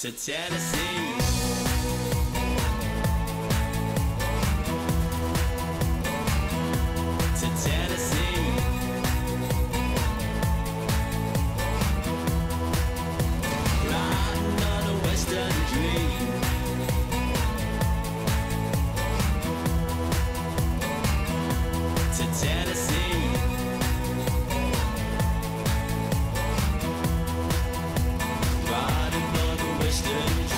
to Tennessee. To Tennessee. Riding on a western dream. To Tennessee. Riding on a western dream.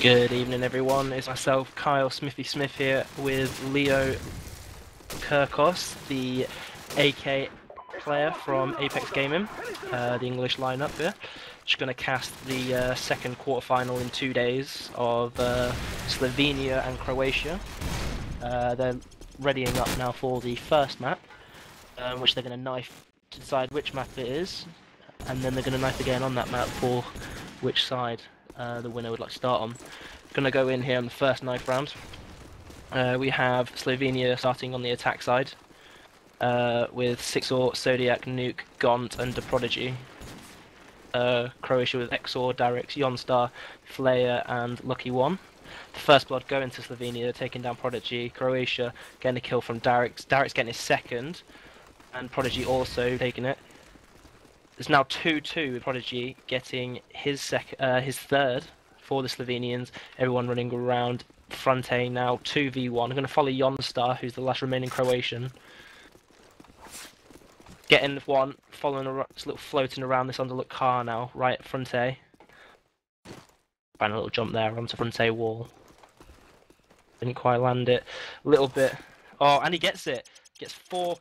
Good evening everyone, it's myself Kyle Smithy Smith here with Leo Kirkos, the AK player from Apex Gaming, the English lineup here. Just going to cast the second quarterfinal in 2 days of Slovenia and Croatia. They're readying up now for the first map, which they're going to knife to decide which map it is, and then they're going to knife again on that map for which side the winner would like to start on. Gonna go in here on the first knife round. We have Slovenia starting on the attack side with Sixor, Zodiac, Nuke, Gaunt, and the Prodigy. Croatia with Exor, Darix, Yonstar, Flaya, and Lucky One. The first blood going to Slovenia, taking down Prodigy. Croatia getting a kill from Darix. Darix getting his second, and Prodigy also taking it. It's now 2-2 with Prodigy getting his third for the Slovenians. Everyone running around front A now, 2v1. I'm going to follow Yonstar, who's the last remaining Croatian. Getting one, following just a little floating around this underlook car now, right at front A. Find a little jump there onto front A wall. Didn't quite land it. A little bit. Oh, and he gets it. Gets four.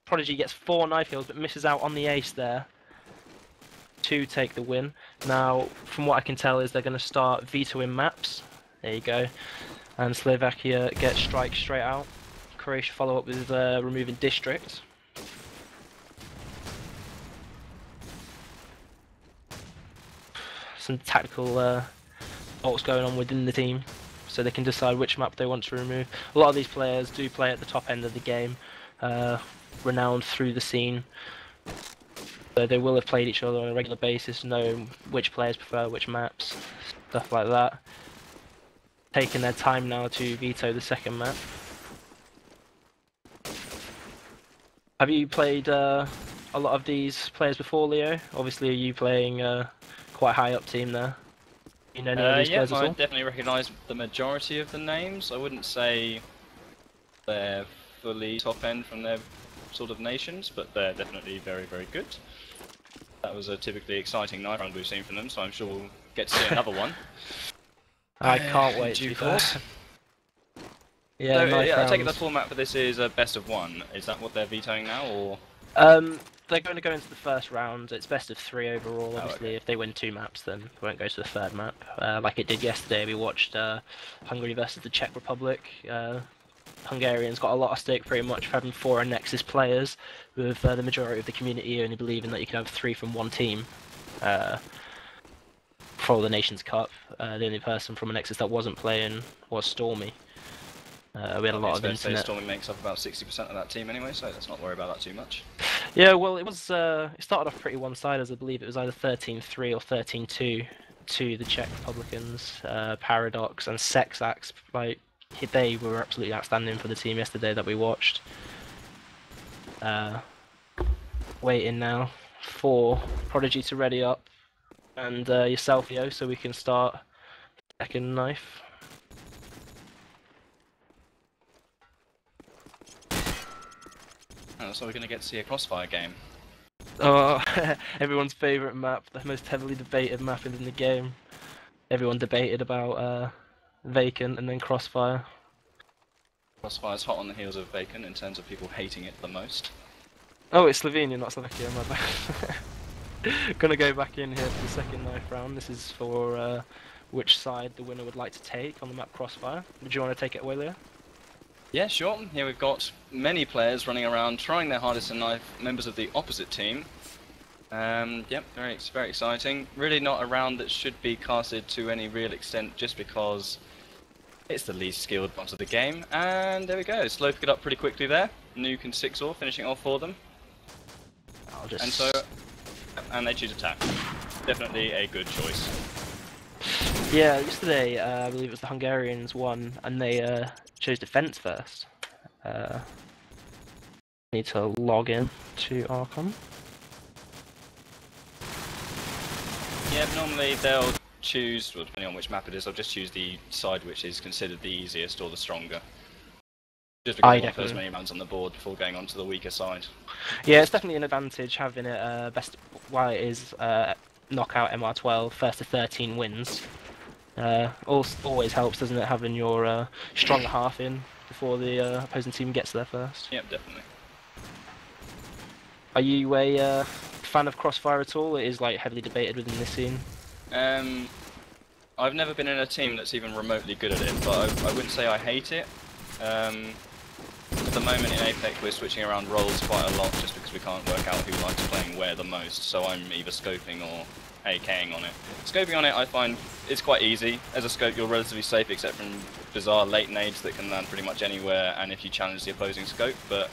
Prodigy gets 4 knife kills, but misses out on the ace there to take the win. Now, from what I can tell, is they're going to start vetoing maps. There you go. And Slovakia gets strike straight out. Croatia follow up with removing district. Some tactical bolts going on within the team, so they can decide which map they want to remove. A lot of these players do play at the top end of the game. Renowned through the scene, so they will have played each other on a regular basis, know which players prefer which maps, stuff like that. Taking their time now to veto the second map. Have you played a lot of these players before, Leo? Obviously, are you playing quite high up team there? You know any of these players at all? I definitely recognise the majority of the names. I wouldn't say they're fully top end from their sort of nations, but they're definitely very, very good. That was a typically exciting night round we've seen from them, so I'm sure we'll get to see another one. I can't wait to be fair. Yeah, so, nice I take it the rounds. format for this is a best of one. Is that what they're vetoing now, or? They're going to go into the first round. It's best of 3 overall. Oh, Obviously, okay. if they win 2 maps, then they won't go to the third map. Like it did yesterday, we watched Hungary versus the Czech Republic. Hungarians got a lot of stake pretty much for having 4 Nexus players, with the majority of the community only believing that you can have 3 from one team for the Nations Cup. The only person from a Nexus that wasn't playing was Stormy. We had a lot of internet. Stormy makes up about 60% of that team anyway, so let's not worry about that too much. Yeah, well, it was. It started off pretty one-sided. I believe it was either 13-3 or 13-2 to the Czech Republicans. Paradox and Sexax, like, they were absolutely outstanding for the team yesterday that we watched. Waiting now for Prodigy to ready up and yourself, Yo, so we can start second knife. Oh, so we're going to get to see a crossfire game. Oh, everyone's favourite map, the most heavily debated map in the game. Everyone debated about Vacant and then Crossfire. Crossfire's hot on the heels of Vacant in terms of people hating it the most. Oh, it's Slovenia, not Slovakia, my bad. Gonna go back in here for the second knife round. This is for which side the winner would like to take on the map Crossfire. Would you want to take it away, Leo? Yeah, sure. Here we've got many players running around trying their hardest to knife members of the opposite team. Yep, very exciting. Really not a round that should be casted to any real extent just because it's the least skilled part of the game. And there we go, Slow picked it up pretty quickly there. Nuke and 6-or finishing off for them. I'll just... And so, and they choose attack. Definitely a good choice. Yeah, yesterday I believe it was the Hungarians won, and they chose defense first. Need to log in to Archon. Yeah, normally they'll choose, well, depending on which map it is, they'll just choose the side which is considered the easiest or the stronger. Just because they want as many rounds on the board before going on to the weaker side. Yeah, it's definitely an advantage having it while it is knockout MR12, first to 13 wins. Always helps, doesn't it, having your stronger half in before the opposing team gets there first. Yep, definitely. Are you a fan of Crossfire at all? It is like heavily debated within this scene. I've never been in a team that's even remotely good at it, but I wouldn't say I hate it. At the moment in Apex we're switching around roles quite a lot just because we can't work out who likes playing where the most, so I'm either scoping or AKing on it. Scoping on it I find it's quite easy. As a scope you're relatively safe except from bizarre late nades that can land pretty much anywhere and if you challenge the opposing scope, but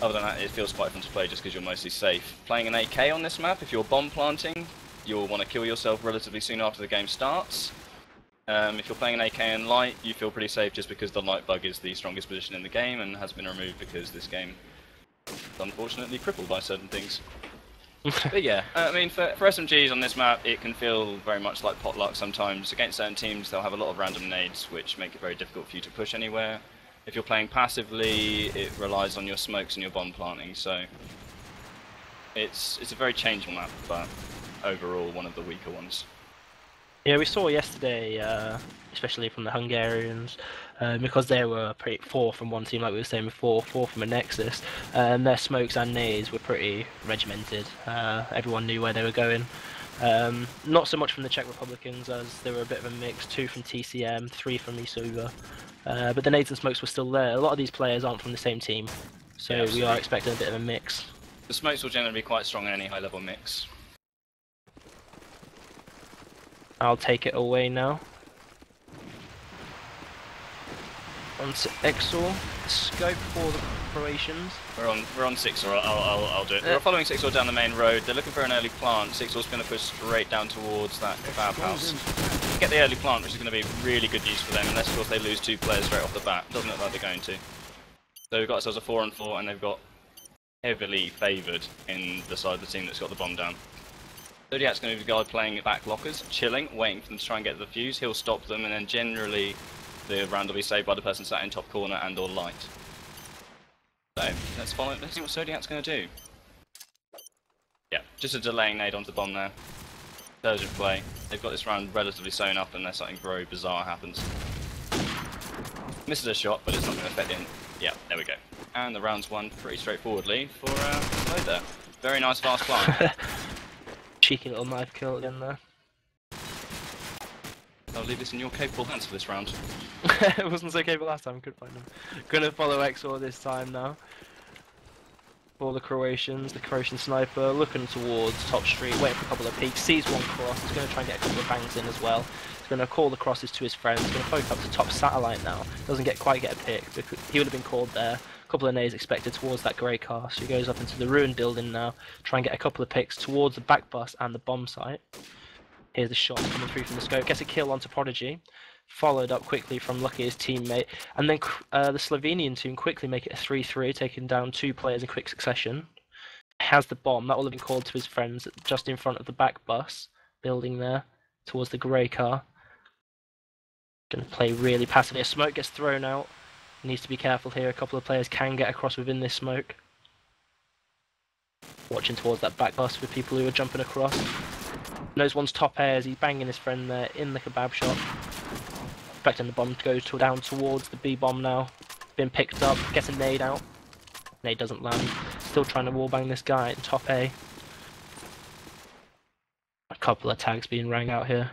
other than that it feels quite fun to play just because you're mostly safe. Playing an AK on this map, if you're bomb planting, you'll want to kill yourself relatively soon after the game starts. If you're playing an AK in light, you feel pretty safe just because the light bug is the strongest position in the game and has been removed because this game is unfortunately crippled by certain things. But yeah, I mean for SMGs on this map it can feel very much like potluck sometimes. Against certain teams they'll have a lot of random nades which make it very difficult for you to push anywhere. If you're playing passively it relies on your smokes and your bomb planting, so it's a very changeable map, but overall one of the weaker ones. Yeah, we saw yesterday, especially from the Hungarians, because they were pretty 4 from one team, like we were saying before, 4 from a Nexus, and their smokes and nades were pretty regimented. Everyone knew where they were going. Not so much from the Czech Republicans, as they were a bit of a mix, 2 from TCM, 3 from Isuva. But the nades and smokes were still there. A lot of these players aren't from the same team, so yeah, we are expecting a bit of a mix. The smokes will generally be quite strong in any high level mix. I'll take it away now. On to Exor, scope for the Croatians. We're on 6-or, I'll do it. We're following 6-or down the main road. They're looking for an early plant. 6-or's going to push straight down towards that kebab house. Get the early plant, which is going to be really good news for them, unless of course they lose 2 players straight off the bat. Doesn't look like they're going to. So we've got ourselves a 4-on-4, and they've got heavily favoured in the side of the team that's got the bomb down. Zodiac's going to be the guy playing back lockers, chilling, waiting for them to try and get the fuse. He'll stop them, and then generally the round will be saved by the person sat in top corner and or light. So let's see what Zodiac's going to do. Yeah, just a delaying nade onto the bomb there. Surgeon play. They've got this round relatively sewn up unless something very bizarre happens. Misses a shot, but it's not going to affect him. Yeah, there we go. And the round's won pretty straightforwardly for Slow there. Very nice fast climb. Cheeky little knife kill again there. I'll leave this in your capable hands for this round. It wasn't so capable last time, couldn't find him. Gonna follow Exor this time now. For the Croatians, the Croatian sniper looking towards top street, waiting for a couple of peeks, sees one cross, he's going to try and get a couple of bangs in as well. He's going to call the crosses to his friends, he's going to poke up to top satellite now. Doesn't quite get a pick, because he would have been called there. A couple of nades expected towards that grey car, so he goes up into the ruined building now, try and get a couple of picks towards the back bus and the bomb site. Here's the shot coming through from the scope, gets a kill onto Prodigy, followed up quickly from Lucky, his teammate, and then the Slovenian team quickly make it a 3-3, taking down 2 players in quick succession. Has the bomb, that will have been called to his friends just in front of the back bus building there, towards the grey car. Gonna play really passively, a smoke gets thrown out. Needs to be careful here, a couple of players can get across within this smoke. Watching towards that back bus for people who are jumping across. Knows one's top airs, he's banging his friend there in the kebab shop. Expecting the bomb to go down towards the B bomb now. Been picked up, gets a nade out. Nade doesn't land. still trying to wallbang this guy in top A. A couple of tags being rang out here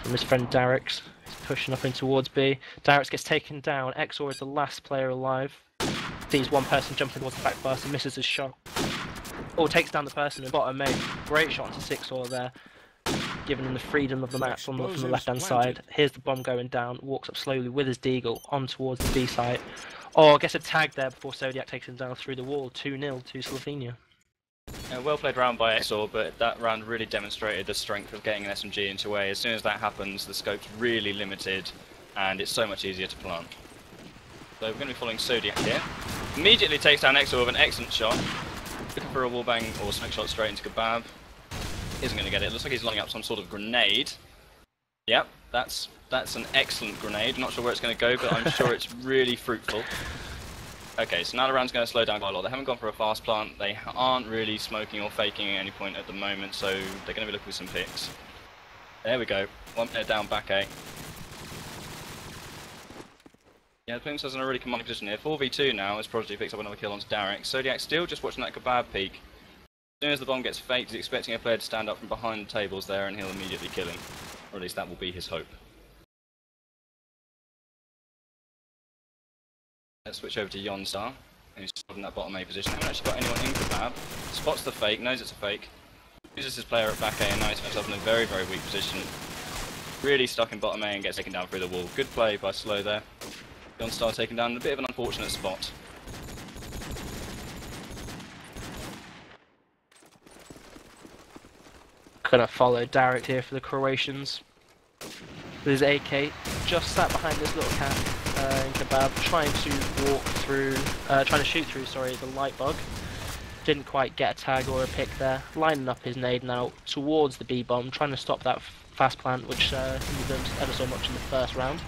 from his friend Darix. He's pushing up in towards B. Darix gets taken down. Exor is the last player alive. Sees one person jumping towards the back bus and misses his shot. Oh, takes down the person in bottom A. Great shot to 6-4 there, giving him the freedom of the map from the left-hand side. Here's the bomb going down, walks up slowly with his deagle on towards the B site. Oh, gets a tag there before Zodiac takes him down through the wall. 2-0 to Slovenia. Well played round by Exor, but that round really demonstrated the strength of getting an SMG into A. As soon as that happens, the scope's really limited, and it's so much easier to plant. So we're going to be following Zodiac here. Immediately takes down Exor with an excellent shot. Looking for a wallbang or smoke shot straight into Kebab. Isn't going to get it. Looks like he's lining up some sort of grenade. Yep, that's an excellent grenade. Not sure where it's going to go, but I'm sure it's really fruitful. Okay, so now the round's going to slow down quite a lot. They haven't gone for a fast plant. They aren't really smoking or faking at any point at the moment, so they're going to be looking for some picks. There we go. One player down back A. Yeah, the Plumes has in a really commanding position here. 4v2 now as Prodigy picks up another kill onto Darix. Zodiac still just watching that Kebab peek. As soon as the bomb gets faked, he's expecting a player to stand up from behind the tables there and he'll immediately kill him. Or at least that will be his hope. Let's switch over to Yonstar, who's in that bottom A position. Haven't actually got anyone in Kebab. Spots the fake, knows it's a fake. Uses his player at back A and now he's himself in a very, very weak position. Really stuck in bottom A and gets taken down through the wall. Good play by Slow there. Yonstar taken down in a bit of an unfortunate spot. Gonna follow Darix here for the Croatians. With his AK just sat behind this little cat in Kebab, trying to shoot through, the light bug. Didn't quite get a tag or a pick there. Lining up his nade now towards the B bomb, trying to stop that fast plant, which hindered them ever so much in the first round.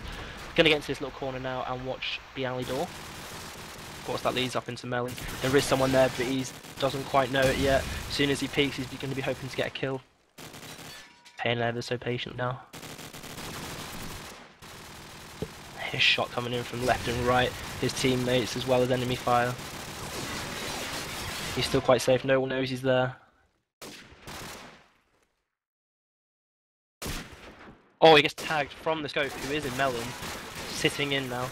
Gonna get into this little corner now and watch the alley door. Of course, that leads up into Melon. There is someone there, but he doesn't quite know it yet. As soon as he peeks, he's going to be hoping to get a kill. Paying ever so patient now. His shot coming in from left and right. His teammates as well as enemy fire. He's still quite safe. No one knows he's there. Oh, he gets tagged from the scope, who is in Melon. Sitting in now.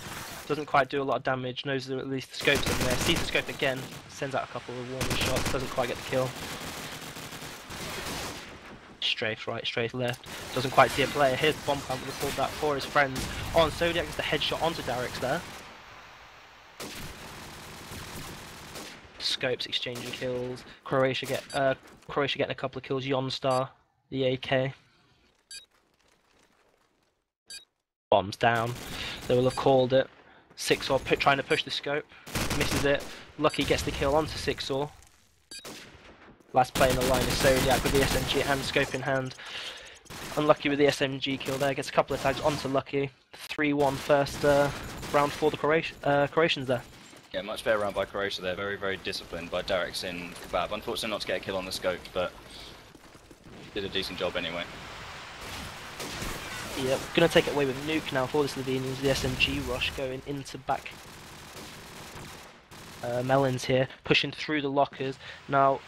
Doesn't quite do a lot of damage. Knows that at least the scope's in there. Sees the scope again. Sends out a couple of warning shots. Doesn't quite get the kill. Strafe right, strafe left. Doesn't quite see a player. Here's the bomb plant. Would have pulled that for his friends. Oh, and Zodiac gets the headshot onto Darix there. Scopes exchanging kills. Croatia getting a couple of kills. Yonstar, the AK. Bombs down. They will have called it. 6-or trying to push the scope. Misses it. Lucky gets the kill onto 6-or. Last play in the line is Zodiac with the SMG and scope in hand. Unlucky with the SMG kill there. Gets a couple of tags onto Lucky. 3-1 first round for the Croatians there. Yeah, much better round by Croatia there. Very, very disciplined by Darix in Kebab. Unfortunately not to get a kill on the scope, but did a decent job anyway. Yep, gonna take it away with Nuke now for the Slovenians. The SMG rush going into back. Melons here, pushing through the lockers. Now,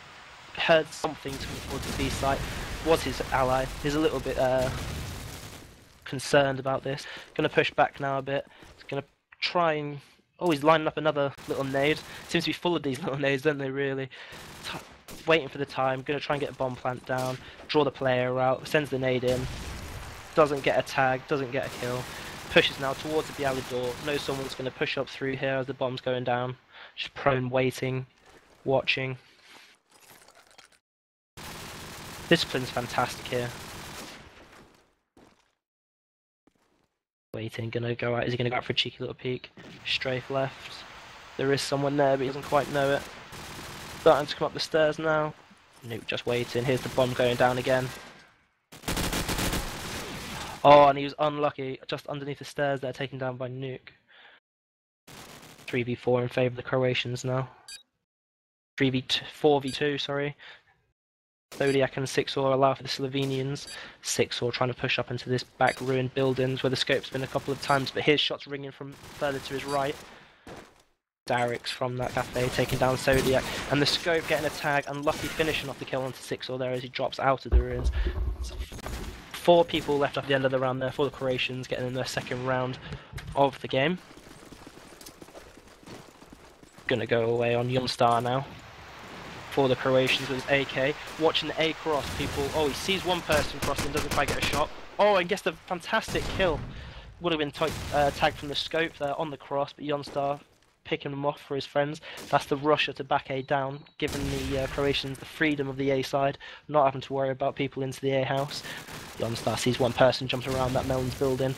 heard something towards the B site. Was his ally. He's a little bit concerned about this. Gonna push back now a bit. He's gonna try and... Oh, he's lining up another little nade. Seems to be full of these little nades, don't they, really? Waiting for the time. Gonna try and get a bomb plant down. Draw the player out. Sends the nade in. Doesn't get a tag. Doesn't get a kill. Pushes now towards the alley door. Knows someone's gonna push up through here as the bomb's going down. Just prone, waiting, watching. Discipline's fantastic here. Waiting, gonna go out. Is he gonna go out for a cheeky little peek? Strafe left. There is someone there, but he doesn't quite know it. Starting to come up the stairs now. Nuke just waiting. Here's the bomb going down again. Oh, and he was unlucky. Just underneath the stairs there, taken down by Nuke. 3v4 in favour of the Croatians now. 4v2, sorry. Zodiac and 6-or allow for the Slovenians. 6-or trying to push up into this back ruined buildings where the scope's been a couple of times, but his shot's ringing from further to his right. Darix from that cafe, taking down Zodiac, and the Scope getting a tag, and Lucky finishing off the kill onto 6-0 there as he drops out of the ruins. 4 people left at the end of the round there for the Croatians, getting in their second round of the game. Gonna go away on Youngstar now for the Croatians with his AK. Watching the A cross, people. Oh, he sees one person crossing, doesn't quite get a shot. Oh, and gets the fantastic kill. Would have been tagged from the Scope there on the cross, but Youngstar picking them off for his friends. That's the rusher to back A down, giving the Croatians the freedom of the A side, not having to worry about people into the A house. Youngstar sees one person jumping around that Melons building.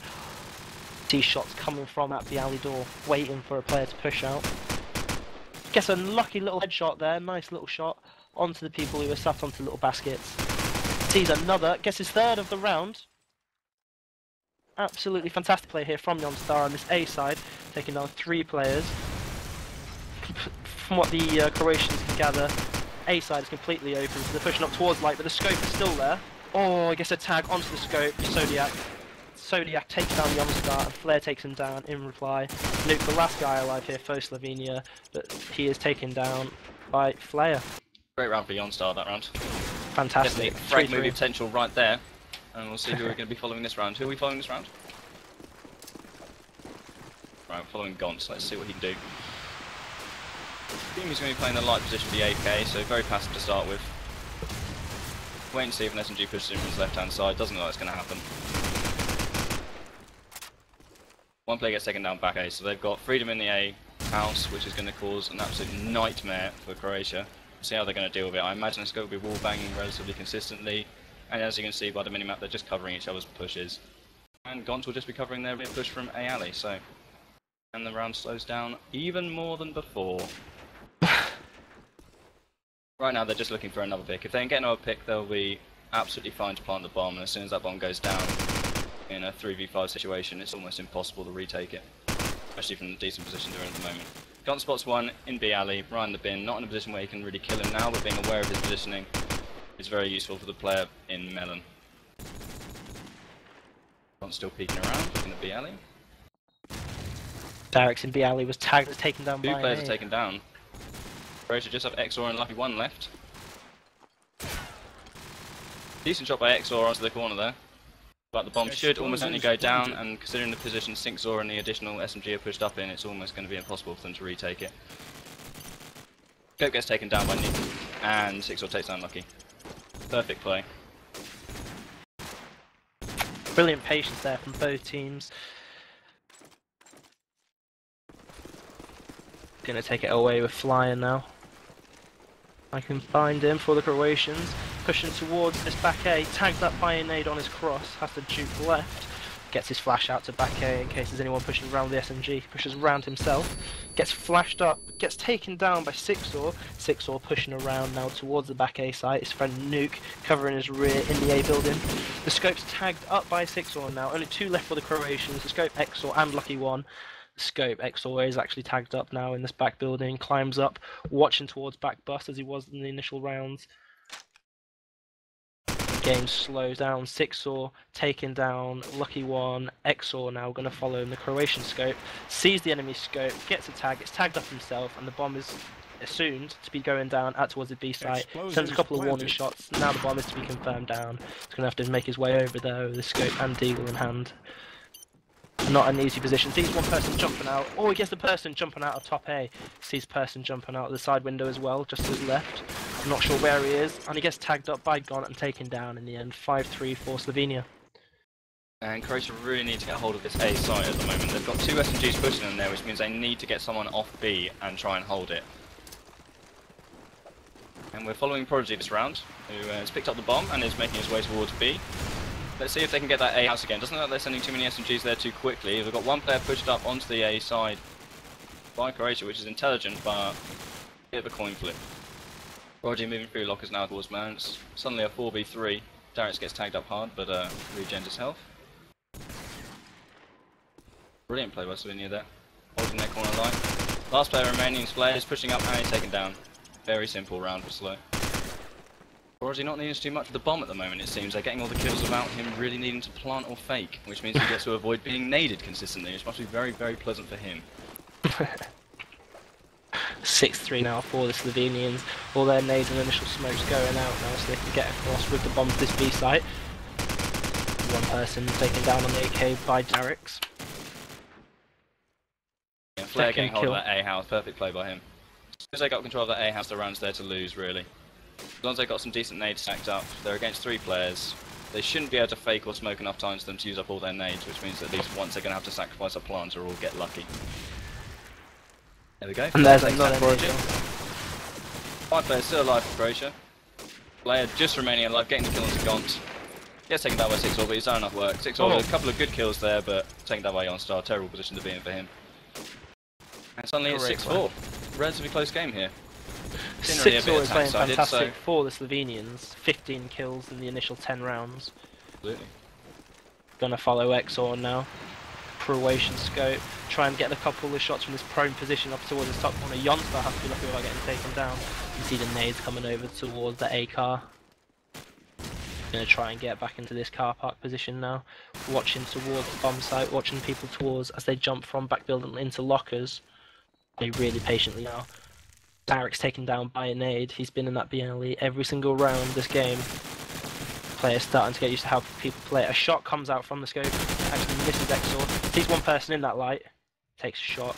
Sees shots coming from at the alley door, waiting for a player to push out. Gets a lucky little headshot there, nice little shot onto the people who are sat onto little baskets. Sees another, gets his third of the round. Absolutely fantastic play here from Youngstar on this A side, taking down 3 players. From what the Croatians can gather, A side is completely open, so they're pushing up towards light, but the Scope is still there. Oh, I guess a tag onto the Scope, Zodiac. Zodiac takes down Youngstar, and Flair takes him down in reply. Nuke, the last guy alive here for Slovenia, but he is taken down by Flair. Great round for Youngstar that round. Fantastic. Definitely frag movie potential right there. And we'll see who we're going to be following this round. Who are we following this round? Right, we're following Gonz. Let's see what he can do. Team is going to be playing the light position for the AK, so very passive to start with. Wait and see if an SMG pushes him from his left-hand side. Doesn't look like it's going to happen. One player gets taken down back A, so they've got freedom in the A house, which is going to cause an absolute nightmare for Croatia. See how they're going to deal with it. I imagine it's going to be wall banging relatively consistently, and as you can see by the minimap, they're just covering each other's pushes. And Gonz will just be covering their rear push from A alley, so... And the round slows down even more than before. Right now they're just looking for another pick. If they can get another pick, they'll be absolutely fine to plant the bomb, and as soon as that bomb goes down in a 3v5 situation, it's almost impossible to retake it, especially from the decent position they're in at the moment. Gonz spots one in B alley, behind the bin, not in a position where he can really kill him now, but being aware of his positioning is very useful for the player in Melon. Gonz still peeking around, looking at B alley. Darix in B alley was tagged, taken down by 2 players are taken down. Croatia just have XOR and Lucky 1 left. Decent shot by XOR onto the corner there. But the bomb should almost certainly go down, and considering the position Sinxor and the additional SMG are pushed up in, it's almost going to be impossible for them to retake it. Scope gets taken down by Nick, and Sinxor takes down Lucky. Perfect play. Brilliant patience there from both teams. Gonna take it away with Flying now. I can find him for the Croatians. Pushing towards this back A, tagged up by a nade on his cross, has to juke left. Gets his flash out to back A in case there's anyone pushing around the SMG. Pushes around himself, gets flashed up, gets taken down by Sinxor. Sinxor pushing around now towards the back A site. His friend Nuke covering his rear in the A building. The Scope's tagged up by Sinxor now. Only 2 left for the Croatians. The Scope, XOR and Lucky 1. Scope XOR is actually tagged up now in this back building, climbs up, watching towards back bus as he was in the initial rounds. The game slows down, Sinxor taken down, Lucky 1, XOR now going to follow in the Croatian Scope, sees the enemy Scope, gets a tag, gets tagged up himself, and the bomb is assumed to be going down out towards the B site, sends a couple of warning shots, now the bomb is to be confirmed down. He's going to have to make his way over there with the Scope and Deagle in hand. Not an easy position. Sees one person jumping out. Oh, he gets the person jumping out of top A. Sees person jumping out of the side window as well, just to his left. I'm not sure where he is. And he gets tagged up by Gon and taken down in the end. 5-3 for Slovenia. And Croatia really need to get hold of this A site at the moment. They've got 2 SMGs pushing them there, which means they need to get someone off B and try and hold it. And we're following Prodigy this round, who has picked up the bomb and is making his way towards B. Let's see if they can get that A house again. Doesn't look like they're sending too many SMGs there too quickly. They've got 1 player pushed up onto the A side by Croatia, which is intelligent, but a bit of a coin flip. Prodigy moving through lockers now towards man. It's suddenly a 4v3. Darix gets tagged up hard, but regens his health. Brilliant play by Slovenia there, holding their corner line. Last player remaining is Flair, is pushing up and he's taken down. Very simple round for Slow. Prodigy not needing to do much with the bomb at the moment, it seems. They're getting all the kills without him really needing to plant or fake, which means he gets to avoid being naded consistently, which must be very, very pleasant for him. 6-3 now for the Slovenians. All their nades and initial smokes going out now so they can get across with the bomb to this B site. One person taken down on the AK by Darix. Yeah, Flair getting hold of that A house, perfect play by him. As soon as they got control of that A house, the round's there to lose, really. As long as they got some decent nades stacked up, they're against 3 players. They shouldn't be able to fake or smoke enough times for them to use up all their nades, which means that at least once they're going to have to sacrifice a plant or get lucky. There we go. And there's another nade. 5 players still alive for Croatia. Player just remaining alive, getting the kill onto Gaunt. Gets taken down by 6-4, but he's done enough work. 6-4 with a couple of good kills there, but taken down by Jonstar. Terrible position to be in for him. And suddenly it's 6-4. Relatively close game here. 6-4 is playing fantastic for the Slovenians. 15 kills in the initial 10 rounds. Absolutely. Gonna follow Exor now. Croatian scope. Try and get a couple of shots from this prone position up towards the top corner. Jonstar has to be lucky without getting taken down. You see the nades coming over towards the A car. Gonna try and get back into this car park position now. Watching towards the bomb site, watching people towards as they jump from back building into lockers. They really patiently now. Darix taken down by a nade. He's been in that BLE every single round this game. Players starting to get used to how people play. A shot comes out from the scope, actually misses Exor. Sees one person in that light, takes a shot,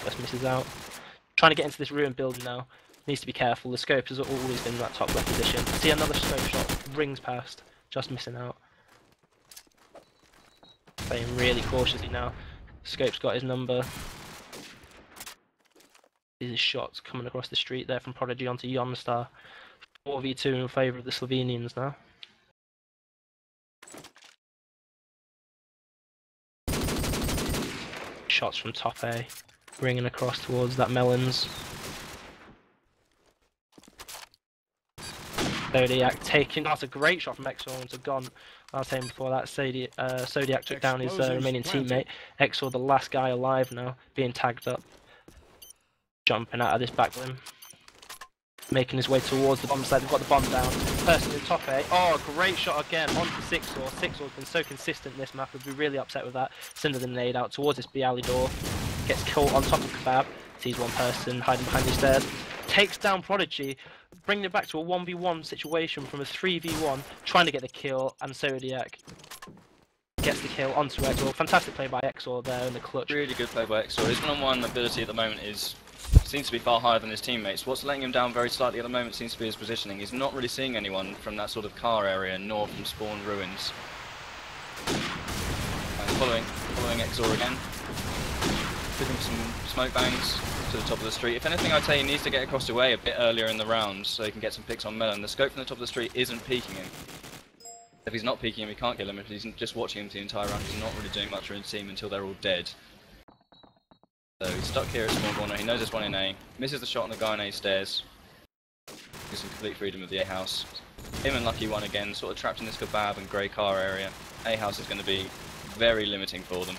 just misses out. Trying to get into this ruined building now. Needs to be careful. The scope has always been in that top left position. See another scope shot, rings past, just missing out. Playing really cautiously now. Scope's got his number. These shots coming across the street there from Prodigy onto Jonstar. 4v2 in favour of the Slovenians now. Shots from top A, ringing across towards that Melons. Zodiac taking, that's a great shot from Exor into Gaunt. I was saying before that, Zodiac took down his remaining teammate. Exor, the last guy alive now, being tagged up. Jumping out of this back limb. Making his way towards the bomb side. They've got the bomb down. Person in top A. Oh, great shot again onto 6-4. 6-4's been so consistent in this map. I'd be really upset with that. Sending the nade out towards this B alley door. Gets caught on top of Kebab. Sees one person hiding behind the stairs. Takes down Prodigy. Bringing it back to a 1v1 situation from a 3v1. Trying to get the kill. And Zodiac gets the kill onto Exor. Fantastic play by Exor there in the clutch. Really good play by Exor. His one-on-one ability at the moment seems to be far higher than his teammates. What's letting him down very slightly at the moment seems to be his positioning. He's not really seeing anyone from that sort of car area nor from spawn ruins. And following Exor again. Putting some smoke bangs to the top of the street. If anything, I'd say he needs to get across the way a bit earlier in the round so he can get some picks on Melon. The scope from the top of the street isn't peeking him. If he's not peeking him, he can't kill him. If he's just watching him the entire round, he's not really doing much for his team until they're all dead. So he's stuck here at spawn corner, he knows there's one in A, misses the shot on the guy on A stairs. Gives him complete freedom of the A house. Him and Lucky one again, sort of trapped in this Kebab and grey car area. A house is going to be very limiting for them.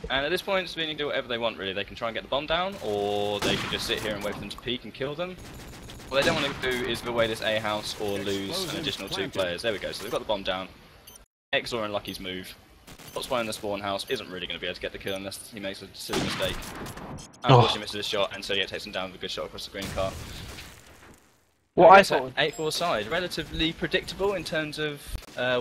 And at this point, Slovenia can do whatever they want really. They can try and get the bomb down, or they can just sit here and wait for them to peek and kill them. What they don't want to do is give away this A house or lose an additional 2 players. There we go, so they've got the bomb down. Exor and Lucky's move. What's one in the spawn house isn't really going to be able to get the kill unless he makes a silly mistake. Unfortunately misses his shot, and so yeah, takes him down with a good shot across the green car. What I thought 8-4 side, relatively predictable in terms of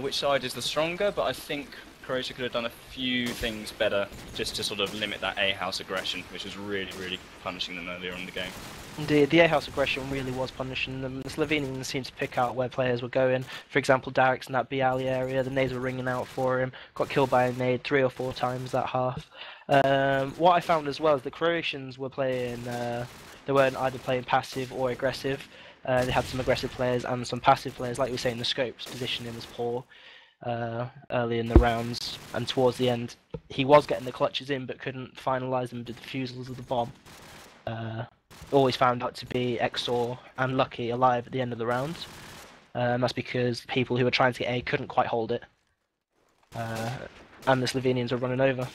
which side is the stronger, but I think Croatia could have done a few things better just to sort of limit that A-house aggression, which was really, really punishing them earlier in the game. Indeed, the A-house aggression really was punishing them. The Slovenians seemed to pick out where players were going. For example, Darix in that B alley area, the nades were ringing out for him. Got killed by a nade 3 or 4 times that half. What I found as well is the Croatians were playing, they weren't either playing passive or aggressive. They had some aggressive players and some passive players. Like we say in the scopes, positioning was poor early in the rounds, and towards the end he was getting the clutches in but couldn't finalise them with the defusals of the bomb. Always found out to be Exor and Lucky alive at the end of the round. That's because people who were trying to get A couldn't quite hold it. And the Slovenians were running over.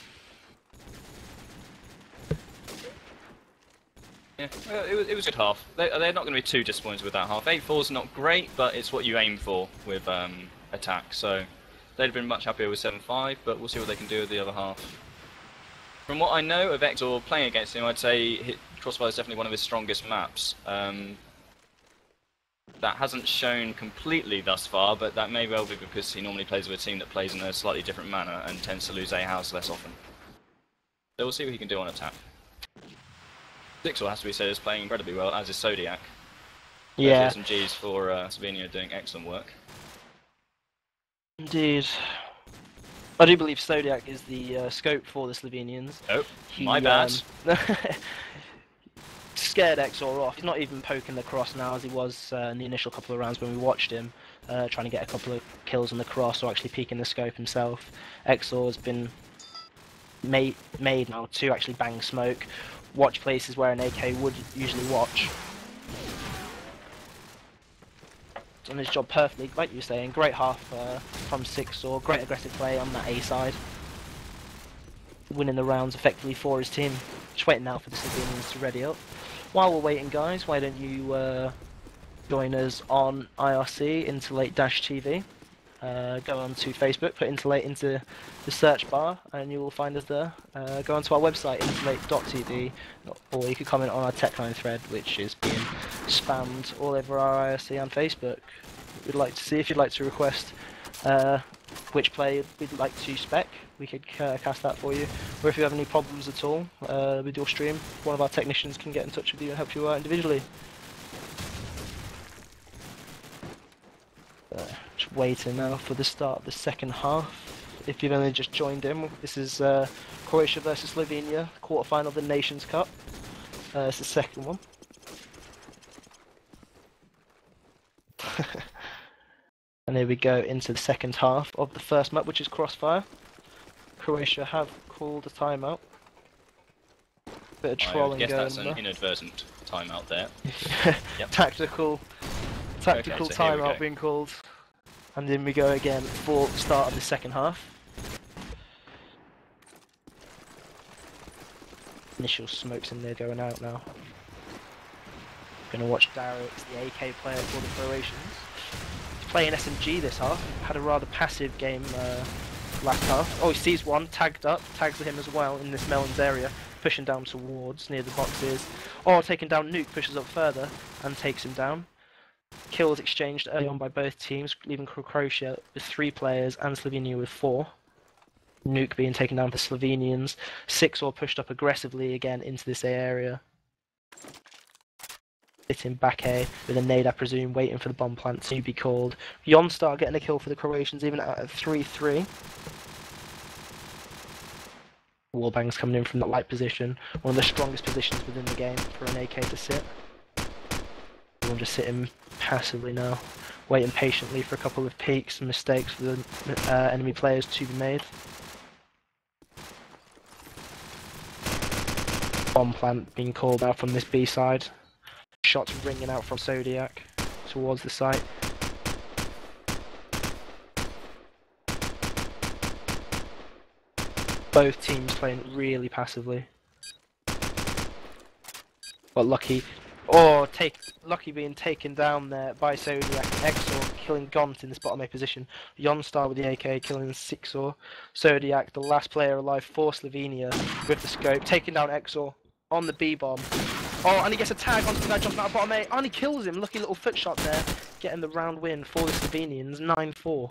Yeah, well, it was a good half. They're not going to be too disappointed with that half. 8-4's not great, but it's what you aim for with attack. So they'd have been much happier with 7-5, but we'll see what they can do with the other half. From what I know of Exor playing against him, I'd say Crossfire is definitely one of his strongest maps. That hasn't shown completely thus far, but that may well be because he normally plays with a team that plays in a slightly different manner and tends to lose a house less often. So we'll see what he can do on attack. Sixor, has to be said, is playing incredibly well, as is Zodiac. Yeah. Some Gs for Slovenia doing excellent work. Indeed. I do believe Zodiac is the scope for the Slovenians. Oh, my bad. Scared Exor off. He's not even poking the cross now as he was in the initial couple of rounds when we watched him, trying to get a couple of kills on the cross or actually peeking the scope himself. Exor has been made now to actually bang smoke, watch places where an AK would usually watch. Done his job perfectly, like you were saying. Great half from Sixor, great aggressive play on that A side. Winning the rounds effectively for his team. Just waiting now for the Slovenians to ready up. While we're waiting, guys, why don't you join us on IRC, Interlate-TV. Go on to Facebook, put Interlate into the search bar, and you will find us there. Go onto our website, interlate.tv, or you can comment on our Tech9 thread, which is being spammed all over our IRC and Facebook. We'd like to see if you'd like to request which player we'd like to spec. We could cast that for you. Or if you have any problems at all with your stream, one of our technicians can get in touch with you and help you out individually. Just waiting now for the start of the second half. If you've only just joined in, this is Croatia versus Slovenia, quarterfinal of the Nations Cup. It's the second one. And here we go into the second half of the first map, which is Crossfire. Croatia have called a timeout. Bit of trolling going on. I guess that's an inadvertent timeout there. Yep. Tactical timeout being called. And in we go again for the start of the second half. Initial smokes in there going out now. Gonna watch Darix, the AK player for the Croatians. He's playing SMG this half. Had a rather passive game last half. Oh, he sees one, tagged up, tags him as well in this Melons area, pushing down towards near the boxes. Oh, taking down Nuke, pushes up further and takes him down. Kills exchanged early on by both teams, leaving Croatia with 3 players and Slovenia with 4. Nuke being taken down for Slovenians. Sixor pushed up aggressively again into this area. Sitting back A with a nade, I presume, waiting for the bomb plant to be called. Jonstar getting a kill for the Croatians, even at 3-3. Wallbangs coming in from that light position, one of the strongest positions within the game for an AK to sit. Everyone just sitting passively now, waiting patiently for a couple of peaks and mistakes for the enemy players to be made. Bomb plant being called out from this B side. Shots ringing out from Zodiac towards the site. Both teams playing really passively. But Lucky being taken down there by Zodiac. Exor killing Gaunt in this bottom A position. Jonstar with the AK killing Sixor. Zodiac, the last player alive for Slovenia, with the scope, taking down Exor on the B bomb. Oh, and he gets a tag onto the guy jumping out of bottom A, and he kills him. Lucky little foot shot there, getting the round win for the Slovenians, 9-4.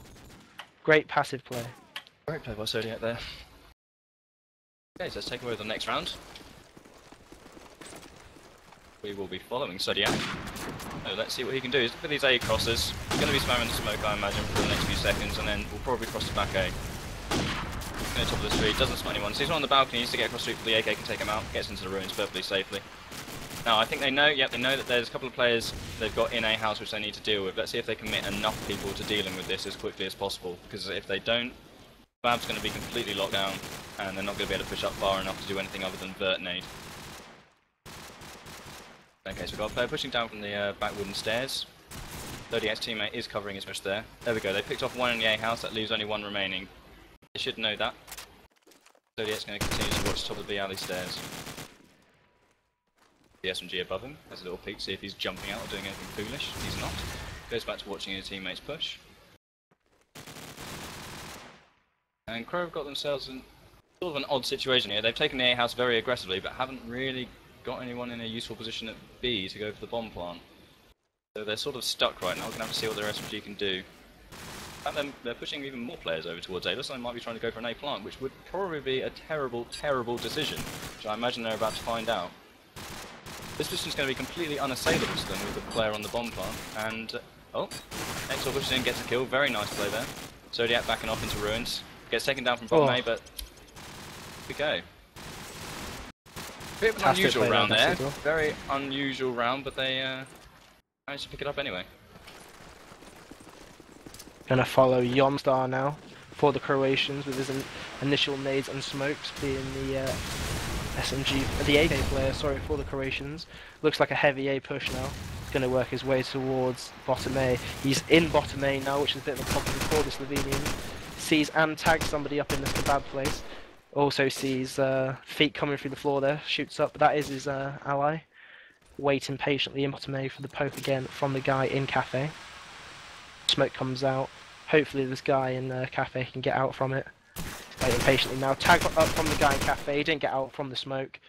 Great passive play. Great play by Zodiac there. Okay, so let's take away the next round. We will be following Zodiac. So let's see what he can do. Look at these A crosses. He's going to be spamming the smoke, I imagine, for the next few seconds, and then we'll probably cross the back A. Going to top of the street, doesn't spot anyone. So he's on the balcony, needs to get across the street for the AK can take him out, gets into the ruins perfectly safely. Now, I think they know, they know that there's a couple of players they've got in a house which they need to deal with. Let's see if they can commit enough people to dealing with this as quickly as possible, because if they don't, Bab's going to be completely locked down, and they're not going to be able to push up far enough to do anything other than vert nade. Okay, so we've got a player pushing down from the back wooden stairs. Zodiac's teammate is covering his push there. There we go, they picked off one in the A house, that leaves only one remaining. They should know that. Zodiac's going to continue to watch top of the alley stairs. The SMG above him has a little peek to see if he's jumping out or doing anything foolish. He's not. Goes back to watching his teammates push. And Crow have got themselves in sort of an odd situation here. They've taken the A house very aggressively, but haven't really got anyone in a useful position at B to go for the bomb plant. So they're sort of stuck right now. We're going to have to see what their SMG can do. And they're pushing even more players over towards A. Looks like they might be trying to go for an A plant, which would probably be a terrible, terrible decision, which I imagine they're about to find out. This position's going to be completely unassailable to them with the player on the bomb plant. And, oh, Exor pushes in, gets a kill. Very nice play there. Zodiac backing off into ruins. Gets taken down from bottom A, but here we go. Bit of an unusual round there. Very unusual round, but they managed to pick it up anyway. Gonna follow Yomstar now for the Croatians with his initial nades and smokes being the the AK player, sorry, for the Croatians. Looks like a heavy A push now. He's gonna work his way towards bottom A. He's in bottom A now, which is a bit of a problem for the Slovenians. Sees and tags somebody up in this kebab place. Also sees feet coming through the floor there, shoots up, but that is his ally. Waiting patiently in bottom A for the poke again from the guy in cafe. Smoke comes out. Hopefully this guy in cafe can get out from it. Waiting patiently now. Tag up from the guy in cafe. He didn't get out from the smoke.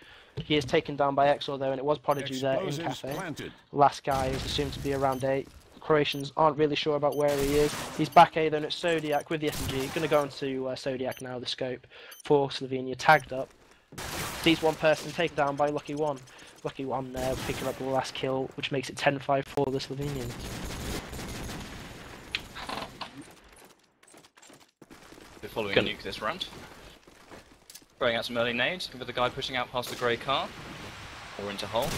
He is taken down by Exor though, and it was Prodigy there in cafe. Planted. Last guy is assumed to be around 8. Croatians aren't really sure about where he is. He's back A, then it's Zodiac with the SMG. Gonna go into Zodiac now, the scope for Slovenia, tagged up. Sees one person taken down by Lucky One. Lucky One there, picking up the last kill, which makes it 10-5 for the Slovenians. We're following a nuke this round. Throwing out some early nades, with the guy pushing out past the grey car, or into hole.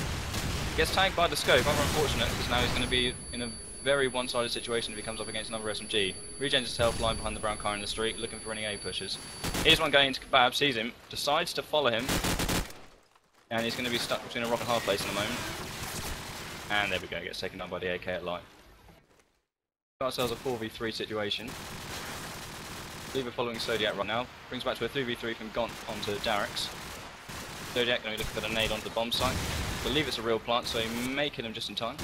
Gets tagged by the scope, rather unfortunate, because now he's going to be in a very one-sided situation if he comes up against another SMG. Regens his tail flying behind the brown car in the street, looking for any A pushers. Here's one going into Kebab, sees him, decides to follow him, and he's going to be stuck between a rock and hard place in a moment. And there we go, gets taken down by the AK at light. Got ourselves a 4v3 situation. I believe we're following Zodiac right now. Brings back to a 3v3 from Gaunt onto Darix. Zodiac going to be looking for the nade onto the bomb site. I believe it's a real plant, so he may kill him just in time.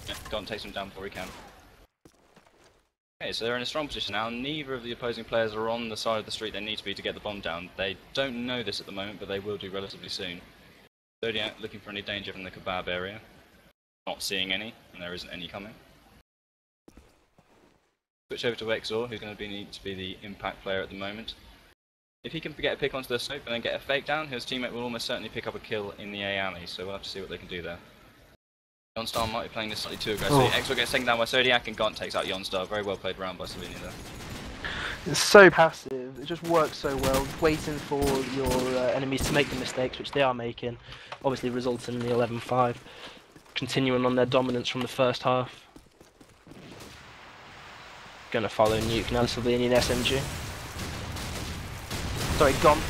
Yeah, Gaunt takes him down before he can. Okay, so they're in a strong position now. Neither of the opposing players are on the side of the street they need to be to get the bomb down. They don't know this at the moment, but they will do relatively soon. Zodiac looking for any danger from the Kebab area. Not seeing any, and there isn't any coming. Switch over to Exor, who's going to need to be the impact player at the moment. If he can get a pick onto the scope and then get a fake down, his teammate will almost certainly pick up a kill in the A alley, so we'll have to see what they can do there. Yonstar might be playing this slightly too aggressively. Exor gets taken down by Zodiac and Gaunt takes out Yonstar. Very well played round by Slovenia there. It's so passive, it just works so well, waiting for your enemies to make the mistakes, which they are making, obviously resulting in the 11-5, continuing on their dominance from the first half. Gonna follow Nuke now, Slovenian SMG. Sorry, Gaunt.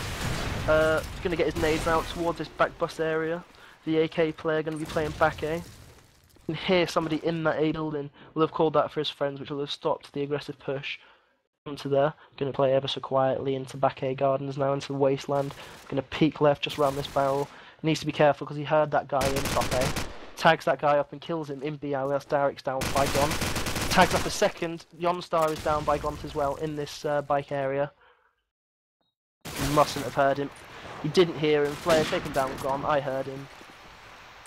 Gonna get his nades out towards this back bus area. The AK player gonna be playing back A. You can hear somebody in that A building will have called that for his friends, which will have stopped the aggressive push. Onto there, gonna play ever so quietly into back A gardens now, into the wasteland. Gonna peek left just around this barrel. Needs to be careful because he heard that guy in top A. Tags that guy up and kills him in B alley. That's Darix down by Gaunt. Tags up a second. Yonstar is down by Gaunt as well in this bike area. You mustn't have heard him. You didn't hear him. Player taken down Gaunt. I heard him.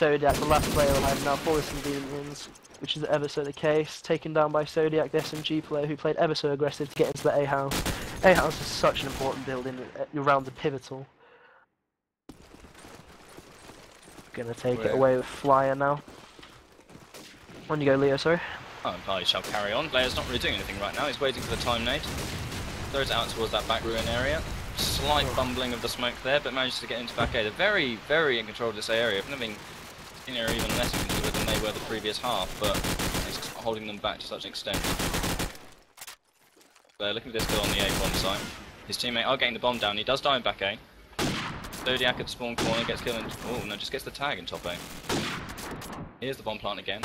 Zodiac, the last player alive now for the Slovenians, which is ever so the case. Taken down by Zodiac, the SMG player who played ever so aggressive to get into the A house. A house is such an important building around the pivotal. Gonna take it away with Flyer now. On you go, Leo, sorry. Oh, I shall carry on. Player's not really doing anything right now. He's waiting for the time nade. Throws it out towards that back ruin area. Slight bumbling of the smoke there, but manages to get into back A. They're very, very in control of this area. If nothing, in here even less in control than they were the previous half, but he's holding them back to such an extent. They're looking for this kill on the A bomb site. His teammate are getting the bomb down. He does die in back A. Zodiac at spawn corner gets killed. Oh no, just gets the tag in top A. Here's the bomb plant again.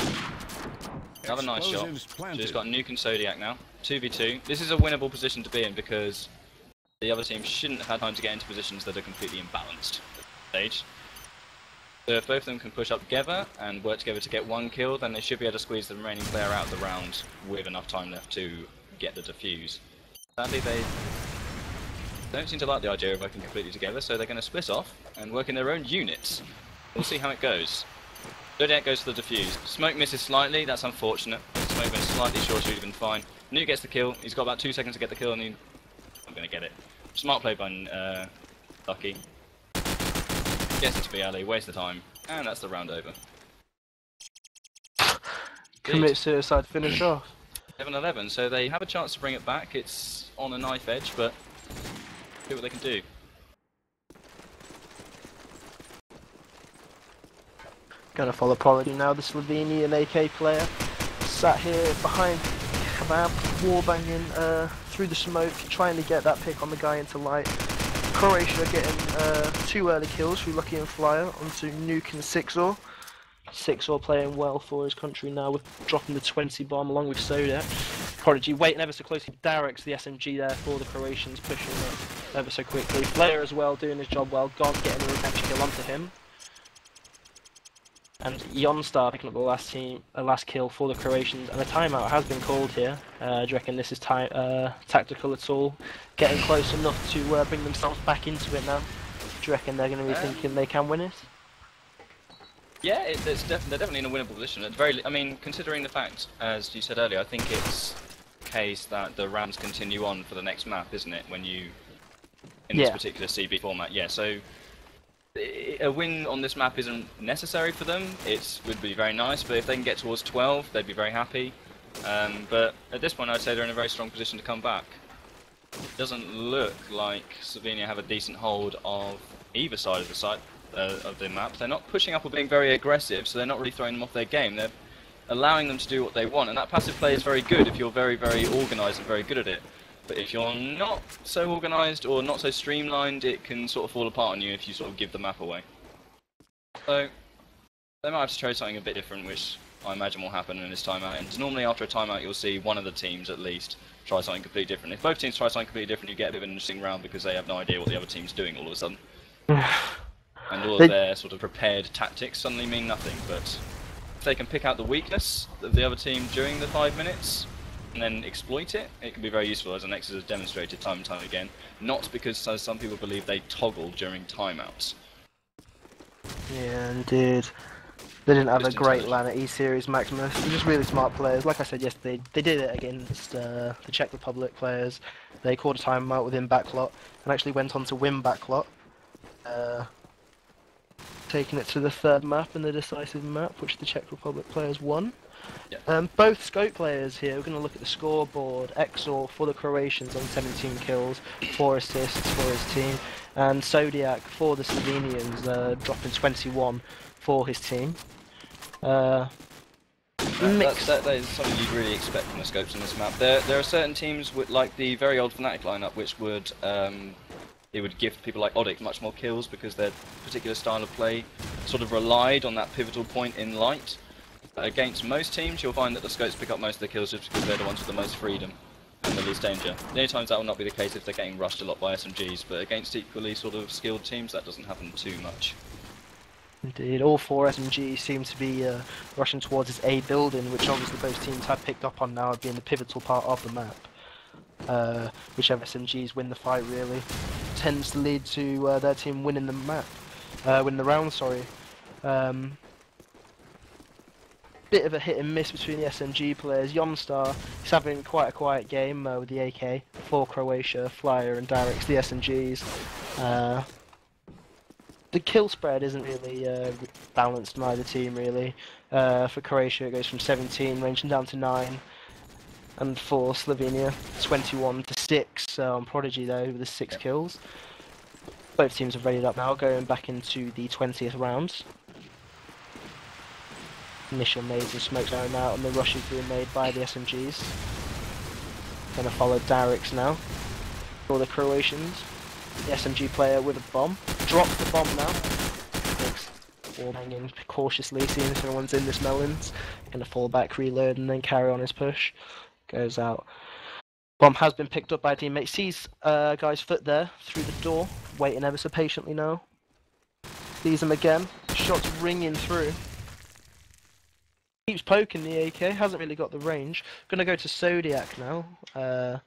Another nice shot. So he's got Nuke and Zodiac now. 2v2. This is a winnable position to be in because the other team shouldn't have had time to get into positions that are completely imbalanced at this stage. So if both of them can push up together and work together to get one kill, then they should be able to squeeze the remaining player out of the round with enough time left to get the defuse. Sadly, they don't seem to like the idea of working completely together, so they're going to split off and work in their own units. We'll see how it goes. Zodiac goes for the defuse. Smoke misses slightly, that's unfortunate. Smoke went slightly short, should have been fine. Nuke gets the kill, he's got about 2 seconds to get the kill and he's not going to get it. Smart play by Lucky. Gets it to be alley, waste the time, and that's the round over. Commit suicide, finish off. 7-11, so they have a chance to bring it back. It's on a knife edge, but see what they can do. Gonna follow Prodigy now, the Slovenian AK player. Sat here behind Kebab, warbanging through the smoke, trying to get that pick on the guy into light. Croatia getting 2 early kills through Lucky and Flyer onto Nuke and Sixor. Sixor playing well for his country now with dropping the 20 bomb along with Sodak. Prodigy waiting ever so closely. Derek's the SMG there for the Croatians, pushing it ever so quickly. Flare as well, doing his job well. Gone getting a revenge kill onto him. And Jonstar picking up the last kill for the Croatians, and a timeout has been called here. Do you reckon this is tactical at all? Getting close enough to bring themselves back into it now? Do you reckon they're going to be thinking they can win it? Yeah, they're definitely in a winnable position. At very, I mean, considering the fact, as you said earlier, I think it's the case that the rounds continue on for the next map, isn't it? When you in this particular CB format, yeah. So a win on this map isn't necessary for them. It would be very nice, but if they can get towards 12, they'd be very happy. But at this point, I'd say they're in a very strong position to come back. It doesn't look like Slovenia have a decent hold of either side of the site. Of the map. They're not pushing up or being very aggressive, so they're not really throwing them off their game. They're allowing them to do what they want, and that passive play is very good if you're very, very organised and very good at it. But if you're not so organised or not so streamlined, it can sort of fall apart on you if you sort of give the map away. So they might have to try something a bit different, which I imagine will happen in this timeout. And normally after a timeout, you'll see one of the teams at least try something completely different. If both teams try something completely different, you get a bit of an interesting round because they have no idea what the other team's doing all of a sudden. And all of their sort of prepared tactics suddenly mean nothing, but if they can pick out the weakness of the other team during the 5 minutes and then exploit it, it can be very useful, as Nexus has demonstrated time and time again. Not because, as some people believe, they toggle during timeouts. Yeah, indeed. They didn't have a great LAN at E-Series Maximus. They're just really smart players. Like I said yesterday, they did it against the Czech Republic players. They called a timeout within backlot and actually went on to win backlot. Taking it to the 3rd map and the decisive map, which the Czech Republic players won. Yeah. Both Scope players here, we're going to look at the scoreboard. Exor for the Croatians on 17 kills, 4 assists for his team, and Zodiac for the Slovenians, dropping 21 for his team. That is something you'd really expect from the Scopes on this map. There are certain teams with, like the very old Fnatic lineup, which would it would give people like Odic much more kills because their particular style of play sort of relied on that pivotal point in light. Against most teams, you'll find that the Scopes pick up most of the kills just because they're the ones with the most freedom and the least danger. The only times that will not be the case if they're getting rushed a lot by SMGs, but against equally sort of skilled teams, that doesn't happen too much. Indeed, all 4 SMGs seem to be rushing towards this A building, which obviously both teams have picked up on now being the pivotal part of the map. Whichever SMGs win the fight really tends to lead to their team winning the map, winning the round. Sorry. Bit of a hit and miss between the SMG players. Jonstar is having quite a quiet game with the AK for Croatia, Flyer and Derek's the SMGs. The kill spread isn't really balanced in either team really. For Croatia it goes from 17 ranging down to 9. And for Slovenia, 21 to 6 on Prodigy though, with the 6 kills. Both teams have readied up now, going back into the 20th round. Initial nades and smokes going out, and the rush is being made by the SMGs. Gonna follow Derek's now. For the Croatians, the SMG player with a bomb. Drops the bomb now. Wall hanging cautiously, seeing if anyone's in this melons. Gonna fall back, reload, and then carry on his push. Goes out. Bomb has been picked up by a teammate. Sees guy's foot there through the door, waiting ever so patiently now. Sees him again. Shots ringing through. Keeps poking the AK. Hasn't really got the range. Gonna go to Zodiac now. The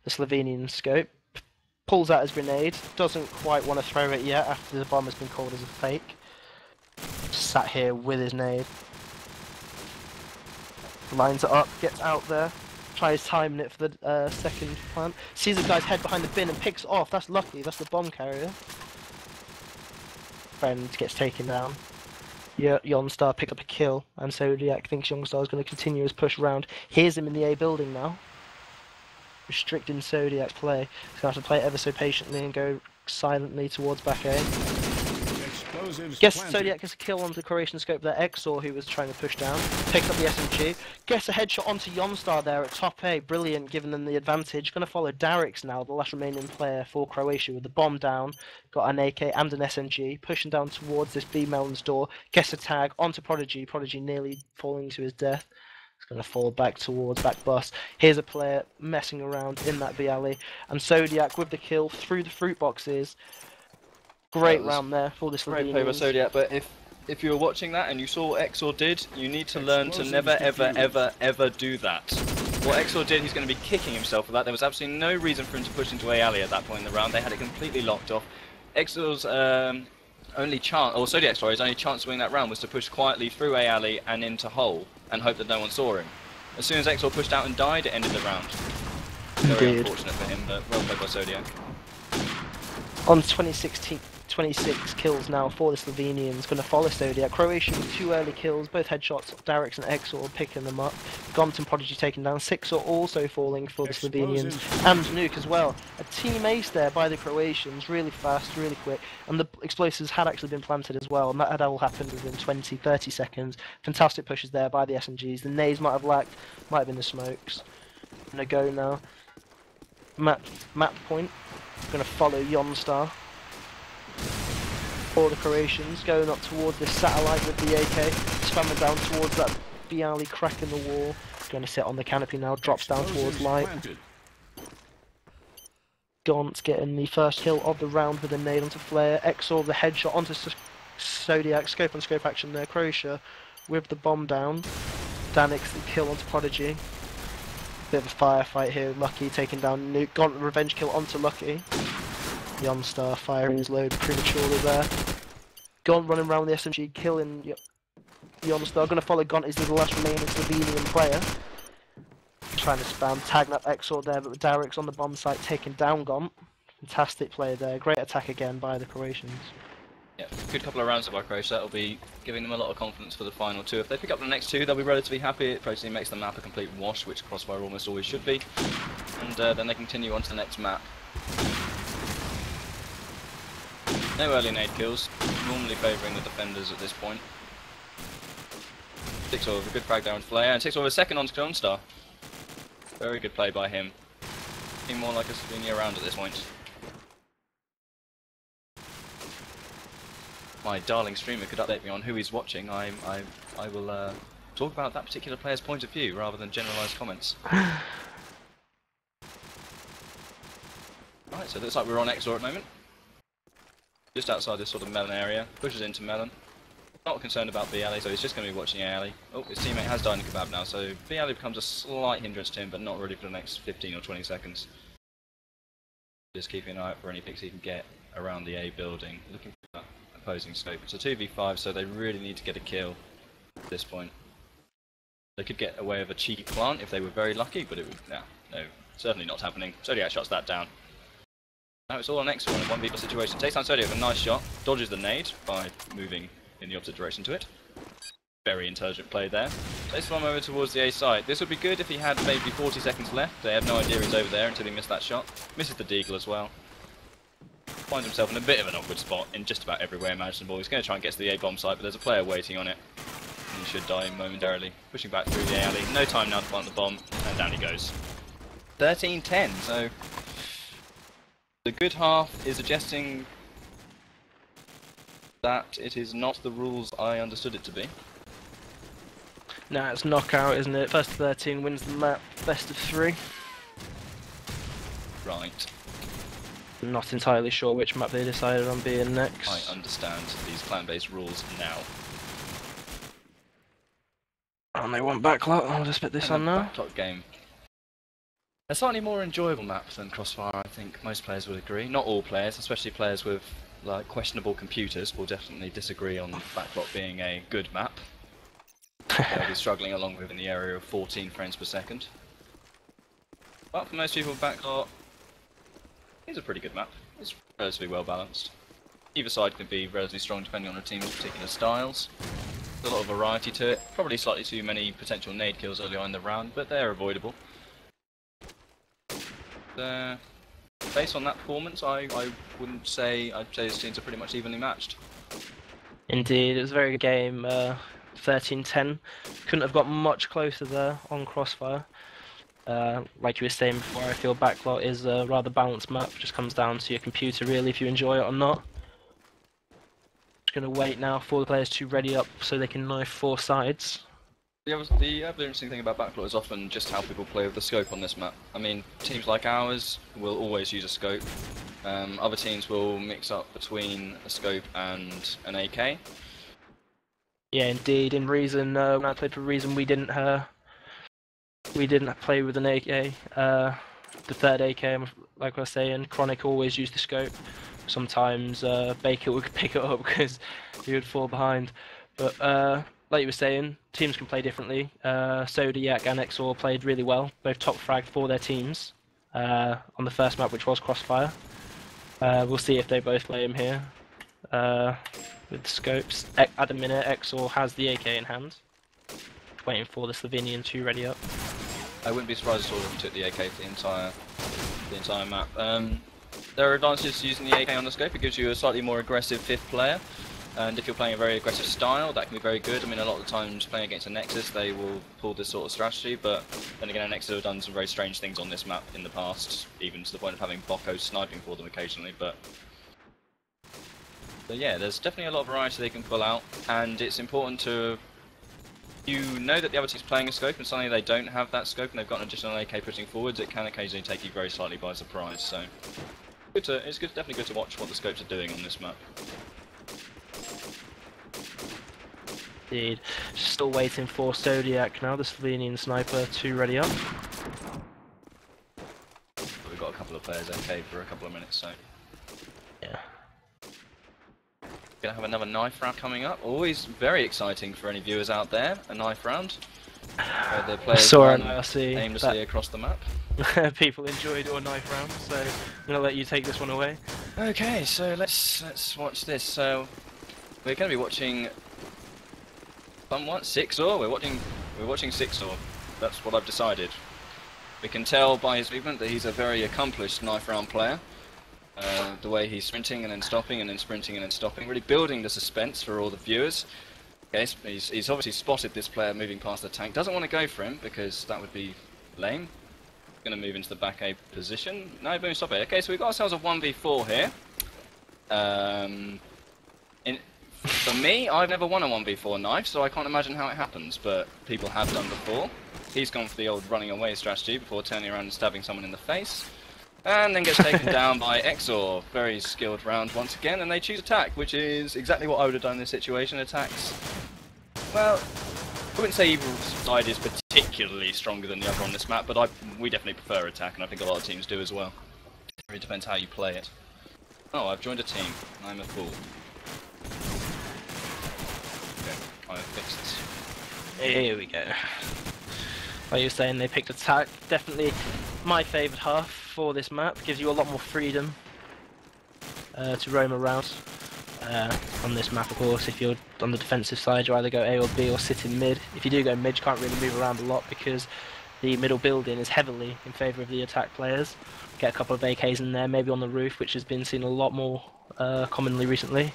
Slovenian scope. Pulls out his grenade. Doesn't quite want to throw it yet after the bomb has been called as a fake. sat here with his nade. Lines it up, gets out there, tries timing it for the second plant. Sees the guy's head behind the bin and picks it off. That's lucky, that's the bomb carrier. Friend gets taken down. Yeah, Yonstar pick up a kill, and Zodiac thinks Youngstar is going to continue his push round. Hears him in the A building now. Restricting Zodiac's play. He's going to have to play it ever so patiently and go silently towards back A. Guess Zodiac gets a kill onto the Croatian scope there. Exor, who was trying to push down, picks up the SMG. Gets a headshot onto Yonstar there at top A. Brilliant, giving them the advantage. Going to follow Darix now, the last remaining player for Croatia, with the bomb down. Got an AK and an SMG. Pushing down towards this B Melon's door. Gets a tag onto Prodigy. Prodigy nearly falling to his death. It's going to fall back towards back bus. Here's a player messing around in that B alley. And Zodiac with the kill through the fruit boxes. Great round there for the Slovenians. Great play by Zodiac, but if you were watching that and you saw what Exor did, you need to learn to never ever do that. What Exor did, he's going to be kicking himself for that. There was absolutely no reason for him to push into A alley at that point in the round. They had it completely locked off. Exor's only chance, or Zodiac's sorry, his only chance to win that round was to push quietly through A alley and into hole and hope that no one saw him. As soon as Exor pushed out and died, it ended the round. Very unfortunate for him, but well played by Zodiac. On 26 kills now for the Slovenians, going to follow Zodiac. Croatia with 2 early kills, both headshots. Darix and Exor picking them up. Gont and Prodigy taken down. Sixor also falling for the Slovenians. And Nuke as well. A team ace there by the Croatians, really fast, really quick. And the explosives had actually been planted as well, and that had all happened within 20-30 seconds. Fantastic pushes there by the SMGs. The nades might have lacked, might have been the smokes. Gonna go now. Map point. Gonna follow Yonstar. For the Croatians, going up towards this satellite with the AK, spamming down towards that B alley, cracking the wall. Going to sit on the canopy now, drops down towards light. Gaunt getting the first kill of the round with a nade onto Flare. Exor the headshot onto Zodiac, scope on scope action there. Croatia with the bomb down. Danix the kill onto Prodigy. Bit of a firefight here, Lucky taking down Nuke. Gaunt revenge kill onto Lucky. Yonstar firing his load prematurely there. Gaunt running around with the SMG, killing Yonstar. Going to follow Gaunt as the last remaining Slovenian player. Trying to spam, tagging up Exor there, but with Darix on the bomb site taking down Gaunt. Fantastic play there. Great attack again by the Croatians. Yeah, good couple of rounds by Croatia. That'll be giving them a lot of confidence for the final two. If they pick up the next two, they'll be relatively happy. It probably makes the map a complete wash, which Crossfire almost always should be. And then they continue on to the next map. No early nade kills, normally favouring the defenders at this point. Sixor with a good frag down to Flare, and Sixor with a second on Yonstar. Very good play by him. Being more like a Slovenia round at this point. My darling streamer could update me on who he's watching. I will talk about that particular player's point of view rather than generalised comments. Right, so it looks like we're on Exor at the moment. Just outside this sort of melon area, pushes into melon. Not concerned about B alley, so he's just going to be watching A alley. Oh, his teammate has died in kebab now, so B alley becomes a slight hindrance to him, but not really for the next 15 or 20 seconds. Just keeping an eye out for any picks he can get around the A building, looking for that opposing scope. It's a 2v5, so they really need to get a kill at this point. They could get away with a cheeky plant if they were very lucky, but it would, no, certainly not happening. Zodiac shots that down. Now it's all on Exor in a 1v4 situation. Takes down Zodiac with a nice shot, dodges the nade by moving in the opposite direction to it. Very intelligent play there. Takes one over towards the A side. This would be good if he had maybe 40 seconds left. They have no idea he's over there until he missed that shot. Misses the deagle as well. Finds himself in a bit of an awkward spot in just about every way imaginable. He's going to try and get to the A bomb site, but there's a player waiting on it. And he should die momentarily. Pushing back through the alley. No time now to plant the bomb, and down he goes. 13-10, so the good half is suggesting that it is not the rules I understood it to be. Nah, it's knockout, isn't it? First to 13 wins the map, best of 3. Right. I'm not entirely sure which map they decided on being next. I understand these clan-based rules now. And they want backlot, I'll just put this on now. Backlot game. A slightly more enjoyable map than Crossfire, I think most players would agree. Not all players, especially players with like questionable computers will definitely disagree on Backlot being a good map. They'll be struggling along with in the area of 14 frames per second. But for most people, Backlot is a pretty good map. It's relatively well balanced. Either side can be relatively strong depending on a team's particular styles. There's a lot of variety to it. Probably slightly too many potential nade kills early on in the round, but they're avoidable. Based on that performance, I wouldn't say, I'd say these teams are pretty much evenly matched. Indeed, it was a very good game. 13-10. Couldn't have got much closer there on Crossfire. Like you were saying before, I feel Backlot is a rather balanced map. Just comes down to your computer really if you enjoy it or not. Just gonna wait now for the players to ready up so they can knife 4 sides. The other interesting thing about Backlot is often just how people play with the scope on this map. I mean, teams like ours will always use a scope. Other teams will mix up between a scope and an AK. Yeah, indeed. In Reason, when I played for Reason, we didn't play with an AK. The third AK, like I was saying, Chronic always used the scope. Sometimes Baker would pick it up because he would fall behind. But like you were saying, teams can play differently. Zodiac and Exor played really well, both top fragged for their teams on the first map, which was Crossfire. We'll see if they both play him here with scopes. At the minute, Exor has the AK in hand, waiting for the Slovenian to ready up. I wouldn't be surprised at all if he took the AK for the entire map. There are advantages to using the AK on the scope. It gives you a slightly more aggressive 5th player. And if you're playing a very aggressive style, that can be very good. I mean, a lot of the times playing against a Nexus, they will pull this sort of strategy, but then again, a Nexus have done some very strange things on this map in the past, even to the point of having Bocco sniping for them occasionally, but yeah, there's definitely a lot of variety they can pull out, and it's important to... You know that the other team's playing a scope, and suddenly they don't have that scope, and they've got an additional AK pushing forwards, it can occasionally take you very slightly by surprise, so... It's definitely good to watch what the scopes are doing on this map. Indeed. Still waiting for Zodiac now, the Slovenian sniper, to ready up. We've got a couple of players AK for a couple of minutes, so... Yeah. Gonna have another knife round coming up. Always very exciting for any viewers out there, a knife round. Where the players run aimlessly across the map. People enjoyed your knife round, so I'm gonna let you take this one away. Okay, so let's watch this. So we're gonna be watching somewhat 6-or. We're watching 6-or. That's what I've decided. We can tell by his movement that he's a very accomplished knife round player. The way he's sprinting and then stopping and then sprinting and then stopping, really building the suspense for all the viewers. Okay, he's obviously spotted this player moving past the tank. Doesn't want to go for him because that would be lame. Going to move into the back A position. No, boom, stop it. Okay, so we've got ourselves a 1v4 here. For me, I've never won a 1v4 knife, so I can't imagine how it happens, but people have done before. He's gone for the old running away strategy before turning around and stabbing someone in the face. And then gets taken down by Exor. Very skilled round once again, and they choose attack, which is exactly what I would have done in this situation. Attacks, well, I wouldn't say either side is particularly stronger than the other on this map, but we definitely prefer attack, and I think a lot of teams do as well. It really depends how you play it. Oh, I've joined a team. I'm a fool. Okay, I've fixed this. Here we go. Like you were saying, they picked attack. Definitely my favoured half for this map. Gives you a lot more freedom to roam around. On this map, of course, if you're on the defensive side, you either go A or B or sit in mid. If you do go mid, you can't really move around a lot because the middle building is heavily in favour of the attack players. Get a couple of AKs in there, maybe on the roof, which has been seen a lot more commonly recently.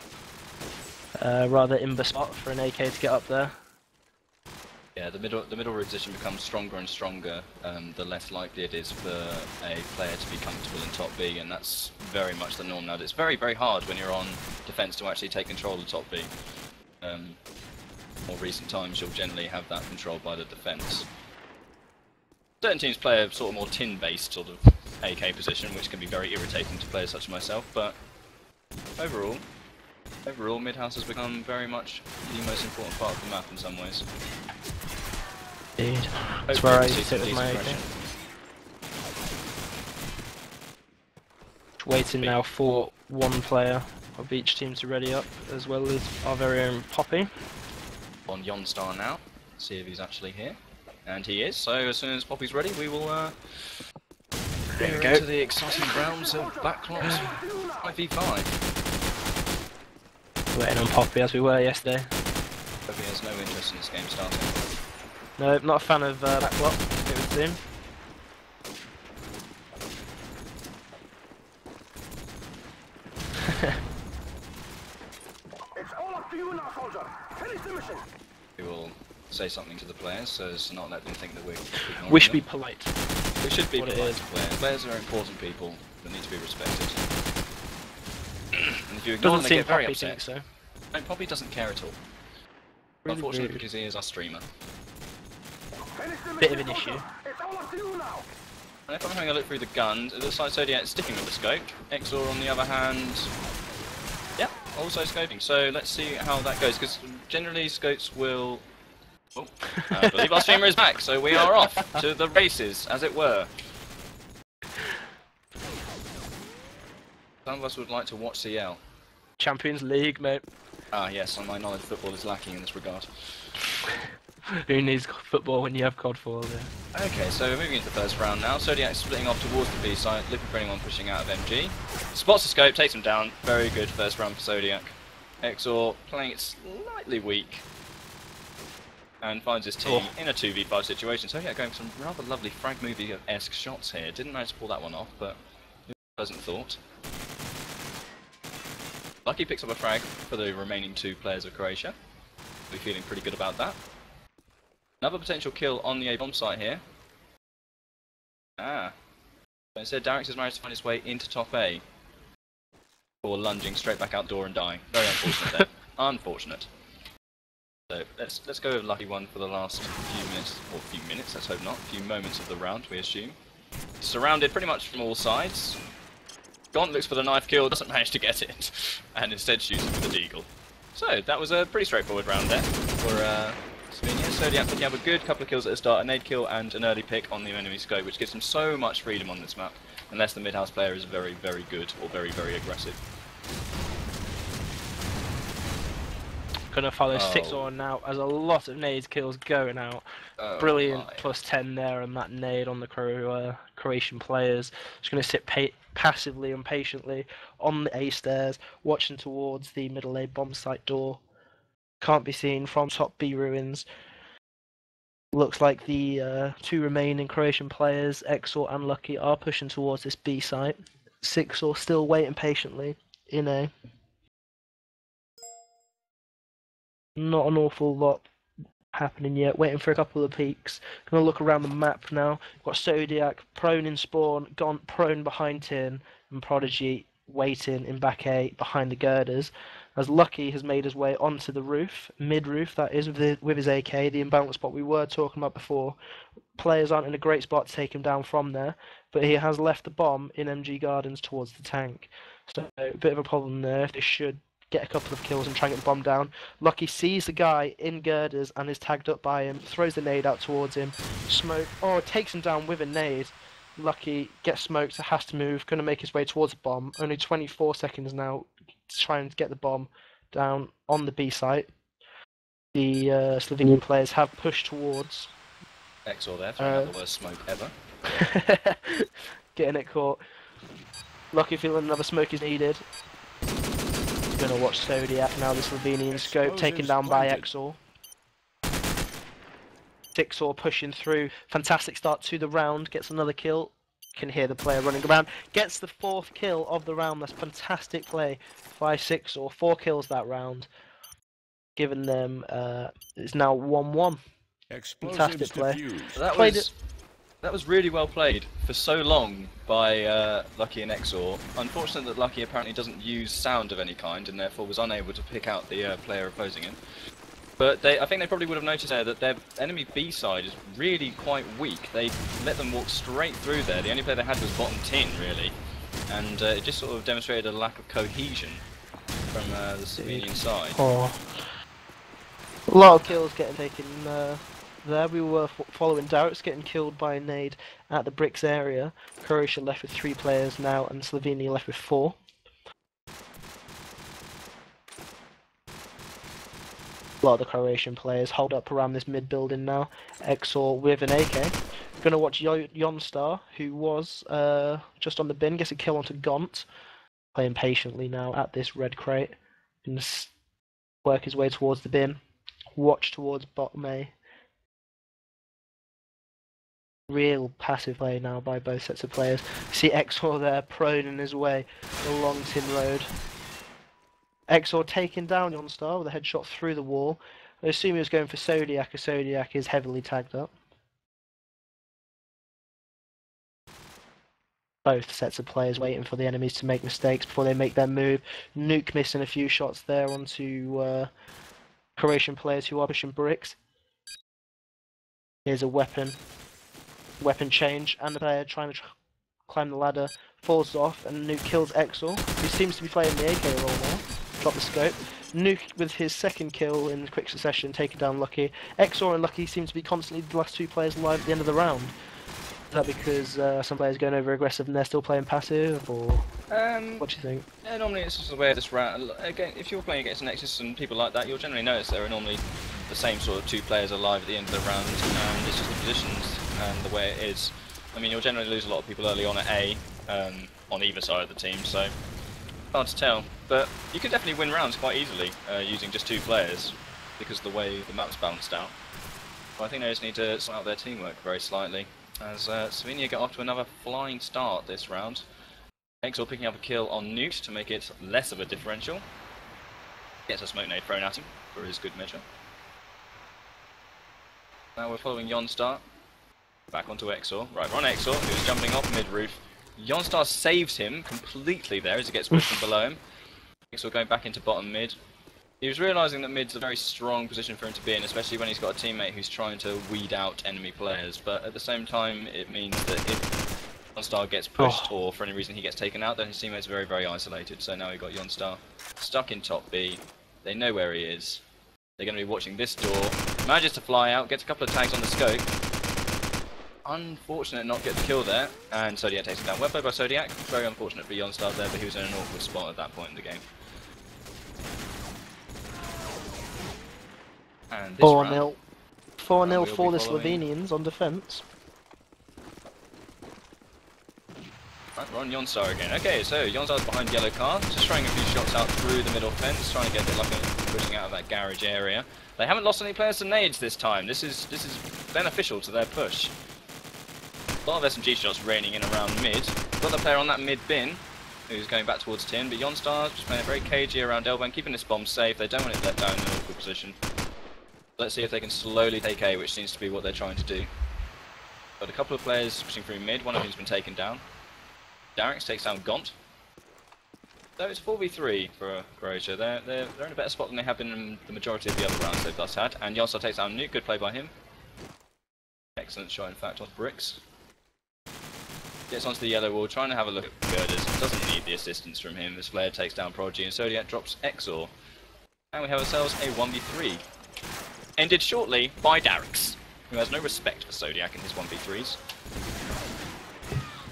Rather imber spot for an AK to get up there. Yeah, the middle root position becomes stronger and stronger, the less likely it is for a player to be comfortable in top B, and that's very much the norm now. It's very, very hard when you're on defence to actually take control of top B. More recent times, you'll generally have that controlled by the defence. Certain teams play a sort of more tin-based sort of AK position, which can be very irritating to players such as myself, but overall, mid-house has become very much the most important part of the map in some ways. Indeed. That's where I sit with my AK. Waiting now for one player of each team to ready up, as well as our very own Poppy. On Yonstar now, see if he's actually here. And he is, so as soon as Poppy's ready, we will There we go. into the exciting realms of Backlots 5v5. Waiting on Poppy as we were yesterday. Poppy has no interest in this game starting. No, not a fan of Backlot, it would seem. It's all up to you now, soldier. Finish the mission. We will say something to the players so as to not let them think that we're ignoring We should be them. polite. We should be what it polite is. to players. Players are important people that need to be respected. And if you ignore them, Doesn't they seem get very Poppy upset. thinks so. And Poppy doesn't care at all. Really Unfortunately, rude. because he is our streamer. Finish the Bit of mission, an issue. soldier. It's all up to you now. And if I'm having a look through the guns, it looks like Zodiac sticking with the scope. Exor, on the other hand, yeah, also scoping. So let's see how that goes, because generally scopes will... Oh, I believe our streamer is back, so we are off to the races, as it were. Some of us would like to watch CL. Champions League, mate. Ah yes, and my knowledge of football is lacking in this regard. Who needs football when you have COD4 there? Okay, so we're moving into the first round now. Zodiac splitting off towards the B side, looking for anyone pushing out of MG. Spots the scope, takes him down. Very good first round for Zodiac. Exor playing it slightly weak. And finds his team in a 2v5 situation. Zodiac going for some rather lovely frag movie-esque shots here. Didn't manage to pull that one off, but it was a pleasant thought. Lucky picks up a frag for the remaining two players of Croatia. We're feeling pretty good about that. Another potential kill on the A bomb site here. Ah. But instead, Darix has managed to find his way into top A. Or lunging straight back out door and dying. Very unfortunate there. Unfortunate. So let's go with lucky one for the last few minutes, or few minutes, let's hope not, a few moments of the round, we assume. Surrounded pretty much from all sides. Gaunt looks for the knife kill, doesn't manage to get it, and instead shoots it with the deagle. So that was a pretty straightforward round there for Slovenia. Zodiac picking up a good couple of kills at the start, a nade kill and an early pick on the enemy scope, which gives him so much freedom on this map, unless the mid-house player is very, very good or very, very aggressive. Gonna follow 6 on now, as a lot of nades kills going out. Brilliant my. +10 there on that nade on the Croatian players. Just gonna sit passively and patiently on the A stairs, watching towards the middle A bomb site door. Can't be seen from top B ruins. Looks like the two remaining Croatian players, Exor and Lucky, are pushing towards this B site. 6 still waiting patiently in A. Not an awful lot happening yet, waiting for a couple of peaks. Gonna look around the map now. Got Zodiac prone in spawn, Gaunt prone behind Tin, and Prodigy waiting in back A behind the girders. As Lucky has made his way onto the roof, mid-roof that is, with his AK, the imbalance spot we were talking about before. Players aren't in a great spot to take him down from there, but he has left the bomb in MG Gardens towards the tank. So a bit of a problem there if they should get a couple of kills and try and get the bomb down. Lucky sees the guy in girders and is tagged up by him, throws the nade out towards him. Smoke, takes him down with a nade. Lucky gets smoked, has to move, going to make his way towards the bomb. Only 24 seconds now to try and get the bomb down on the B site. The Slovenian players have pushed towards. Exor there, throwing out the worst smoke ever. Getting it caught. Lucky feeling another smoke is needed. Gonna watch Zodiac now, the Slovenian scope taken down by Exor. 6 pushing through. Fantastic start to the round, gets another kill. Can hear the player running around. Gets the 4th kill of the round. That's fantastic play by 6 4 kills that round. Giving them it's now 1-1. Fantastic play. That was really well played for so long by Lucky and Exor. Unfortunate that Lucky apparently doesn't use sound of any kind and therefore was unable to pick out the player opposing him. But I think they probably would have noticed there that their enemy B side is really quite weak. They let them walk straight through there. The only player they had was bottom tin, really. And it just sort of demonstrated a lack of cohesion from the Slovenian side. Oh. A lot of kills getting taken there. We were following Darix getting killed by a nade at the bricks area. Croatia left with 3 players now and Slovenia left with 4. A lot of the Croatian players hold up around this mid building now. Exor with an AK. Gonna watch Jonstar, who was just on the bin, gets a kill onto Gaunt. Playing patiently now at this red crate. Gonna work his way towards the bin. Watch towards bottom A. Real passive play now by both sets of players. See Exor there, prone in his way along Tin Road. Exor taking down Jonstar with a headshot through the wall. I assume he was going for Zodiac, as Zodiac is heavily tagged up. Both sets of players waiting for the enemies to make mistakes before they make their move. Nuke missing a few shots there onto Croatian players who are pushing bricks. Here's a weapon change, and the player trying to climb the ladder falls off, and Nuke kills Exor, who seems to be playing the AK role now. Drop the scope. Nuke with his second kill in quick succession, taking down Lucky. Exor and Lucky seem to be constantly the last two players alive at the end of the round. Is that because some players going over aggressive and they're still playing passive, or what do you think? Yeah, normally it's just the way of this round. Again, if you're playing against Nexus and people like that, you'll generally notice there are normally the same sort of two players alive at the end of the round, and it's just the positions and the way it is. I mean, you'll generally lose a lot of people early on at A, on either side of the team, so hard to tell. But you can definitely win rounds quite easily using just two players, because of the way the map's balanced out. But I think they just need to sort out their teamwork very slightly, as Slovenia get off to another flying start this round. Exor picking up a kill on Nuke to make it less of a differential. Gets a smoke nade thrown at him for his good measure. Now we're following Jonstar. Back onto Exor. Right, we're on Exor, who's jumping off mid-roof. Jonstar saves him completely there as he gets whipped from below him. Exor going back into bottom mid. He was realising that mid's a very strong position for him to be in, especially when he's got a teammate who's trying to weed out enemy players. But at the same time, it means that if Jonstar gets pushed or for any reason he gets taken out, then his teammate's very, very isolated. So now we've got Jonstar stuck in top B. They know where he is. They're going to be watching this door. Manages to fly out, gets a couple of tags on the scope. Unfortunate not get the kill there, and Zodiac takes him down. Well played by Zodiac. Very unfortunate for Jonstar there, but he was in an awkward spot at that point in the game. And this 4-0. 4-0 we'll for be the following. Slovenians on defence. Right, we're on Jonstar again. Okay, so Jonstar's behind yellow car, just throwing a few shots out through the middle fence, trying to get a bit like pushing out of that garage area. They haven't lost any players to nades this time. This is beneficial to their push. A lot of SMG shots raining in around mid. Got the player on that mid bin, who's going back towards tin, but Jonstar's just playing very cagey around Elbow, keeping this bomb safe. They don't want it let down in an awkward position. Let's see if they can slowly take A, which seems to be what they're trying to do. Got a couple of players pushing through mid, one of whom's been taken down. Darix takes down Gaunt. So it's 4v3 for Croatia. They're in a better spot than they have been in the majority of the other rounds they've thus had. And Jonstar takes down Nuke, good play by him. Excellent shot in fact on bricks. Gets onto the yellow wall, trying to have a look at girders. Doesn't need the assistance from him. This player takes down Prodigy and Zodiac drops Exor. And we have ourselves a 1v3. Ended shortly by Darix, who has no respect for Zodiac in his 1v3s.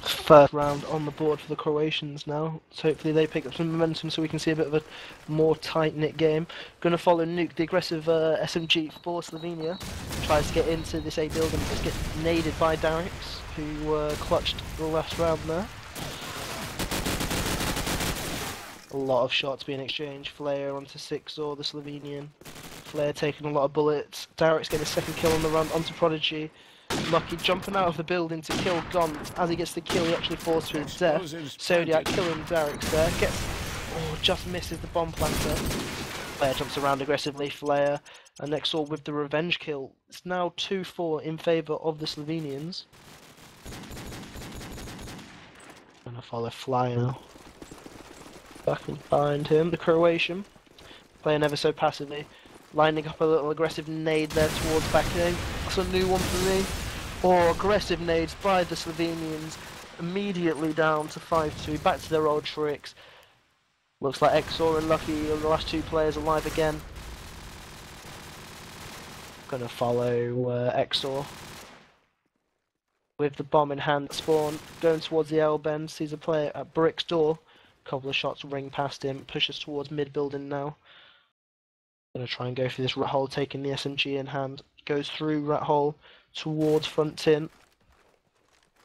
First round on the board for the Croatians now. So hopefully they pick up some momentum so we can see a bit of a more tight-knit game. Going to follow Nuke, the aggressive SMG for Slovenia. Tries to get into this A building, but gets naded by Darix, who clutched the last round there. A lot of shots being exchanged. Flare onto Sixor, the Slovenian. Flare taking a lot of bullets. Darix getting a second kill on the run onto Prodigy. Lucky jumping out of the building to kill Gaunt. As he gets the kill, he actually falls to his death. Zodiac killing Darix there. Just misses the bomb planter. Flare jumps around aggressively. Flare and Exor with the revenge kill. It's now 2-4 in favour of the Slovenians. Gonna follow Fly now. Back and behind him, the Croatian. Playing ever so passively. Lining up a little aggressive nade there towards back A. That's a new one for me. Or aggressive nades by the Slovenians. Immediately down to 5-2. Back to their old tricks. Looks like Exor and Lucky are the last two players alive again. Gonna follow Exor. With the bomb in hand, spawn. Going towards the L bend. Sees a player at Brick's door. Couple of shots ring past him. Pushes towards mid building now. Gonna try and go for this rat hole, taking the SMG in hand. Goes through rat hole towards front tin.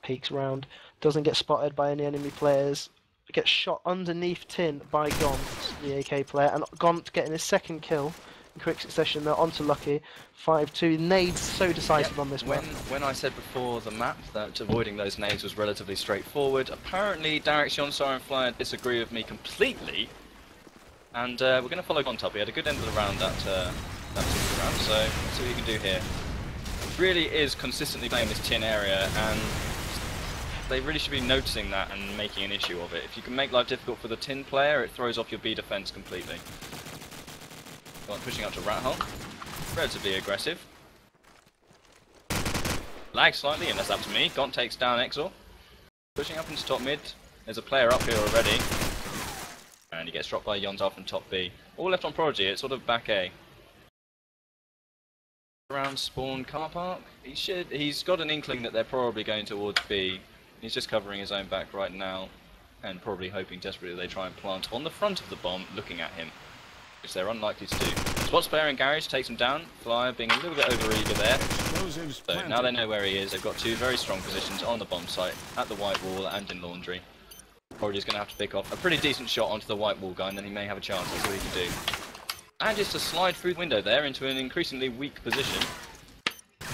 Peeks round. Doesn't get spotted by any enemy players. Gets shot underneath tin by Gaunt, the AK player, and Gaunt getting his second kill in quick succession there onto Lucky. 5-2. Nades so decisive on this one. When I said before the map that avoiding those nades was relatively straightforward, apparently Derek's Yonsar and Flyer disagree with me completely. And we're going to follow Gaunt up. He had a good end of the round that particular round, so let's see what he can do here. Really is consistently playing this tin area, and they really should be noticing that and making an issue of it. If you can make life difficult for the tin player, it throws off your B defense completely. Gaunt pushing up to rat hole. Relatively aggressive. Lag slightly, and that's up to me. Gaunt takes down Exor. Pushing up into top mid. There's a player up here already. And he gets dropped by Yonzar from top B. All left on Prodigy, it's sort of back A. Around spawn car park. He's got an inkling that they're probably going towards B. He's just covering his own back right now. And probably hoping desperately they try and plant on the front of the bomb, looking at him. Which they're unlikely to do. Spots player in garage, takes him down. Flyer being a little bit overeager there. So now they know where he is. They've got two very strong positions on the bomb site, at the white wall and in laundry. Prodigy's going to have to pick off a pretty decent shot onto the white wall guy, and then he may have a chance. That's what he can do. And just to slide through the window there into an increasingly weak position.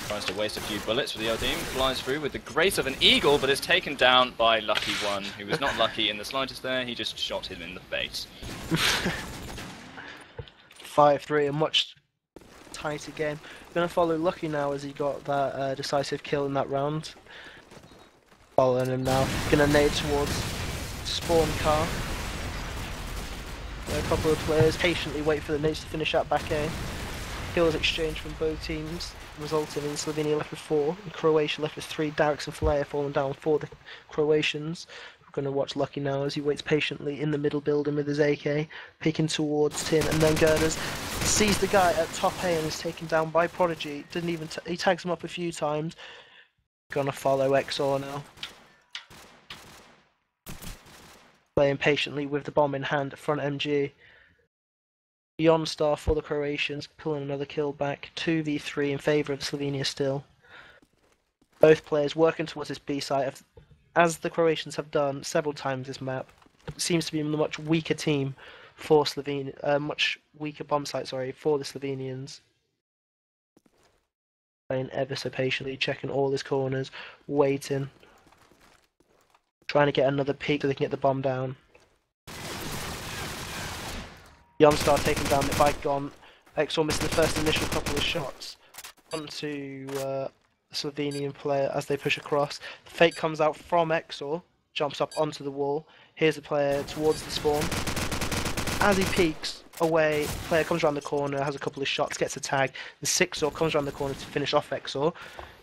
Tries to waste a few bullets for the Odim. Flies through with the grace of an eagle, but is taken down by Lucky One, who was not lucky in the slightest there. He just shot him in the face. 5-3, a much tighter game. Gonna follow Lucky now as he got that decisive kill in that round. Following him now. Gonna nade towards spawn car. A couple of players patiently wait for the nades to finish out back A. Kills exchanged from both teams, resulting in Slovenia left with 4 and Croatia left with 3. Dareks and Flair falling down for the Croatians. We're going to watch Lucky now as he waits patiently in the middle building with his AK, peeking towards Tin, and then Girders sees the guy at top A and is taken down by Prodigy. Didn't even he tags him up a few times. Gonna follow Exor now. Playing patiently with the bomb in hand at front MG. Beyond star for the Croatians, pulling another kill back. 2v3 in favour of Slovenia still. Both players working towards this B site, as the Croatians have done several times this map. It seems to be a much weaker team for Slovenia, much weaker bomb site, sorry, for the Slovenians. Playing ever so patiently, checking all his corners, waiting. Trying to get another peek so they can get the bomb down. Youngstar taken down by Gaunt. Exor missing the first initial couple of shots. Onto the Slovenian player as they push across. Fake comes out from Exor, jumps up onto the wall. Here's the player towards the spawn. As he peeks away, player comes around the corner, has a couple of shots, gets a tag. The Sixor comes around the corner to finish off Exor.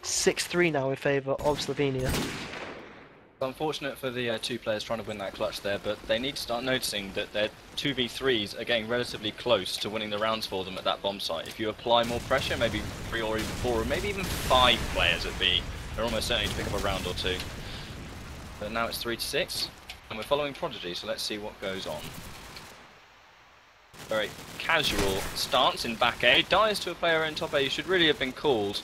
6-3 now in favour of Slovenia. It's unfortunate for the two players trying to win that clutch there, but they need to start noticing that their 2v3s are getting relatively close to winning the rounds for them at that bomb site. If you apply more pressure, maybe 3 or even 4 or maybe even 5 players at B, they're almost certainly to pick up a round or 2. But now it's 3-6, and we're following Prodigy, so let's see what goes on. Very casual stance in back A, dies to a player in top A who should really have been called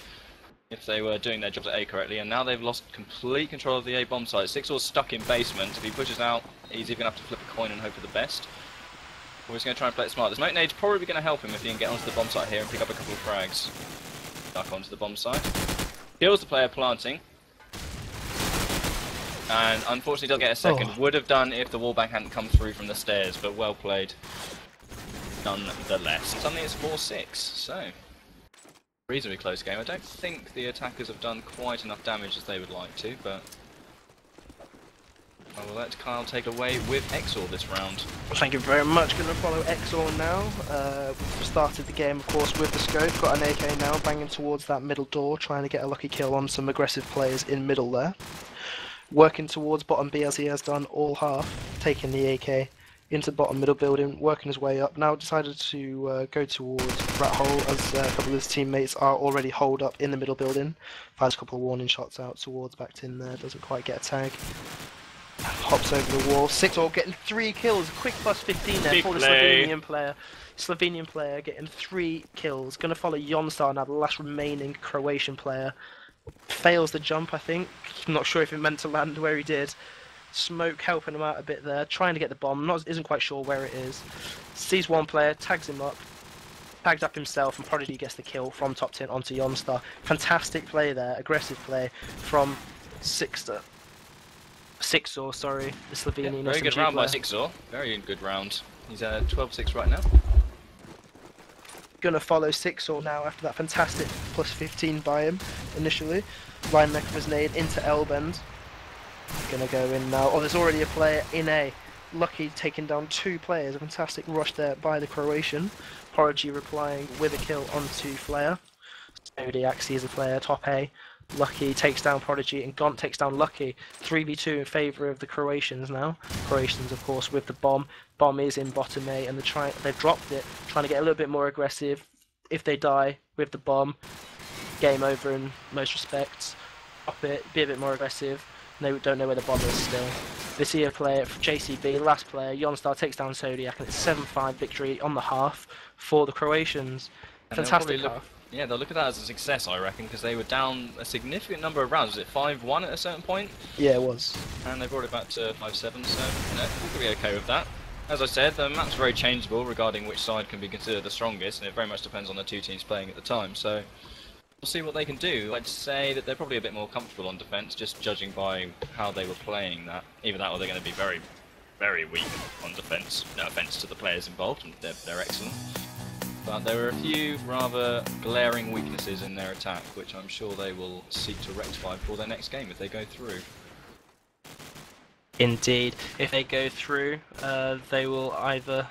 if they were doing their jobs at A correctly, and now they've lost complete control of the A bomb site. Sixor's stuck in basement. If he pushes out, he's either going to have to flip a coin and hope for the best, or he's going to try and play it smart. The smoke nade's probably going to help him if he can get onto the bomb site here and pick up a couple of frags. Duck onto the bomb site. Kills the player planting. And unfortunately doesn't get a second. Would have done if the wallbang hadn't come through from the stairs, but well played nonetheless. Suddenly it's 4-6, so reasonably close game. I don't think the attackers have done quite enough damage as they would like to, but I will let Kyle take away with Exor this round. Well, thank you very much. Going to follow Exor now. We've started the game, of course, with the scope. Got an AK now, banging towards that middle door, trying to get a lucky kill on some aggressive players in middle there. Working towards bottom B as he has done all half, taking the AK into bottom middle building, working his way up. Now decided to go towards rat hole as a couple of his teammates are already holed up in the middle building. Fires a couple of warning shots out towards back in there, doesn't quite get a tag. hops over the wall. 6-all getting 3 kills. A quick plus 15 there Big for the play. Slovenian player. Slovenian player getting 3 kills. Going to follow Jonstar now, the last remaining Croatian player. Fails the jump, I think. I'm not sure if it meant to land where he did. Smoke helping him out a bit there, trying to get the bomb. Isn't quite sure where it is. Sees one player, tags him up. Tagged up himself, and Prodigy gets the kill from top 10 onto Jonstar. Fantastic play there, aggressive play from 6-all, sorry, the Slovenian. Yeah, very good SMG round by player. 6-0. Very good round. He's 12-6 right now. Gonna follow 6-all now after that fantastic plus 15 by him initially. Line neck of his nade into L-bend. Gonna go in now. Oh, there's already a player in A. Lucky taking down 2 players. A fantastic rush there by the Croatian. Prodigy replying with a kill onto Flare. Zodiac sees a player, top A. Lucky takes down Prodigy, and Gaunt takes down Lucky. 3v2 in favour of the Croatians now. Croatians, of course, with the bomb. Bomb is in bottom A, and they've dropped it, trying to get a little bit more aggressive. If they die with the bomb, game over in most respects. Up it, be a bit more aggressive. They don't know where the bomb is still. This here player, JCB, last player, Jonstar takes down Zodiac, and it's 7-5 victory on the half for the Croatians. And Fantastic half. Yeah, they'll look at that as a success, I reckon, because they were down a significant number of rounds. Was it 5-1 at a certain point? Yeah, it was. And they brought it back to 5-7, so you know, we could be okay with that. As I said, the map's very changeable regarding which side can be considered the strongest, and it very much depends on the 2 teams playing at the time. So we'll see what they can do. I'd say that they're probably a bit more comfortable on defence, just judging by how they were playing that. Either that or they're going to be very, very weak on defence. No offence to the players involved, and they're excellent. But there were a few rather glaring weaknesses in their attack, which I'm sure they will seek to rectify for their next game if they go through. Indeed. If they go through, they will either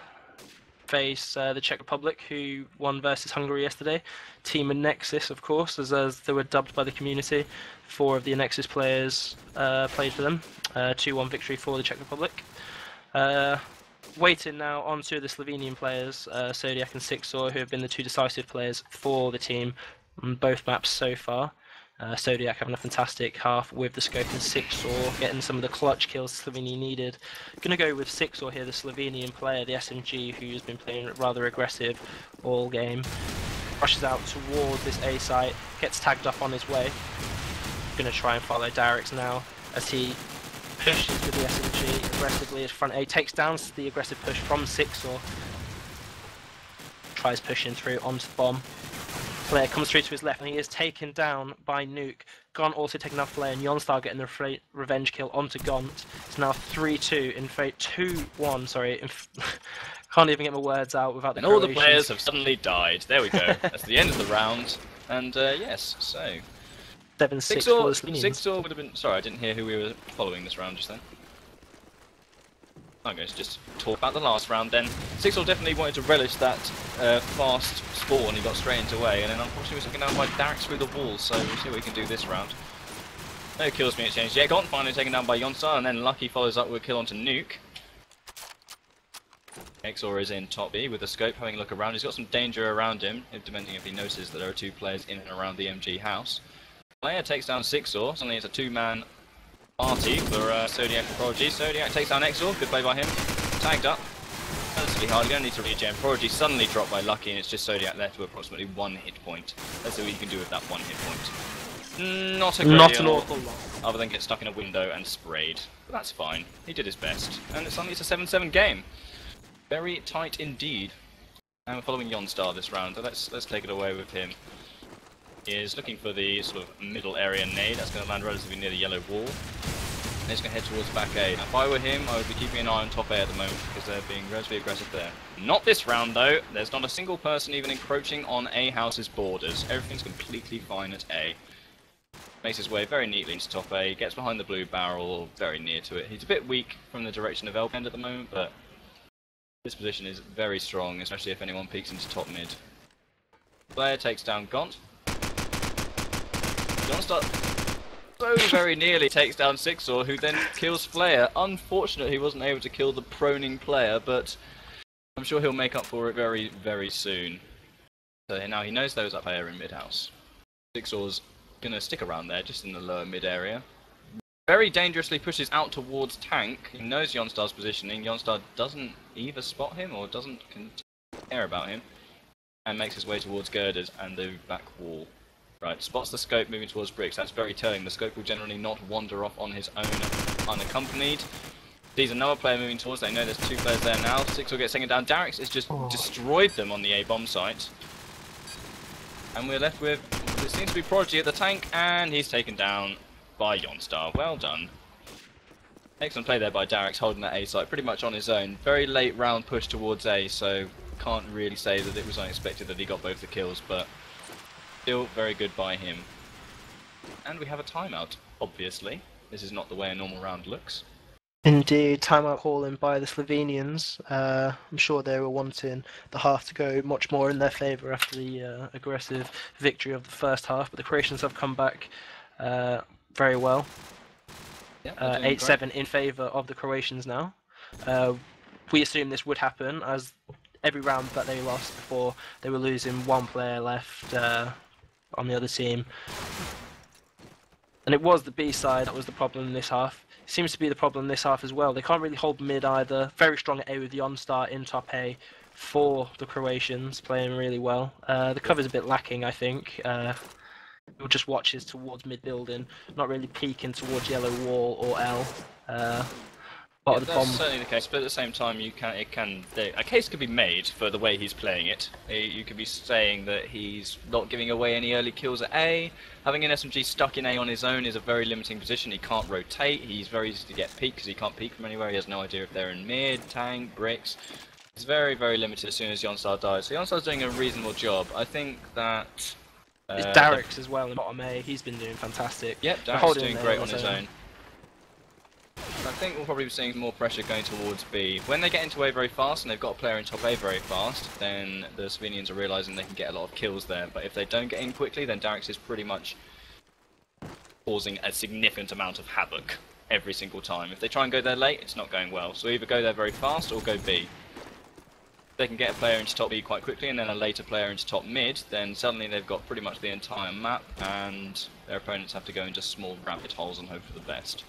face the Czech Republic, who won versus Hungary yesterday. Team Nexus, of course, as they were dubbed by the community. 4 of the Nexus players played for them. 2-1 victory for the Czech Republic. Waiting now onto the Slovenian players, Zodiac and 6-all, who have been the 2 decisive players for the team on both maps so far. Zodiac having a fantastic half with the scope, and 6-all getting some of the clutch kills Slovenia needed. Gonna go with 6-all here, the Slovenian player, the SMG, who's been playing rather aggressive all game. Rushes out towards this A site, gets tagged up on his way. Gonna try and follow Darix now as he pushes with the SMG aggressively as front A, takes down the aggressive push from 6-all. Tries pushing through onto the bomb. Flare comes through to his left, and he is taken down by Nuke. Gaunt also taking down Flare, and Jonstar getting the revenge kill onto Gaunt. It's now 3-2 in fate. 2-1, sorry. Can't even get my words out without the And all the Croatians. players have suddenly died. There we go. That's the end of the round. And yes, so 7-6 for the Slovenians. 6-all would have been. Sorry, I didn't hear who we were following this round just then. I'm going to just talk about the last round then. 6-all definitely wanted to relish that fast spawn. He got straight into A, and then unfortunately was taken down by Darix through the wall. So we'll see what we can do this round. No kills being exchanged yet. Gaunt finally taken down by Jonstar, and then Lucky follows up with a kill onto Nuke. XOR is in top B with the scope, having a look around. He's got some danger around him, depending if he notices that there are 2 players in and around the MG house. Player takes down 6-all. Suddenly it's a 2-man party for Zodiac and Prodigy. Zodiac takes down XOR. Good play by him. Tagged up. Relatively hard. Going to need to regen. Prodigy suddenly dropped by Lucky, and it's just Zodiac left with approximately 1 hit point. Let's see what you can do with that 1 hit point. Not a great Not an deal, awful lot. other than get stuck in a window and sprayed. But that's fine. He did his best. And suddenly it's a 7-7 game. Very tight indeed. And we're following Jonstar this round, so let's take it away with him. He is looking for the sort of middle area nade. That's going to land relatively near the yellow wall. And he's going to head towards back A. Now, if I were him, I would be keeping an eye on top A at the moment, because they're being relatively aggressive there. Not this round though. There's not a single person even encroaching on A house's borders. Everything's completely fine at A. Makes his way very neatly into top A, gets behind the blue barrel, very near to it. He's a bit weak from the direction of L-bend at the moment, but this position is very strong, especially if anyone peeks into top mid. Player takes down Gaunt. Jonstar so very nearly takes down 6-all, who then kills Flare. Unfortunately, he wasn't able to kill the proning player, but I'm sure he'll make up for it very, very soon. So now he knows there was that player in mid-house. 6-all's gonna stick around there, just in the lower mid area. very dangerously pushes out towards tank. He knows Yonstar's positioning. Yonstar doesn't either spot him or doesn't care about him, and makes his way towards girders and the back wall. Right, spots the scope moving towards bricks. That's very telling. The scope will generally not wander off on his own unaccompanied. Sees another player moving towards. They know there's 2 players there now. Six will get second down. Darix has just destroyed them on the A-bomb site. And we're left with, it seems to be Prodigy at the tank, and he's taken down by Yonstar. Well done. Excellent play there by Darix, holding that A site pretty much on his own. Very late round push towards A, so can't really say that it was unexpected that he got both the kills, but still very good by him. And we have a timeout, obviously. This is not the way a normal round looks. Indeed, timeout calling by the Slovenians. I'm sure they were wanting the half to go much more in their favour after the aggressive victory of the first half, but the Croatians have come back very well. Yeah, 8-7 in favour of the Croatians now. We assumed this would happen, as every round that they lost before, they were losing 1 player left on the other team. And it was the B side that was the problem in this half. Seems to be the problem this half as well. They can't really hold mid either. Very strong at A with Yonstar in top A for the Croatians, playing really well. The cover's a bit lacking, I think. You'll just watches towards mid building, not really peeking towards yellow wall or L. Yeah, that's certainly the case, but at the same time, a case could be made for the way he's playing it. You could be saying that he's not giving away any early kills at A. Having an SMG stuck in A on his own is a very limiting position. He can't rotate. He's very easy to get peeked because he can't peek from anywhere. He has no idea if they're in mid, tank, bricks. He's very, very limited as soon as Yonstar dies. So Yonstar's doing a reasonable job. I think that it's Darix as well in bottom A. He's been doing fantastic. Yep, Darix is doing great on his own. I think we'll probably be seeing more pressure going towards B. When they get into A very fast and they've got a player in top A very fast, then the Slovenians are realising they can get a lot of kills there. But if they don't get in quickly, then Darix is pretty much causing a significant amount of havoc every single time. If they try and go there late, it's not going well. So either go there very fast or go B. If they can get a player into top B quite quickly and then a later player into top mid, then suddenly they've got pretty much the entire map and their opponents have to go into small rabbit holes and hope for the best.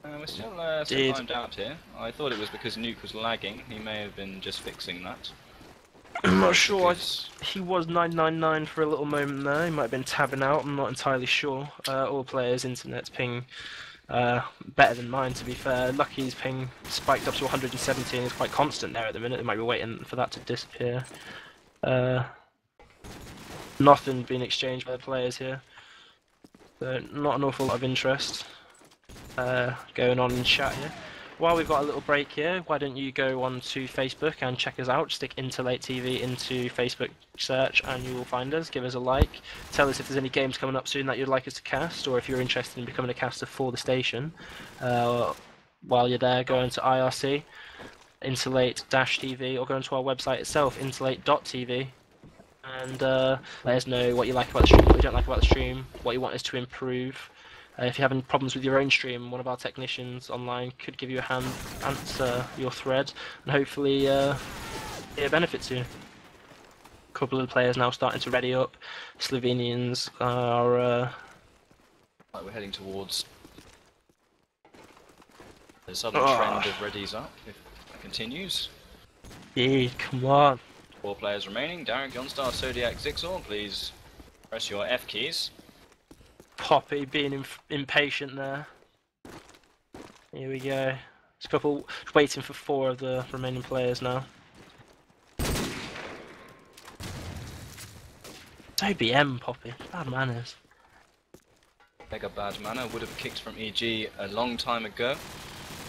We're still timed out here. I thought it was because Nuke was lagging. He may have been just fixing that. I'm not sure. He was 999 for a little moment there. He might have been tabbing out. I'm not entirely sure. All players' internet's ping better than mine, to be fair. Lucky's ping spiked up to 117. It's quite constant there at the minute. They might be waiting for that to disappear. Nothing being exchanged by the players here. So not an awful lot of interest going on in chat here. While we've got a little break here, why don't you go on to Facebook and check us out. Stick Interlate TV into Facebook search and you will find us. Give us a like. Tell us if there's any games coming up soon that you'd like us to cast, or if you're interested in becoming a caster for the station. While you're there, go into IRC, Interlate-TV, or go into our website itself, interlate.tv. And let us know what you like about the stream, what you don't like about the stream, what you want us to improve. If you're having problems with your own stream, one of our technicians online could give you a hand, answer your thread, and hopefully be a benefit to you. A couple of the players now starting to ready up. Slovenians are... We're heading towards the southern trend of readies up, if that continues. Yeah, come on. 4 players remaining. Darren, Yonstar, Zodiac, Zixor, please press your F keys. Poppy being impatient there. Here we go. There's a couple waiting for 4 of the remaining players now. It's OBM, Poppy. Bad manners. Mega bad manner. Would have kicked from EG a long time ago.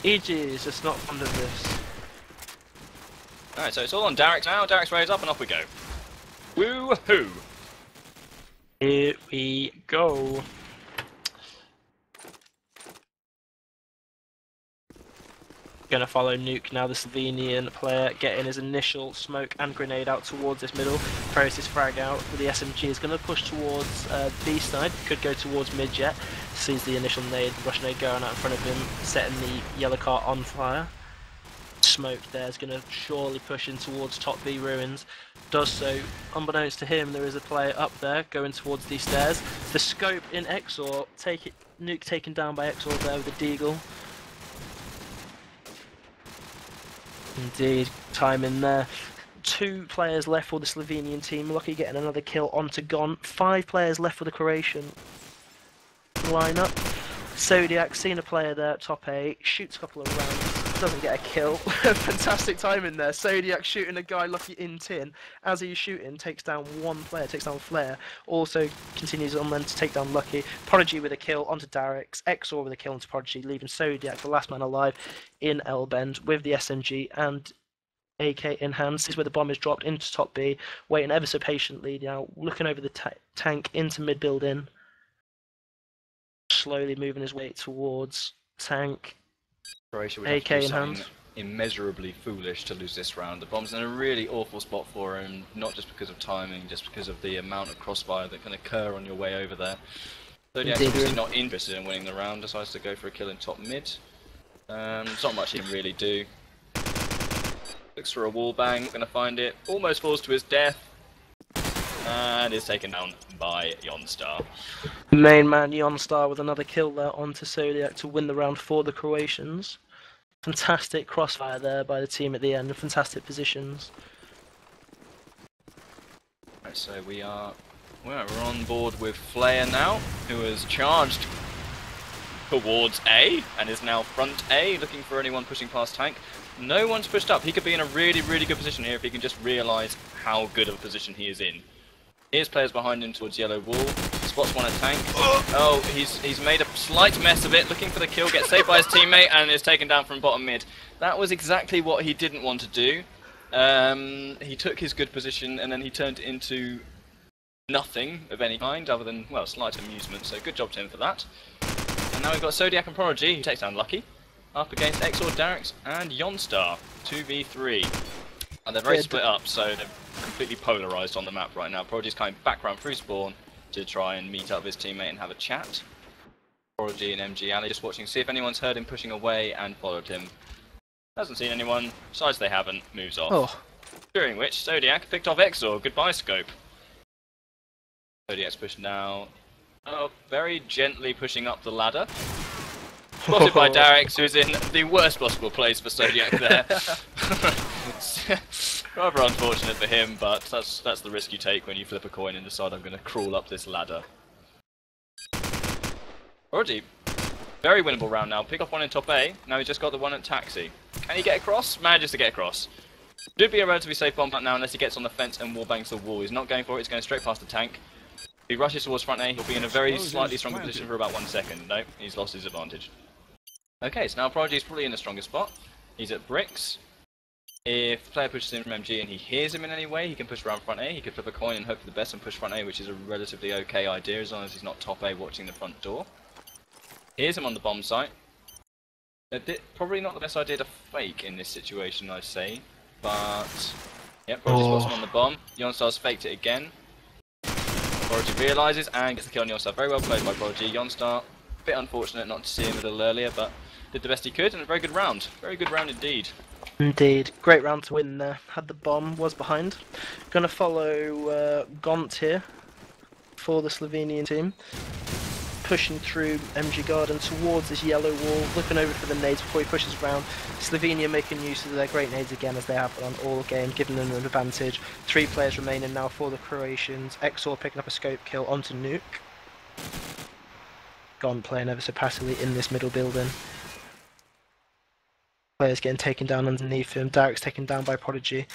EG is just not fond of this. Alright, so it's all on Darix now. Darix raise up and off we go. Woo-hoo! Here we go. Gonna follow Nuke now, the Slovenian player, getting his initial smoke and grenade out towards this middle. Throws his frag out with the SMG. Is gonna push towards B side, could go towards mid jet. Sees the initial nade, rush nade going out in front of him, setting the yellow car on fire. Smoke there is going to surely push in towards top B ruins. Does so. Unbeknownst to him, there is a player up there going towards these stairs. The scope in Exor, nuke taken down by Exor there with the deagle. Indeed, time in there. 2 players left for the Slovenian team. Lucky getting another kill onto Gone. 5 players left for the Croatian lineup. Zodiac, seen a player there at top A, shoots a couple of rounds, doesn't get a kill. Fantastic timing there. Zodiac shooting a guy Lucky in tin. As he's shooting, takes down 1 player, takes down Flare. Also continues on then to take down Lucky. Prodigy with a kill onto Darix. Exor with a kill onto Prodigy, leaving Zodiac, the last man alive, in L-Bend with the SMG and AK in hand. This is where the bomb is dropped into top B, waiting ever so patiently now, looking over the tank into mid building. Slowly moving his way towards tank. Croatia would AK have to do in something hand. immeasurably foolish to lose this round. The bomb's in a really awful spot for him, not just because of timing, just because of the amount of crossfire that can occur on your way over there. Zodiac's obviously not interested in winning the round, decides to go for a kill in top mid. There's not much he can really do. Looks for a wall bang, gonna find it, almost falls to his death, and is taken down by Jonstar. Main man Jonstar with another kill there onto Zodiac to win the round for the Croatians. Fantastic crossfire there by the team at the end, fantastic positions. Right, so we're on board with Flare now, who has charged towards A and is now front A, looking for anyone pushing past tank. No one's pushed up. He could be in a really, really good position here if he can just realise how good of a position he is in. Here's players behind him towards yellow wall. Spots one at tank. Oh, he's made a slight mess of it, looking for the kill, gets saved by his teammate, and is taken down from bottom mid. That was exactly what he didn't want to do. He took his good position and then he turned it into nothing of any kind, other than, well, slight amusement, so good job to him for that. And now we've got Zodiac and Prodigy, who takes down Lucky, up against Exor, Darix, and Jonstar, 2v3. And they're very split up, so they're completely polarised on the map right now. Prodigy's coming back round through spawn to try and meet up with his teammate and have a chat. Prodigy and MG Ali just watching, see if anyone's heard him pushing away and followed him. Hasn't seen anyone, decides they haven't, moves off. Oh. During which Zodiac picked off Exor, goodbye scope. Zodiac's pushed now, very gently pushing up the ladder. Spotted by Darix, who's in the worst possible place for Zodiac there. Rather unfortunate for him, but that's the risk you take when you flip a coin and decide I'm going to crawl up this ladder. Prodigy, very winnable round now. Pick off one in top A, now he's just got the one at taxi. Can he get across? Manages to get across. Should be a relatively safe bomb back now unless he gets on the fence and wall bangs the wall. He's not going for it, he's going straight past the tank. If he rushes towards front A, he'll be in a very slightly stronger position for about 1 second. Nope, he's lost his advantage. Okay, so now Prodigy's probably in the strongest spot. He's at bricks. If the player pushes in from MG and he hears him in any way, he can push around front A. He could flip a coin and hope for the best and push front A, which is a relatively okay idea as long as he's not top A watching the front door. Hears him on the bomb site. Probably not the best idea to fake in this situation, I'd say. But, yep, Prodigy spots him on the bomb. Jonstar's faked it again. Prodigy realises and gets the kill on Jonstar. Very well played by Prodigy. Jonstar, a bit unfortunate not to see him a little earlier, but did the best he could and a very good round. Very good round indeed. Indeed, great round to win there. Had the bomb, was behind. Gonna follow Gaunt here for the Slovenian team. Pushing through MG Garden towards this yellow wall, looking over for the nades before he pushes around. Slovenia making use of their great nades again as they have done all game, giving them an advantage. 3 players remaining now for the Croatians. Exor picking up a scope kill onto Nuke. Gaunt playing ever so passively in this middle building. Players getting taken down underneath him. Darix taken down by Prodigy.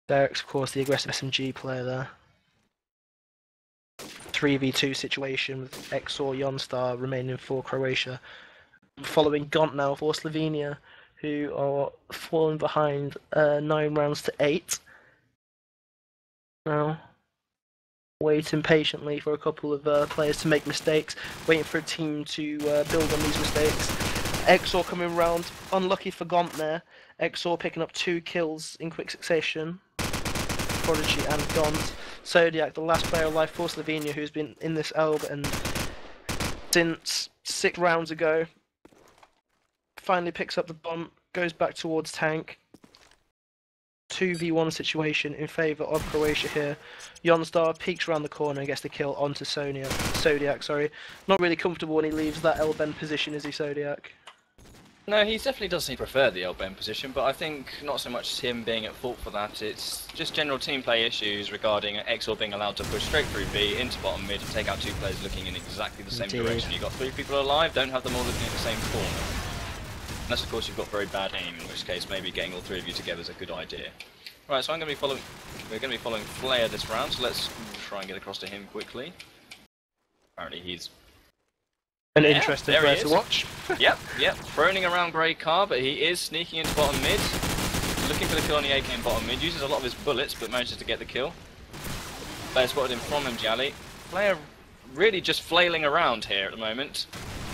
Darix, of course, the aggressive SMG player there. 3v2 situation with Exor, Jonstar remaining for Croatia. Following Gaunt now for Slovenia, who are falling behind 9 rounds to 8. Now, waiting patiently for a couple of players to make mistakes, waiting for a team to build on these mistakes. Exor coming round, unlucky for Gaunt there. Exor picking up 2 kills in quick succession. Prodigy and Gaunt. Zodiac, the last player alive for Slovenia, who's been in this Elb and since 6 rounds ago. Finally picks up the bomb, goes back towards tank. 2v1 situation in favour of Croatia here. Jonstar peeks around the corner and gets the kill onto Zodiac. Sorry, not really comfortable when he leaves that L-bend position, is he, Zodiac? No, he definitely does seem to prefer the L-bend position, but I think not so much him being at fault for that, it's just general team play issues regarding XOR being allowed to push straight through B into bottom mid and take out two players looking in exactly the same Indeed. direction. You've got three people alive, don't have them all looking at the same corner. Unless of course you've got very bad aim, in which case maybe getting all three of you together is a good idea. Right, so we're going to be following Flair this round, so let's try and get across to him quickly. Apparently he's An interesting there he player to is. watch. Yep, throning around grey car, but he is sneaking into bottom mid. Looking for the kill on the AK in bottom mid, uses a lot of his bullets, but manages to get the kill. Player spotted him from MG Alley. Player really just flailing around here at the moment.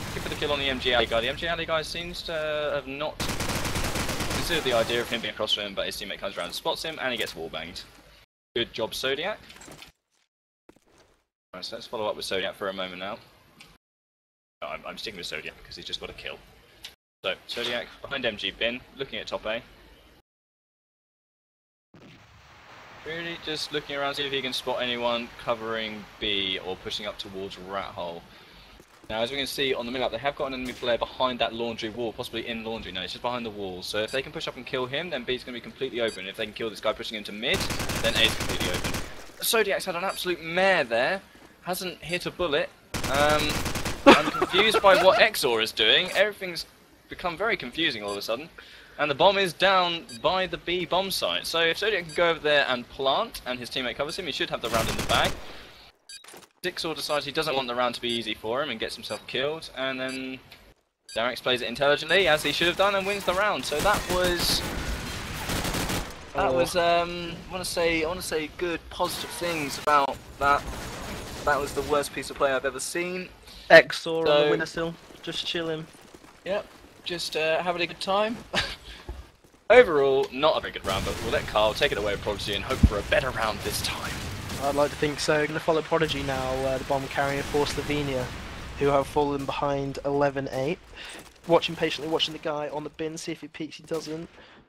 Looking for the kill on the MG Alley guy. The MG Alley guy seems to have not considered the idea of him being across from him, but his teammate comes around and spots him, and he gets wallbanged. Good job, Zodiac. Right, so let's follow up with Zodiac for a moment now. No, I'm sticking with Zodiac because he's just got a kill. So, Zodiac behind MG bin, looking at top A. Really just looking around to see if he can spot anyone covering B or pushing up towards Rat Hole. Now, as we can see on the map, they have got an enemy player behind that laundry wall, possibly in laundry. No, it's just behind the wall. So if they can push up and kill him, then B's going to be completely open. If they can kill this guy pushing into mid, then A's completely open. Zodiac's had an absolute mare there. Hasn't hit a bullet. I'm confused by what XOR is doing. Everything's become very confusing all of a sudden. And the bomb is down by the B bomb site. So if Zodiac can go over there and plant, and his teammate covers him, he should have the round in the bag. XOR decides he doesn't want the round to be easy for him and gets himself killed. And then Darix plays it intelligently, as he should have done, and wins the round. So that was... I want to say good, positive things about that. That was the worst piece of play I've ever seen. XOR on the winner still, just chilling. Yep, just having a good time. Overall, not a very good round, but we'll let Carl take it away with Prodigy and hope for a better round this time. I'd like to think so. Going to follow Prodigy now, the bomb carrier for Slovenia, who have fallen behind 11-8. Patiently watching the guy on the bin, see if he peeks, he doesn't.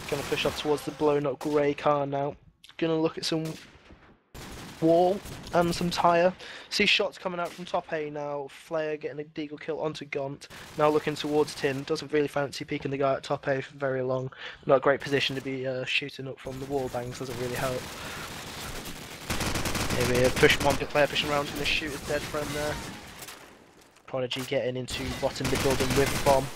Going to push up towards the blown up grey car now. Going to look at some wall and some tyre. See shots coming out from top A now. Flair getting a deagle kill onto Gaunt. Now looking towards Tin. Doesn't really fancy peeking the guy at top A for very long. Not a great position to be shooting up from the wall bangs. Doesn't really help. Here we push one player pushing around, going to shoot his dead friend there. Prodigy getting into bottom mid building with the bomb.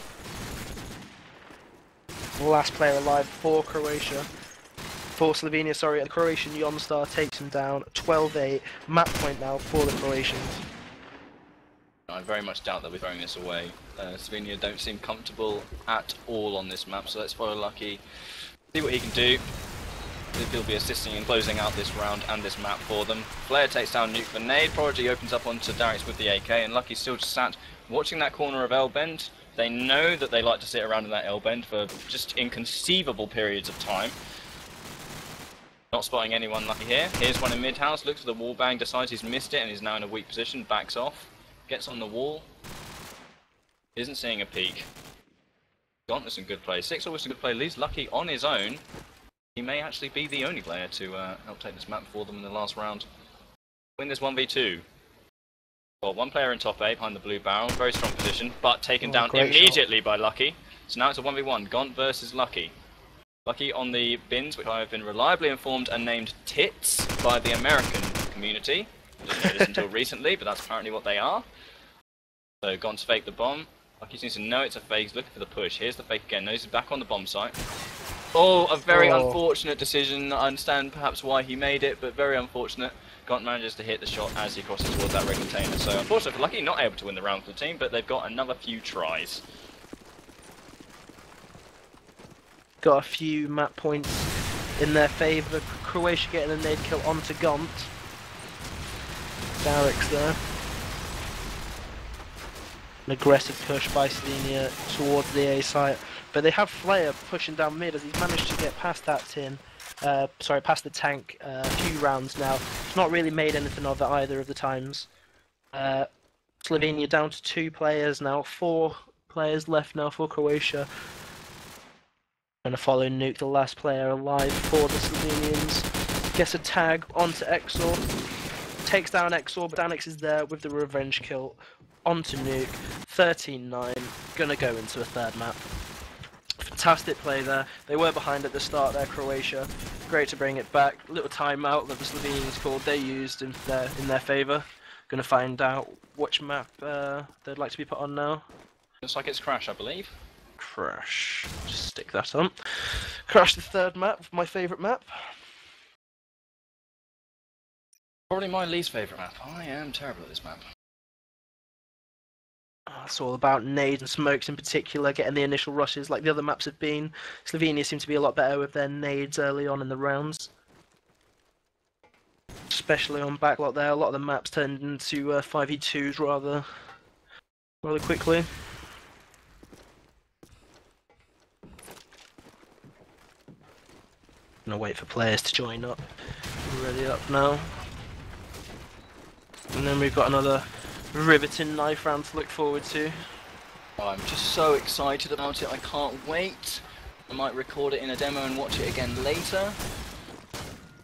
Last player alive for Croatia. For Slovenia, sorry, the Croatian Jonstar takes him down 12-8. Map point now for the Croatians. I very much doubt they'll be throwing this away. Slovenia don't seem comfortable at all on this map, so let's follow Lucky, see what he can do. He'll be assisting in closing out this round and this map for them. Flair takes down Nuke for Nade, Prodigy opens up onto Darix with the AK, and Lucky's still just sat watching that corner of L-bend. They know that they like to sit around in that L-bend for just inconceivable periods of time. Not spotting anyone Lucky here. Here's one in mid-house, looks at the wall bang, decides he's missed it and is now in a weak position, backs off, gets on the wall. Isn't seeing a peek. Gaunt with some good play. Six always a good play, leaves Lucky on his own. He may actually be the only player to help take this map for them in the last round. Win this 1v2. Well, one player in top A behind the blue barrel, very strong position, but taken down immediately by Lucky. So now it's a 1v1, Gaunt versus Lucky. Lucky on the bins, which I have been reliably informed are named tits by the American community. I didn't know this until recently, but that's apparently what they are. So Gaunt's faked the bomb. Lucky seems to know it's a fake, he's looking for the push. Here's the fake again, knows he's back on the bomb site. Oh, a very unfortunate decision. I understand perhaps why he made it, but very unfortunate. Gaunt manages to hit the shot as he crosses towards that red container. So unfortunately for Lucky, not able to win the round for the team, but they've got another few tries. Got a few map points in their favour. Croatia getting a nade kill onto Gaunt. Darix there. An aggressive push by Slovenia towards the A site. But they have Flair pushing down mid as he's managed to get past that tin. Past the tank a few rounds now. He's not really made anything of it either of the times. Slovenia down to 2 players now. 4 players left now for Croatia. Gonna follow Nuke, the last player alive for the Slovenians. Gets a tag onto Exor. Takes down Exor, but Danix is there with the revenge kill onto Nuke. 13-9. Gonna go into a third map. Fantastic play there. They were behind at the start there, Croatia. Great to bring it back. Little timeout that the Slovenians called, they used in their favour. Gonna find out which map they'd like to be put on now. Looks like it's Crash, I believe. Crash. Just stick that on. Crash, the third map, my favourite map. Probably my least favourite map. I am terrible at this map. It's all about nades and smokes in particular, getting the initial rushes like the other maps have been. Slovenia seem to be a lot better with their nades early on in the rounds. Especially on backlot there, a lot of the maps turned into 5v2s rather quickly. Gonna wait for players to join up. Ready up now. And then we've got another riveting knife round to look forward to. I'm just so excited about it, I can't wait. I might record it in a demo and watch it again later.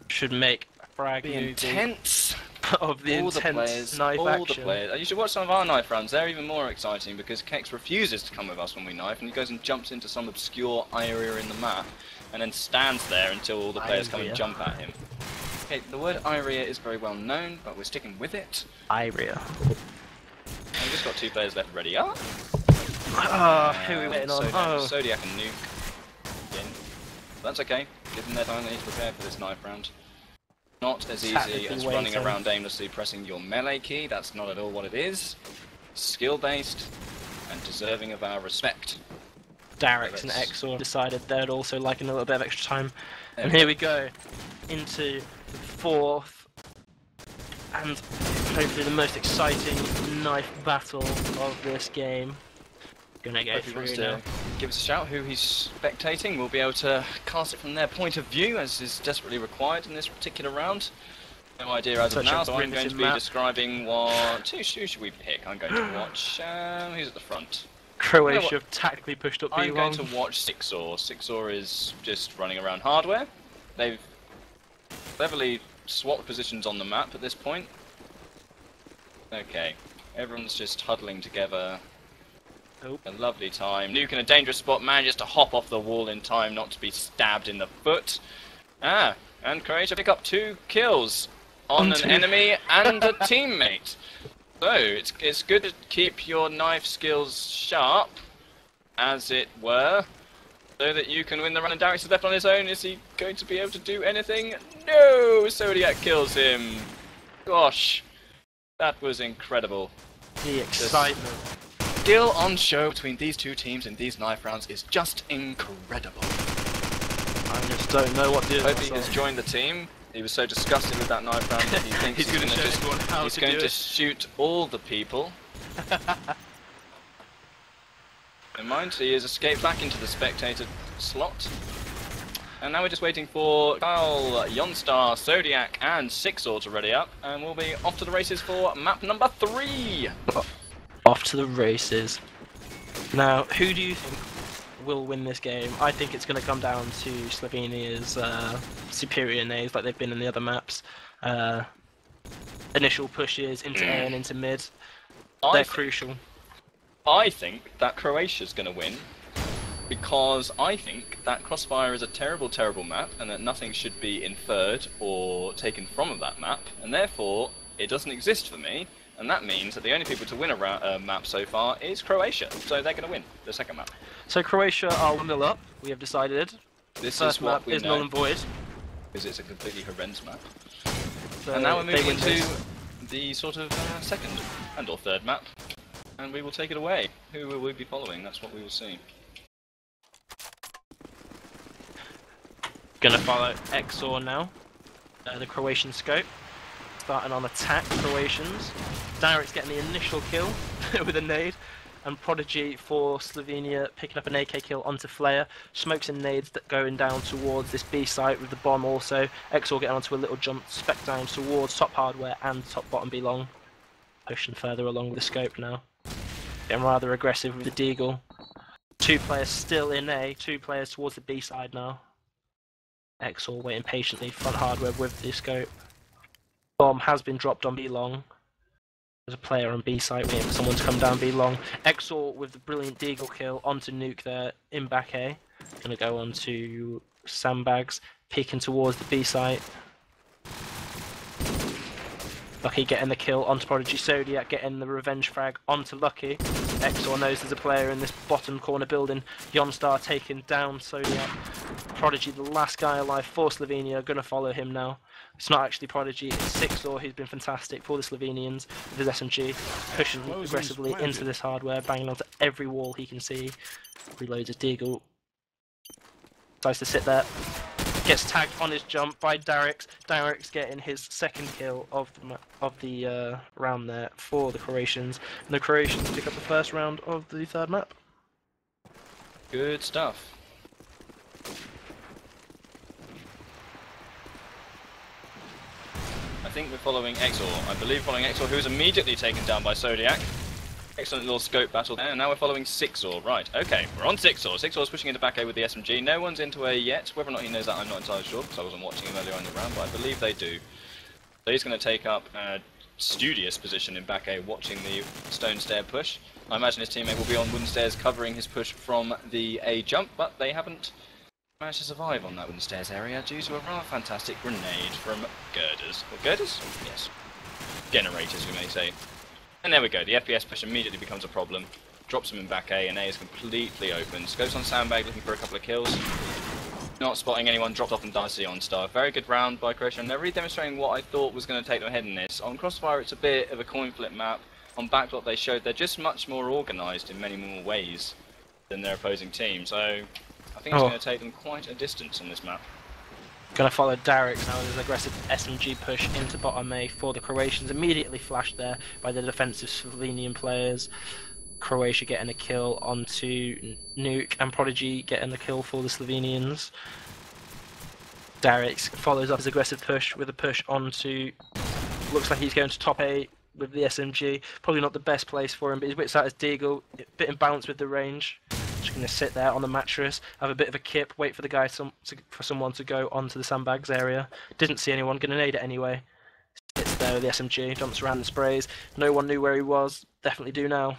Should make a brag Be movie intense. of the all the intense players, knife all action. the players. You should watch some of our knife rounds, they're even more exciting because Kex refuses to come with us when we knife and he goes and jumps into some obscure area in the map and then stands there until all the players come and jump at him. Okay, the word Iria is very well known, but we're sticking with it. Iria. We've just got two players left ready up. Who are we waiting on? Zodiac and Nuke. In. That's okay, give them their time they need to prepare for this knife round. Not as easy as running around aimlessly pressing your melee key, that's not at all what it is. Skill based and deserving of our respect. Darix and Exor decided they'd also like a little bit of extra time. And here we go into the fourth and hopefully the most exciting knife battle of this game. Gonna go through now. Give us a shout who he's spectating. We'll be able to cast it from their point of view as is desperately required in this particular round. No idea as of now, so I'm going to be describing what... Who should we pick? I'm going to watch... who's at the front? Croatia have tactically pushed up B1. I'm going to watch Sixor. Sixor is just running around hardware. They've cleverly swapped positions on the map at this point. Okay, everyone's just huddling together. A lovely time. Nuke in a dangerous spot, manages to hop off the wall in time not to be stabbed in the foot. And Croatia pick up 2 kills on an enemy and a teammate. So, it's good to keep your knife skills sharp, as it were, so that you can win the round. And Darix is left on his own. Is he going to be able to do anything? No! Zodiac kills him. Gosh, that was incredible. The excitement. The skill on show between these two teams in these knife rounds is just incredible. I just don't know what to do. Toby has joined the team. He was so disgusted with that knife round that he thinks he's going to shoot all the people. Never mind, he has escaped back into the spectator slot. And now we're just waiting for Kyle, Yonstar, Zodiac and Sixor to ready up. And we'll be off to the races for map number 3. Off to the races. Now, who do you think will win this game? I think it's going to come down to Slovenia's superior nades like they've been in the other maps. Initial pushes into A and into mid. They're crucial. I think that Croatia's going to win because I think that Crossfire is a terrible, terrible map and that nothing should be inferred or taken from that map, and therefore it doesn't exist for me. And that means that the only people to win a map so far is Croatia. So they're going to win the second map. So Croatia are 1-0 up, we have decided. This First is what map we is know. null and void. Because it's a completely horrendous map. So And now we're moving into the sort of second and or third map. And we will take it away. Who will we be following? That's what we will see. Gonna follow Exor now. The Croatian scope. Starting on attack, Croatians. Darix getting the initial kill with a nade. And Prodigy for Slovenia picking up an AK kill onto Flare. Smokes and nades that going down towards this B site with the bomb also. Exor getting onto a little jump, spec down towards top hardware and top bottom B long. Pushing further along with the scope now. Getting rather aggressive with the deagle. 2 players still in A, 2 players towards the B side now. Exor waiting patiently, front hardware with the scope. Bomb has been dropped on B long. There's a player on B site waiting for someone to come down B long. Exor with the brilliant Deagle kill onto Nuke there in back A. Gonna go on to Sandbags, peeking towards the B site. Lucky getting the kill onto Prodigy. Zodiac getting the revenge frag onto Lucky. Exor knows there's a player in this bottom corner building. Yonstar taking down Zodiac. Prodigy, the last guy alive for Slovenia, gonna follow him now. It's not actually Prodigy, it's Sixor who's been fantastic for the Slovenians with his SMG, pushing aggressively into this hardware, banging onto every wall he can see. Reloads his Deagle. Decides to sit there. Gets tagged on his jump by Darix. Darix getting his second kill of the round there for the Croatians. And the Croatians pick up the first round of the third map. Good stuff. I think we're following Exor. I believe following Exor, who was immediately taken down by Zodiac. Excellent little scope battle there, and now we're following Sixor. Right, okay, we're on Sixor. Sixor's pushing into back A with the SMG. No one's into A yet. Whether or not he knows that, I'm not entirely sure, because I wasn't watching him earlier on in the round, but I believe they do. So he's going to take up a studious position in back A, watching the stone stair push. I imagine his teammate will be on wooden stairs covering his push from the A jump, but they haven't managed to survive on that wooden stairs area due to a rather fantastic grenade from girders. Or girders? Yes. Generators, we may say. And there we go, the FPS push immediately becomes a problem. Drops him in back A, and A is completely open. Goes on Sandbag looking for a couple of kills. Not spotting anyone, dropped off and dies to the OnStar. Very good round by Croatia, and they're really demonstrating what I thought was going to take them ahead in this. On Crossfire it's a bit of a coin flip map. On Backlot they showed they're just much more organised in many more ways than their opposing team. So I think it's going to take them quite a distance on this map. Gonna follow Darix now with an aggressive SMG push into bottom A for the Croatians. Immediately flashed there by the defensive Slovenian players. Croatia getting a kill onto Nuke, and Prodigy getting the kill for the Slovenians. Darix follows up his aggressive push with a push onto... Looks like he's going to top A with the SMG. Probably not the best place for him, but he whips out his Deagle, a bit in balance with the range. Just going to sit there on the mattress, have a bit of a kip, wait for the guy for someone to go onto the Sandbags area. Didn't see anyone, going to nade it anyway. Sits there with the SMG, jumps around and sprays. No one knew where he was, definitely do now.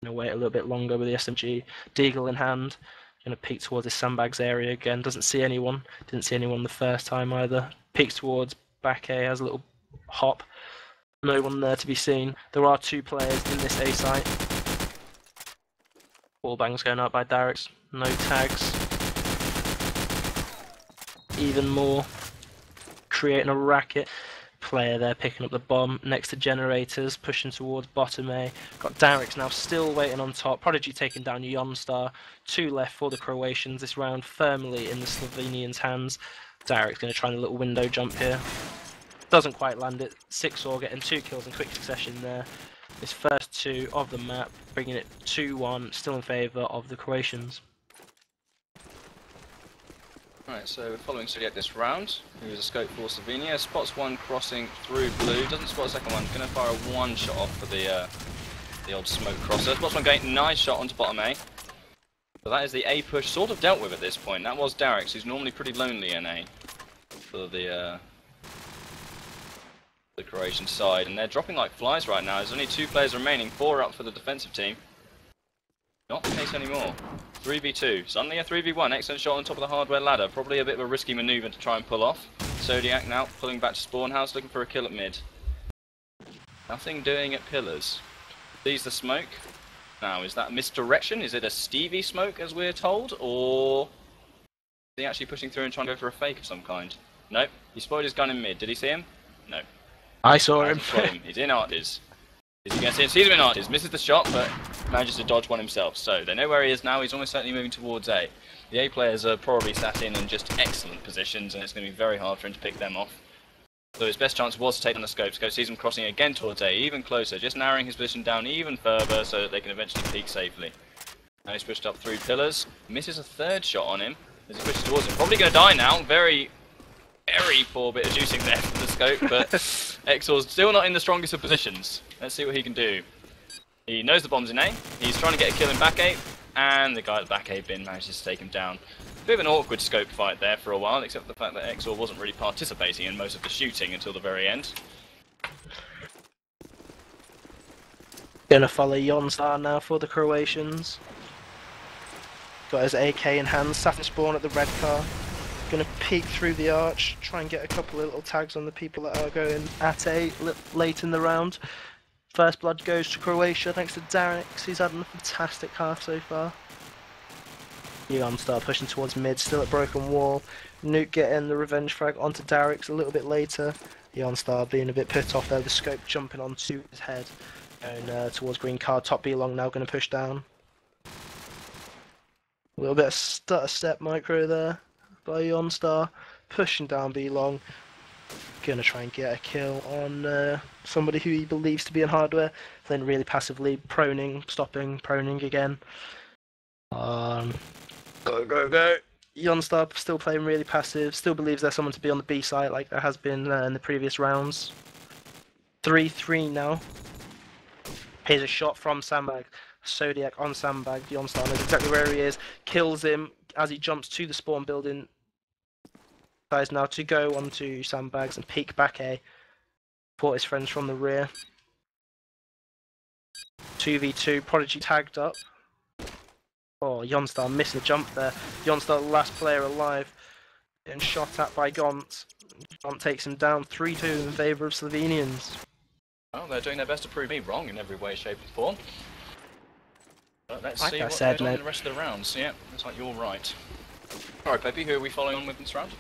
Going to wait a little bit longer with the SMG, Deagle in hand. Going to peek towards the Sandbags area again, doesn't see anyone. Didn't see anyone the first time either. Peeks towards back A, has a little hop. No one there to be seen. There are 2 players in this A site. Wall bangs going up by Darix. No tags. Even more. Creating a racket. Player there picking up the bomb next to generators, pushing towards bottom A. Got Darix now still waiting on top. Prodigy taking down Yonstar. 2 left for the Croatians. This round firmly in the Slovenians' hands. Darix going to try a little window jump here. Doesn't quite land it. Sixor getting 2 kills in quick succession there. His first 2 of the map, bringing it 2-1, still in favour of the Croatians. Right, so we're following Zodiac this round, who is a scope for Slovenia. Spots one crossing through blue, doesn't spot a second one. Going to fire a 1 shot off for the old smoke crosser. Spots one going, nice shot onto bottom A. So that is the A push sort of dealt with at this point. That was Darix, who's normally pretty lonely in A for the Croatian side, and they're dropping like flies right now. There's only 2 players remaining, 4 up for the defensive team. Not the case anymore. 3v2, suddenly a 3v1, excellent shot on top of the hardware ladder, probably a bit of a risky manoeuvre to try and pull off. Zodiac now pulling back to spawn house, looking for a kill at mid. Nothing doing at pillars. Sees the smoke. Now, is that misdirection? Is it a Stevie smoke, as we're told, or is he actually pushing through and trying to go for a fake of some kind? Nope, he spotted his gun in mid. Did he see him? No. I saw him. He's in arches. Is he going to see him? Sees him in arches, misses the shot, but manages to dodge one himself. So they know where he is now. He's almost certainly moving towards A. The A players are probably sat in just excellent positions, and it's going to be very hard for him to pick them off. So his best chance was to take on the scope. Scope sees him crossing again towards A, even closer, just narrowing his position down even further so that they can eventually peek safely. Now he's pushed up through pillars, misses a 3rd shot on him as he pushes towards him. Probably going to die now. Very poor bit of juicing there from the scope, but Exor's still not in the strongest of positions. Let's see what he can do. He knows the bomb's in A, he's trying to get a kill in back A, and the guy at the back A bin manages to take him down. Bit of an awkward scope fight there for a while, except for the fact that Exor wasn't really participating in most of the shooting until the very end. Gonna follow Jonstar now for the Croatians. Got his AK in hand, sat and spawn at the red car. Gonna peek through the arch, try and get a couple of little tags on the people that are going at A late in the round. First blood goes to Croatia thanks to Darix, he's had a fantastic half so far. Jonstar pushing towards mid, still at broken wall. Nuke getting the revenge frag onto Darix a little bit later. Jonstar being a bit put off there, the scope jumping onto his head. Going towards green card, top B long now, going to push down. A little bit of stutter step micro there by Jonstar, pushing down B long. Going to try and get a kill on somebody who he believes to be in hardware. Then really passively proning, stopping, proning again. Go, go, go. Jonstar still playing really passive, still believes there's someone to be on the B side like there has been in the previous rounds. 3-3 now. Here's a shot from Sandbag. Zodiac on Sandbag. Jonstar knows exactly where he is. Kills him as he jumps to the spawn building. Tries now to go onto Sandbags and peek back A. Support his friends from the rear. 2v2. Prodigy tagged up. Oh, Jonstar missing the jump there. Jonstar, the last player alive. Getting shot at by Gaunt. Gaunt takes him down 3-2 in favour of Slovenians. Well, they're doing their best to prove me wrong in every way, shape and form. But let's Like see I what said, goes on in mate. the rest of the rounds. Yeah, looks like you're right. Alright, Peppy, who are we following on with this round?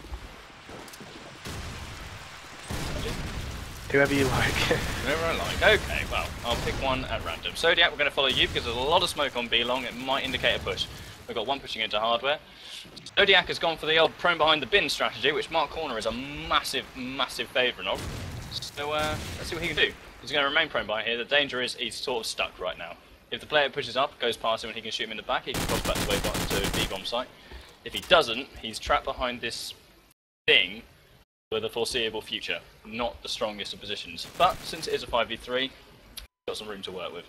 Whoever you like. Whoever I like. Okay, well, I'll pick one at random. Zodiac, we're going to follow you because there's a lot of smoke on B long. It might indicate a push. We've got one pushing into hardware. Zodiac has gone for the old prone behind the bin strategy, which Mark Corner is a massive, massive favourite of. So let's see what he can do. He's going to remain prone behind here. The danger is he's sort of stuck right now. If the player pushes up, goes past him and he can shoot him in the back, he can cross back the way to B-bomb site. If he doesn't, he's trapped behind this thing for the foreseeable future. Not the strongest of positions. But since it is a 5v3, he's got some room to work with.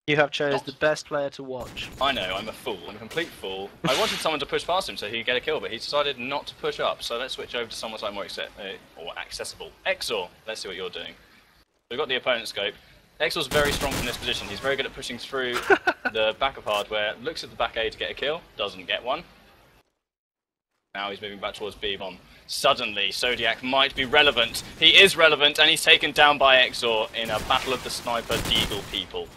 You have chose the best player to watch. I know, I'm a fool. I'm a complete fool. I wanted someone to push past him so he could get a kill, but he decided not to push up. So let's switch over to someone slightly more accessible. Exor, let's see what you're doing. We've got the opponent scope. Exor's very strong from this position. He's very good at pushing through the back of hardware. Looks at the back A to get a kill. Doesn't get one. Now he's moving back towards B-bomb. Suddenly, Zodiac might be relevant. He is relevant, and he's taken down by Exor in a battle of the sniper deagle people.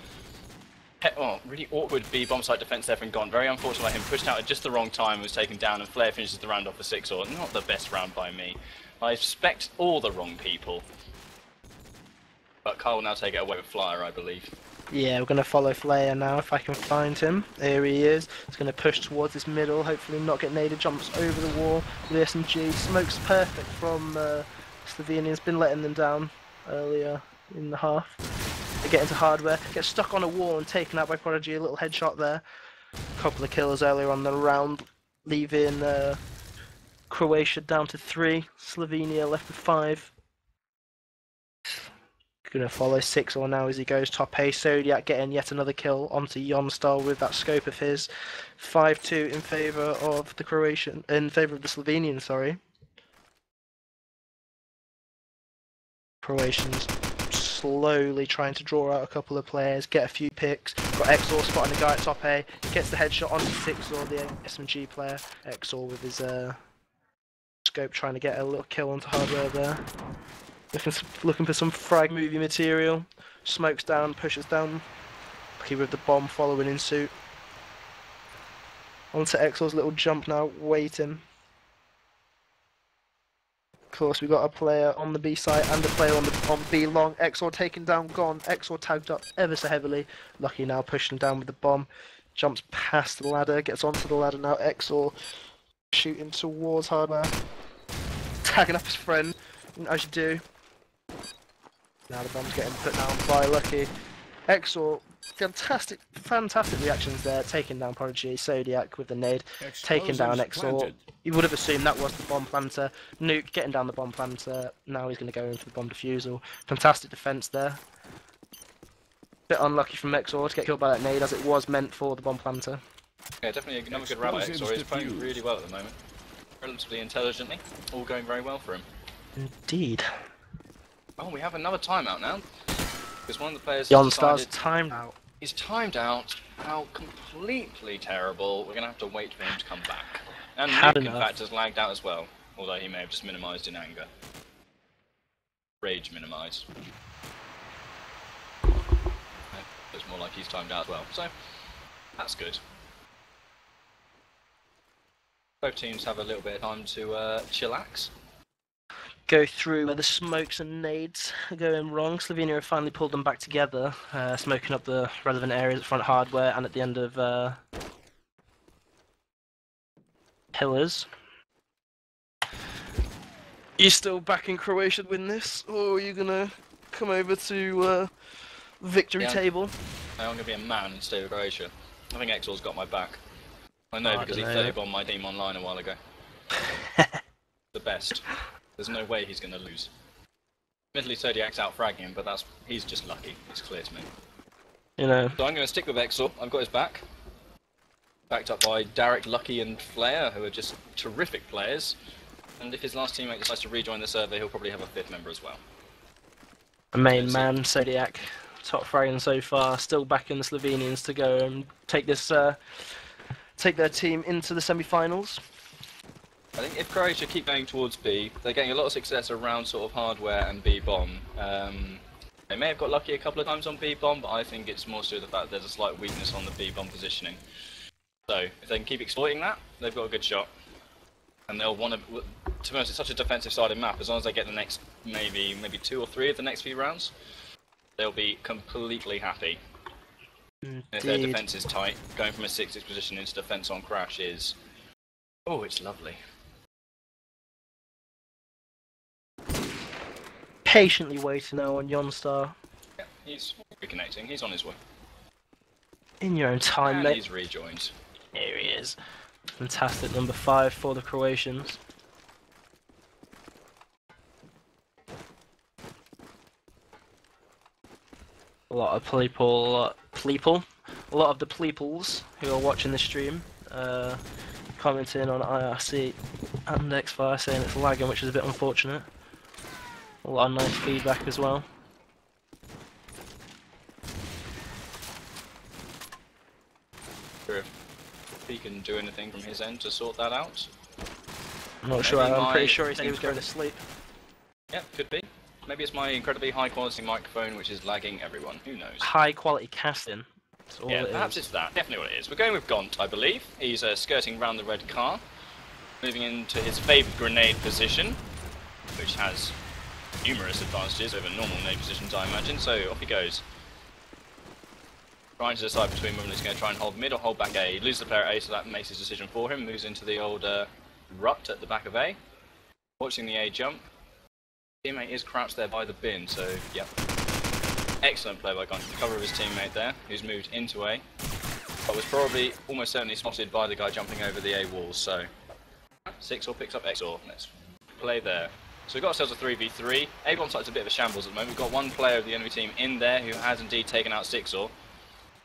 Oh, really awkward B-bomb site defense there from Gaunt. Very unfortunate by him. Pushed out at just the wrong time and was taken down, and Flair finishes the round off for 6-or. Not the best round by me. I suspect all the wrong people. But Carl will now take it away with Flyer, I believe. Yeah, we're going to follow Flair now if I can find him. Here he is. He's going to push towards this middle, hopefully not get naded. Jumps over the wall with the SMG. Smokes perfect from Slovenians. Been letting them down earlier in the half. They get into hardware. Get stuck on a wall and taken out by Prodigy. A little headshot there. A couple of kills earlier on the round. Leaving Croatia down to 3. Slovenia left with 5. Gonna follow 6-or now as he goes top A. Zodiac getting yet another kill onto Jonstar with that scope of his. 5-2 in favour of the Croatian, in favour of the Slovenians, sorry. Croatians slowly trying to draw out a couple of players, get a few picks. Got Exor spotting the guy at top A, gets the headshot onto 6-or, the SMG player. Exor with his scope trying to get a little kill onto hardware there. Looking for some frag movie material. Smokes down, pushes down. He with the bomb following in suit. Onto Exor's little jump now, waiting. Of course, we got a player on the B side and a player on B long. Exor taken down, gone. Exor tagged up ever so heavily. Lucky now, pushing down with the bomb. Jumps past the ladder, gets onto the ladder now. Exor shooting towards hardware. Tagging up his friend, as you do. Now the bomb's getting put down by Lucky. Exor, fantastic reactions there, taking down Prodigy. Zodiac with the nade, taking down Exor. You would have assumed that was the bomb planter. Nuke getting down the bomb planter. Now he's going to go in for the bomb defusal. Fantastic defense there. Bit unlucky from Exor to get killed by that nade, as it was meant for the bomb planter. Yeah, definitely another good round by Exor. He's playing really well at the moment. Relatively intelligently. All going very well for him. Indeed. Oh, we have another timeout now. Because one of the players Yonstar's timed out. He's timed out. How completely terrible. We're going to have to wait for him to come back. And Had Nuke, in enough. fact, has lagged out as well. Although he may have just minimised in anger. Rage minimised. It's more like he's timed out as well. So, that's good. Both teams have a little bit of time to chillax. Go through where the smokes and nades are going wrong. Slovenia have finally pulled them back together, smoking up the relevant areas at front hardware and at the end of pillars. You still backing Croatia to win this, or are you gonna come over to victory table? I'm going to be a man and stay with Croatia. I think Exor's got my back. I know because he dunno. 30-bombed my team online a while ago. The best. There's no way he's going to lose. Admittedly, Zodiac's out fragging him, but he's just lucky. It's clear to me. You know. So I'm going to stick with Exor. I've got his back. Backed up by Derek, Lucky and Flair, who are just terrific players. And if his last teammate decides to rejoin the server, he'll probably have a 5th member as well. A main man, Zodiac, top fragging so far, still backing the Slovenians to go and take this, take their team into the semi-finals. I think if Croatia keep going towards B, they're getting a lot of success around sort of hardware and B bomb. They may have got lucky a couple of times on B bomb, but I think it's more so the fact that there's a slight weakness on the B bomb positioning. So if they can keep exploiting that, they've got a good shot. And they'll want to be honest, it's such a defensive-sided map. As long as they get the next maybe 2 or 3 of the next few rounds, they'll be completely happy. And if their defense is tight, going from a 6-6 position into defense on crash is, oh, it's lovely. Patiently waiting now on Yonstar. Yeah, he's reconnecting. He's on his way. In your own time, And mate. he's rejoined. Here he is. Fantastic number 5 for the Croatians. A lot of people, a lot of the pleeples who are watching the stream, commenting on IRC and Xfire saying it's lagging, which is a bit unfortunate. A lot of nice feedback as well. Sure if he can do anything from his end to sort that out. I'm not sure, I'm pretty sure he said he was going to sleep. Yeah, could be. Maybe it's my incredibly high quality microphone which is lagging everyone, who knows. High quality casting. That's all Yeah, it perhaps is. it's that. Definitely what it is. We're going with Gaunt, I believe. He's skirting round the red car, moving into his favoured grenade position, which has numerous advantages over normal nade positions, I imagine. So off he goes. Trying to decide between whether he's going to try and hold mid or hold back A. He loses the player at A, so that makes his decision for him. Moves into the old rut at the back of A. Watching the A jump. Teammate is crouched there by the bin, so yep. Excellent play by Gaunt to cover of his teammate there, who's moved into A. But was probably almost certainly spotted by the guy jumping over the A wall, so 6-or picks up X-or. Let's play there. So we've got ourselves a 3v3. A bomb site's a bit of a shambles at the moment. We've got one player of the enemy team in there who has indeed taken out 6-or.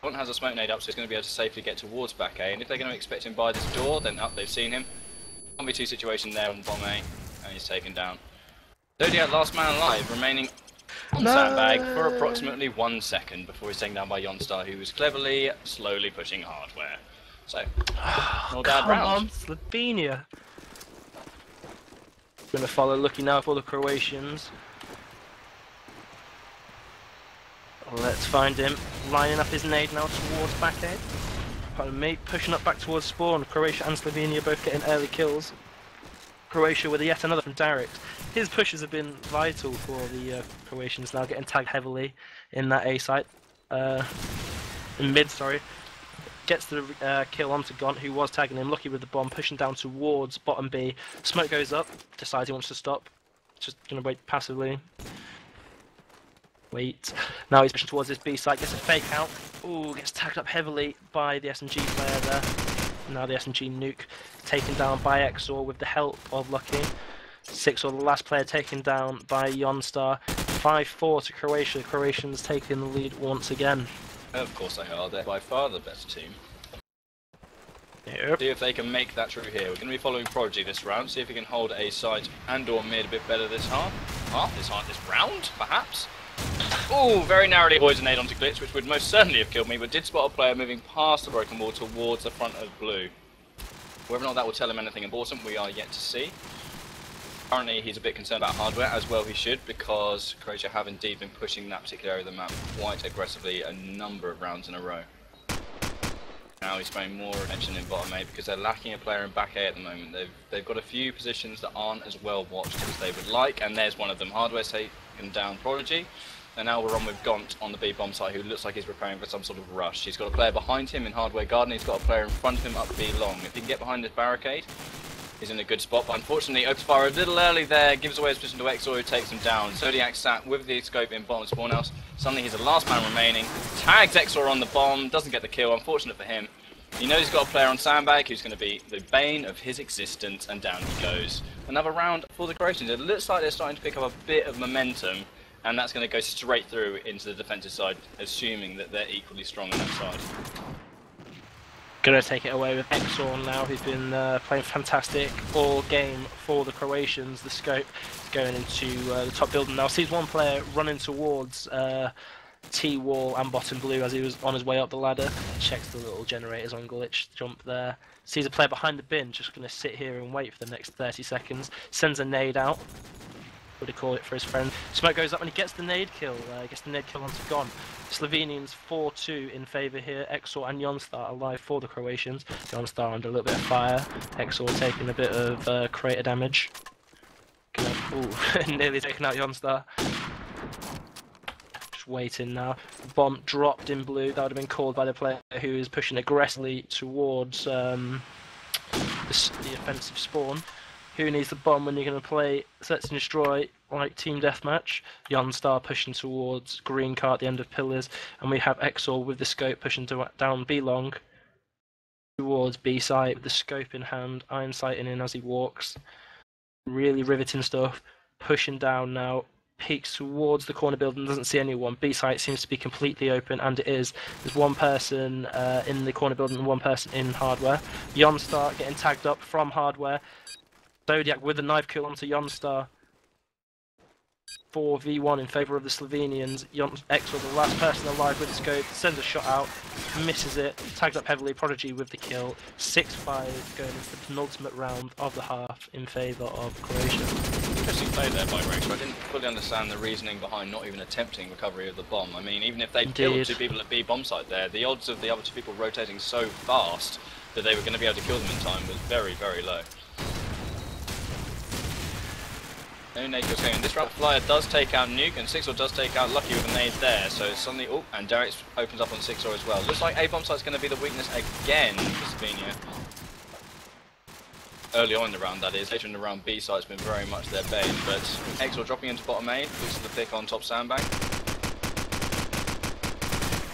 Gaunt has a smoke nade up, so he's going to be able to safely get towards back A. And if they're going to expect him by this door, then up, they've seen him. 1v2 situation there on bomb A, and he's taken down. Zodiac last man alive, remaining on sandbag for approximately 1 second before he's taken down by Yonstar, who was cleverly, slowly pushing hardware. So, not bad Come round. on, Slovenia. Gonna follow Lucky now for the Croatians. Let's find him. Lining up his nade now towards back A. Pardon me, pushing up back towards spawn. Croatia and Slovenia both getting early kills. Croatia with yet another from Derek. His pushes have been vital for the Croatians now, getting tagged heavily in that A site. In mid, sorry. Gets the kill onto Gaunt, who was tagging him. Lucky with the bomb, pushing down towards bottom B. Smoke goes up, decides he wants to stop. Just gonna wait passively. Wait. Now he's pushing towards this B site, gets a fake out. Ooh, gets tagged up heavily by the SMG player there. Now the SMG nuke taken down by Exor with the help of Lucky. 6 or the last player taken down by Jonstar. 5-4 to Croatia. Croatians taking the lead once again. Of course they are. They're by far the best team. Yep. See if they can make that true here. We're going to be following Prodigy this round. See if he can hold a side and or mid a bit better this this round, perhaps. Oh, very narrowly avoids a nade onto Glitch, which would most certainly have killed me, but did spot a player moving past the broken wall towards the front of blue. Whether or not that will tell him anything important, we are yet to see. Currently, he's a bit concerned about hardware, as well he should, because Croatia have indeed been pushing that particular area of the map quite aggressively a number of rounds in a row. Now he's paying more attention in bottom A because they're lacking a player in back A at the moment. They've got a few positions that aren't as well watched as they would like, and there's one of them. Hardware's taken down Prodigy, and now we're on with Gaunt on the B bomb site, who looks like he's preparing for some sort of rush. He's got a player behind him in Hardware Garden, he's got a player in front of him up B long. If he can get behind this barricade, he's in a good spot, but unfortunately opens fire a little early there, gives away his position to Exor, who takes him down. Zodiac sat with the scope in bottom spawn house. Suddenly he's the last man remaining, tags Exor on the bomb, doesn't get the kill, unfortunate for him. He knows he's got a player on sandbag who's going to be the bane of his existence, and down he goes. Another round for the Croatians. It looks like they're starting to pick up a bit of momentum, and that's going to go straight through into the defensive side, assuming that they're equally strong on that side. Gonna take it away with Exor now, who's been playing fantastic all game for the Croatians. The scope is going into the top building now. Sees one player running towards T-wall and bottom blue as he was on his way up the ladder. Checks the little generators on Glitch, jump there. Sees a player behind the bin, just going to sit here and wait for the next 30 seconds. Sends a nade out. Would he call it for his friend? Smoke goes up and he gets the nade kill. Onto Gaunt. Slovenians 4-2 in favour here. Exor and Jonstar alive for the Croatians. Jonstar under a little bit of fire. Exor taking a bit of crater damage. Ooh, nearly taken out Jonstar. Waiting now. Bomb dropped in blue. That would have been called by the player who is pushing aggressively towards the offensive spawn. Who needs the bomb when you're going to play Search and Destroy like Team Deathmatch? Jonstar pushing towards green car at the end of pillars, and we have Exor with the scope pushing down B long towards B site with the scope in hand, iron sighting in as he walks. Really riveting stuff. Pushing down now. Peeks towards the corner building, doesn't see anyone. B site seems to be completely open, and it is. There's one person in the corner building and one person in Hardware. Jonstar getting tagged up from Hardware. Zodiac with a knife kill onto Jonstar. 4v1 in favour of the Slovenians. Exor, the last person alive with the scope, sends a shot out, misses it, tags up heavily. Prodigy with the kill. 6-5 going into the penultimate round of the half in favour of Croatia. Interesting play there by Rex. I didn't fully understand the reasoning behind not even attempting recovery of the bomb. I mean, even if they killed 2 people at B bomb site there, the odds of the other 2 people rotating so fast that they were going to be able to kill them in time was very, very low. No nade kills going. This round flyer does take out Nuke, and Sixor does take out Lucky with a nade there. So suddenly, oh, and Derek opens up on Sixor as well. Looks like A bomb site's going to be the weakness again for Slovenia. Early on in the round, that is. Later in the round, B site's been very much their bane, but Exor dropping into bottom A, loses the pick on top sandbag.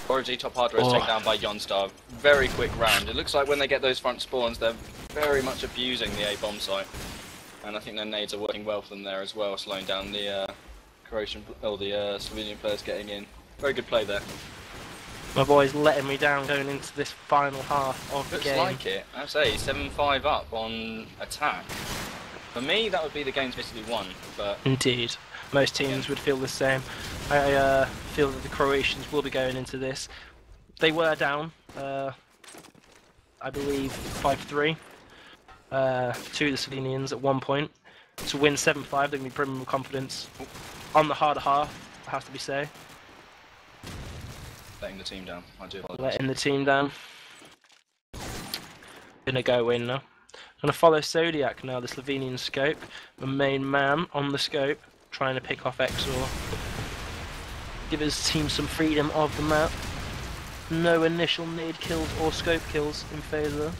Prodigy top hardware is taken down by Jonstar. Very quick round. It looks like when they get those front spawns, they're very much abusing the A bomb site. And I think their nades are working well for them there as well, slowing down the Slovenian players getting in. Very good play there. My boy's letting me down going into this final half of the game. Looks like it. I'd say 7-5 up on attack. For me, that would be the game's basically won. But indeed, most teams would feel the same. I feel that the Croatians will be going into this. They were down, I believe, 5-3 to the Slovenians at one point. To win 7-5, they're going to be brimming with confidence on the harder half, it has to be said. Letting the team down. I do apologize. Letting the team down. Gonna go in now. Gonna follow Zodiac now, the Slovenian scope. The main man on the scope, trying to pick off Exor. Give his team some freedom of the map. No initial nade kills or scope kills in favour.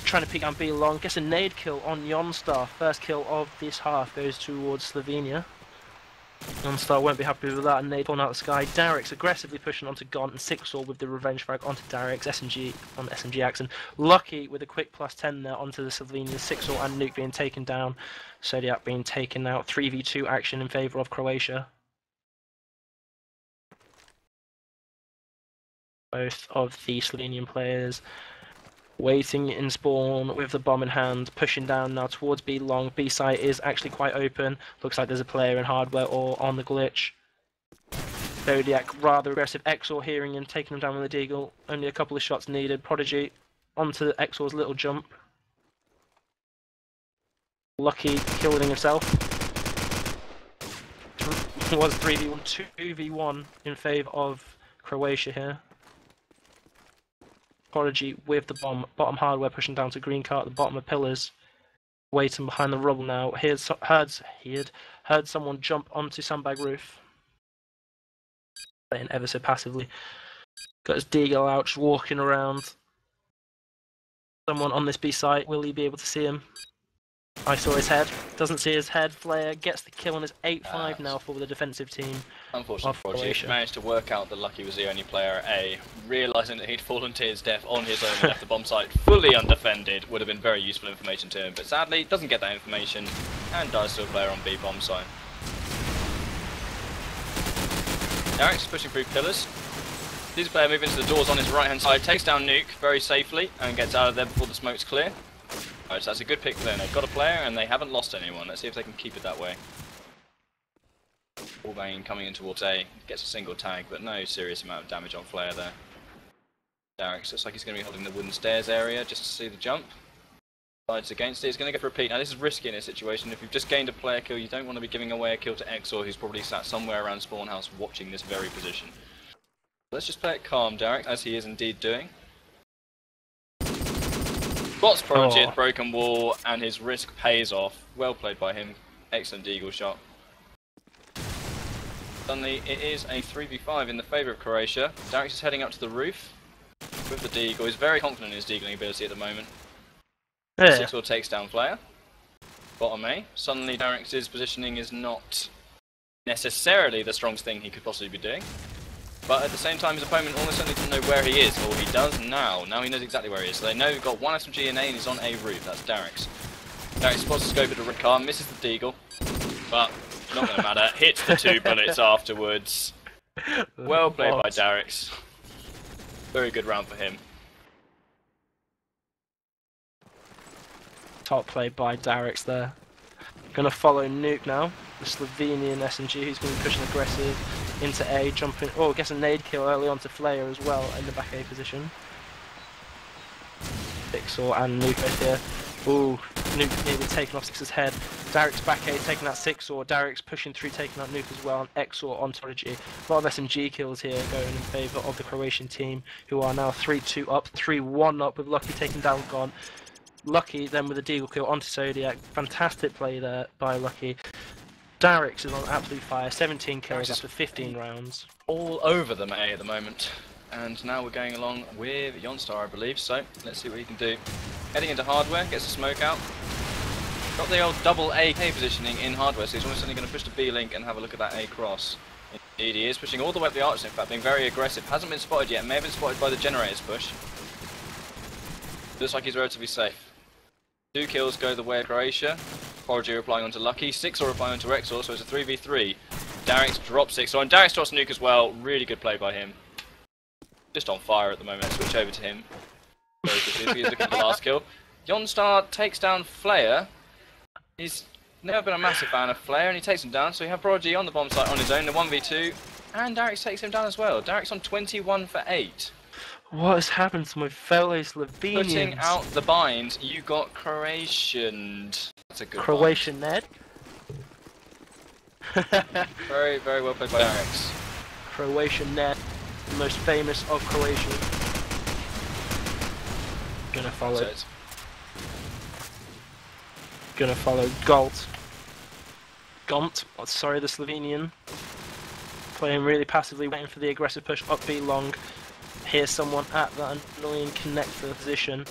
Trying to peek and be long. Gets a nade kill on Jonstar. First kill of this half goes towards Slovenia. Onstar won't be happy with that, and nade falling out of the sky. Darix aggressively pushing onto Gaunt, and Sixor with the revenge frag onto Darix. SMG on SMG action. Lucky with a quick +10 there onto the Slovenians. Sixor and Nuke being taken down. Zodiac being taken out. 3v2 action in favour of Croatia. Both of the Slovenian players waiting in spawn with the bomb in hand, pushing down now towards B long. B site is actually quite open. Looks like there's a player in hardware or on the glitch. Zodiac rather aggressive. Exor hearing him, taking him down with a deagle. Only a couple of shots needed. Prodigy onto Exor's little jump. Lucky killing himself. It was 3v1, 2v1 in favour of Croatia here. Prodigy with the bomb, bottom hardware pushing down to green cart at the bottom of pillars, waiting behind the rubble now. He heard someone jump onto sandbag roof, playing ever so passively. Got his deagle out, just walking around. Someone on this B site, will he be able to see him? I saw his head, doesn't see his head. Flare gets the kill and is 8-5 now for the defensive team. Unfortunately, Prodigy managed to work out that Lucky was the only player at A, realising that he'd fallen to his death on his own and left the bomb site fully undefended. Would have been very useful information to him, but sadly doesn't get that information and dies to a player on B bomb site. Darix is pushing through pillars. This player moving into the doors on his right hand side, takes down Nuke very safely and gets out of there before the smoke's clear. Alright, so that's a good pick there. They've got a player and they haven't lost anyone. Let's see if they can keep it that way. Wallbanging coming in towards A, gets a single tag, but no serious amount of damage on Flare there. Darix looks like he's going to be holding the wooden stairs area just to see the jump. Decides against it. He's going to go for a peek. Now this is risky in this situation. If you've just gained a player kill, you don't want to be giving away a kill to Exor, who's probably sat somewhere around spawn house watching this very position. Let's just play it calm, Darix, as he is indeed doing. Spots Prodigy at the broken wall, and his risk pays off. Well played by him. Excellent deagle shot. Suddenly, it is a 3v5 in the favour of Croatia. Darix is heading up to the roof with the deagle. He's very confident in his deagling ability at the moment. Yeah. Sixor takes down Flare. Bottom A. Suddenly, Darix's positioning is not necessarily the strongest thing he could possibly be doing. But at the same time, his opponent almost certainly doesn't know where he is, or he does now. Now he knows exactly where he is. So they know he's got one SMG in A and he's on A roof. That's Darix. Darix spots the scope of the red car, misses the deagle, but not going to matter. Hits the 2 bullets afterwards. Well played by Darix. Very good round for him. Top play by Darix there. Gonna follow Nuke now, the Slovenian SMG who's going to be pushing aggressive into A, jumping. Oh, gets a nade kill early onto Flare as well in the back A position. Sixor and Nuke both here. Ooh, Nuke nearly taken off Sixor's head. Darix back A taking out Sixor. Darix pushing through, taking out Nuke as well, and Exor on Prodigy. A lot of SMG kills here going in favour of the Croatian team, who are now 3-2 up, 3-1 up with Lucky taking down Gaunt. Lucky then with a deagle kill onto Zodiac. Fantastic play there by Lucky. Darix is on absolute fire, 17 kills after 15 rounds. All over them A at the moment. And now we're going along with Yonstar, I believe, so let's see what he can do. Heading into hardware, gets the smoke out. Got the old double AK positioning in hardware, so he's almost certainly going to push the B link and have a look at that A cross. Indeed he is, pushing all the way up the arch, in fact, being very aggressive. Hasn't been spotted yet, may have been spotted by the generator's push. Looks like he's relatively safe. 2 kills go the way of Croatia. Prodigy replying onto Lucky, Sixor replying onto Exor, so it's a 3v3. Darix drops Sixor, and Darix drops Nuke as well. Really good play by him. Just on fire at the moment. Let's switch over to him. Very quickly, he's looking for the last kill. Yonstar takes down Flare. He's never been a massive fan of Flare, and he takes him down, so we have Prodigy on the bomb site on his own, the 1v2, and Darix takes him down as well. Darix on 21 for 8. What has happened to my fellow Slovenians? Putting out the binds, you got Croatianed. That's a good Croatian Ned. Very, very well played by Darix. Croatian Ned, the most famous of Croatia. Gonna follow. Gonna follow Gaunt. Oh, sorry, the Slovenian. Playing really passively, waiting for the aggressive push up B long. Here's someone at that annoying connector position.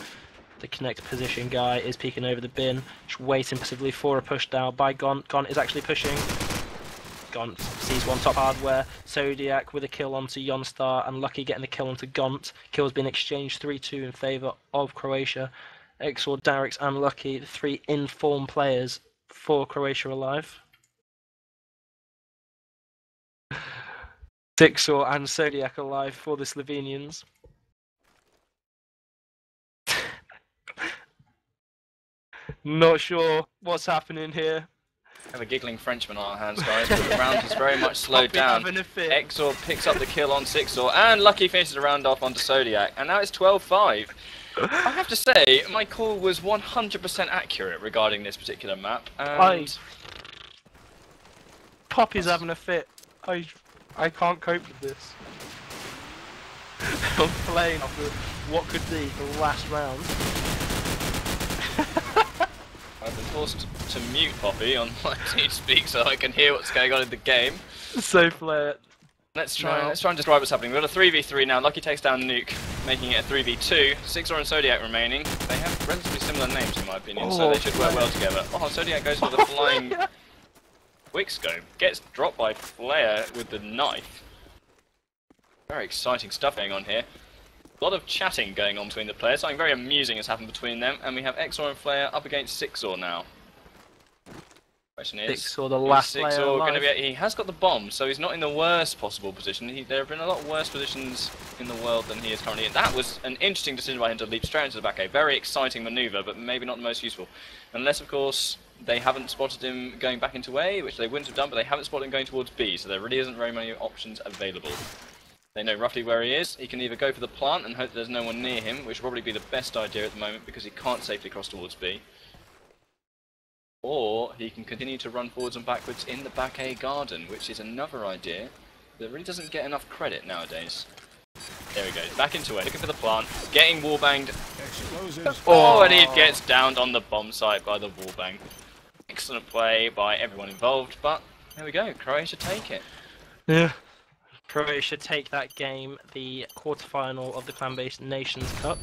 The connector position guy is peeking over the bin, just waiting passively for a push down by Gaunt. Gaunt is actually pushing. Gaunt sees one top hardware. Zodiac with a kill onto Jonstar, and Lucky getting the kill onto Gaunt. Kills being exchanged 3-2 in favour of Croatia. Exor, Darix, and Lucky, the 3 informed players for Croatia alive. Dixor and Zodiac alive for the Slovenians. Not sure what's happening here. We have a giggling Frenchman on our hands, guys, but the round has very much slowed Poppy down. having a fit. Exor picks up the kill on Sixor, and Lucky finishes the round off onto Zodiac, and now it's 12-5. I have to say, my call was 100% accurate regarding this particular map, and... Poppy's having a fit. I can't cope with this. I'm playing after what could be the last round. I've been forced to mute Poppy on my TeamSpeak so I can hear what's going on in the game. So flared. Let's try and describe what's happening. We've got a 3v3 now. Lucky takes down Nuke, making it a 3v2. Sixor and Zodiac remaining. They have relatively similar names in my opinion, so they should work well together. Oh, Zodiac goes for the flying quickscope. Gets dropped by Flare with the knife. Very exciting stuff going on here. A lot of chatting going on between the players. Something very amusing has happened between them, and we have Exor and Flare up against Sixor now. Question is, Sixor, the last player alive. he has got the bomb, so he's not in the worst possible position. There have been a lot worse positions in the world than he is currently in. That was an interesting decision by him to leap straight into the back A. Very exciting manoeuvre, but maybe not the most useful. Unless, of course, they haven't spotted him going back into A, which they wouldn't have done, but they haven't spotted him going towards B, so there really isn't very many options available. They know roughly where he is. He can either go for the plant and hope there's no one near him, which would probably be the best idea at the moment because he can't safely cross towards B. Or he can continue to run forwards and backwards in the back A garden, which is another idea that really doesn't get enough credit nowadays. There we go, back into it, looking for the plant, getting wallbanged. Oh, and he gets downed on the bomb site by the wallbang. Excellent play by everyone involved, but there we go, Croatia take it. Yeah. Croatia take that game, the quarterfinal of the Clan-Based Nations Cup.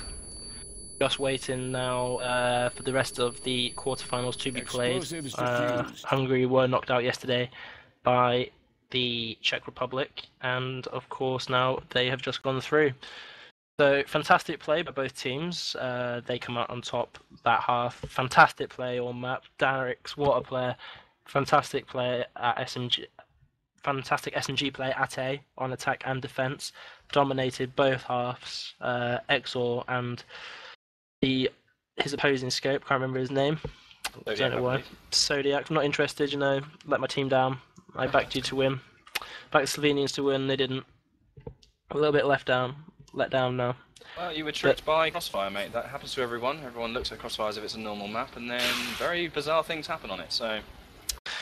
Just waiting now for the rest of the quarterfinals to be played. Hungary were knocked out yesterday by the Czech Republic, and of course now they have just gone through. So fantastic play by both teams. They come out on top that half. Fantastic play on map. Darix, what a player! Fantastic play at SMG. Fantastic SMG play at A on attack and defense. Dominated both halves. Exor and his opposing scope. Can't remember his name. Don't know why. Zodiac. Not interested. You know, let my team down. I backed you to win. Backed the Slovenians to win. They didn't. A little bit let down now. Well, you were tricked by Crossfire, mate. That happens to everyone. Everyone looks at Crossfire as if it's a normal map, and then very bizarre things happen on it. So,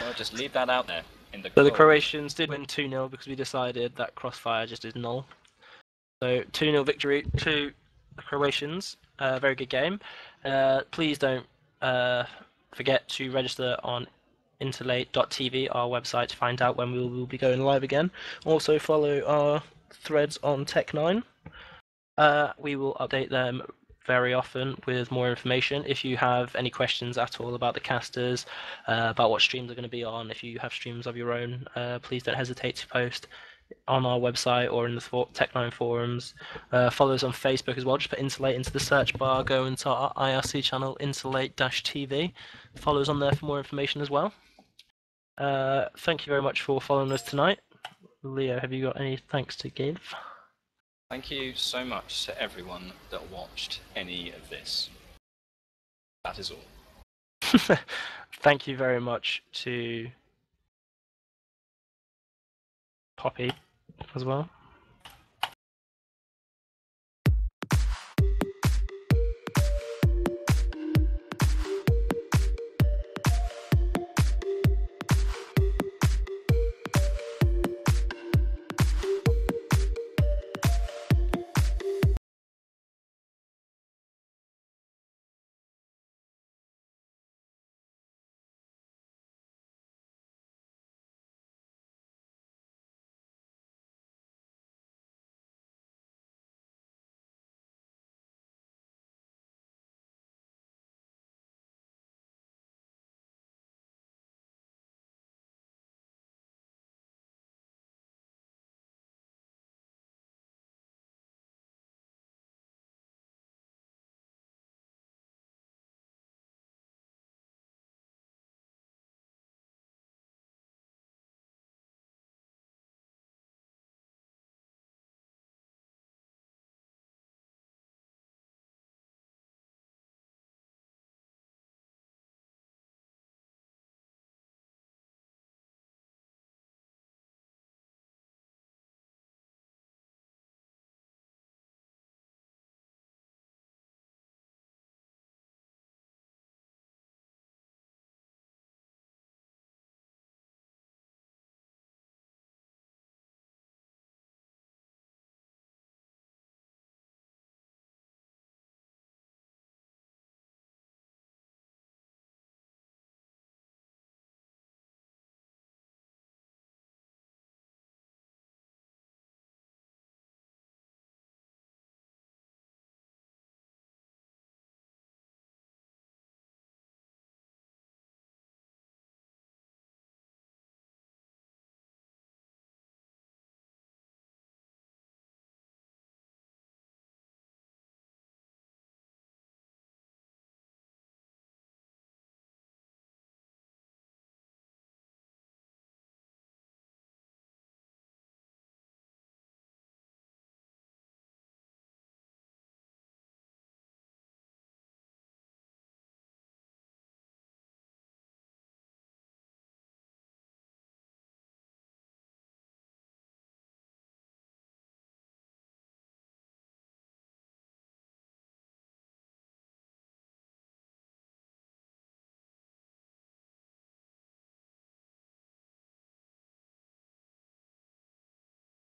I'll just leave that out there. So the Croatians did win 2-0 because we decided that Crossfire just is null. So 2-0 victory to the Croatians. Very good game. Please don't forget to register on interlate.tv, our website, to find out when we will be going live again. Also follow our threads on Tech9. We will update them very often with more information. If you have any questions at all about the casters, about what streams are going to be on, if you have streams of your own, please don't hesitate to post on our website or in the Tech9 forums. Follow us on Facebook as well. Just put Interlate into the search bar, go into our IRC channel, Interlate-TV. Follow us on there for more information as well. Thank you very much for following us tonight. Leo, have you got any thanks to give? Thank you so much to everyone that watched any of this. That is all. Thank you very much to Poppy as well.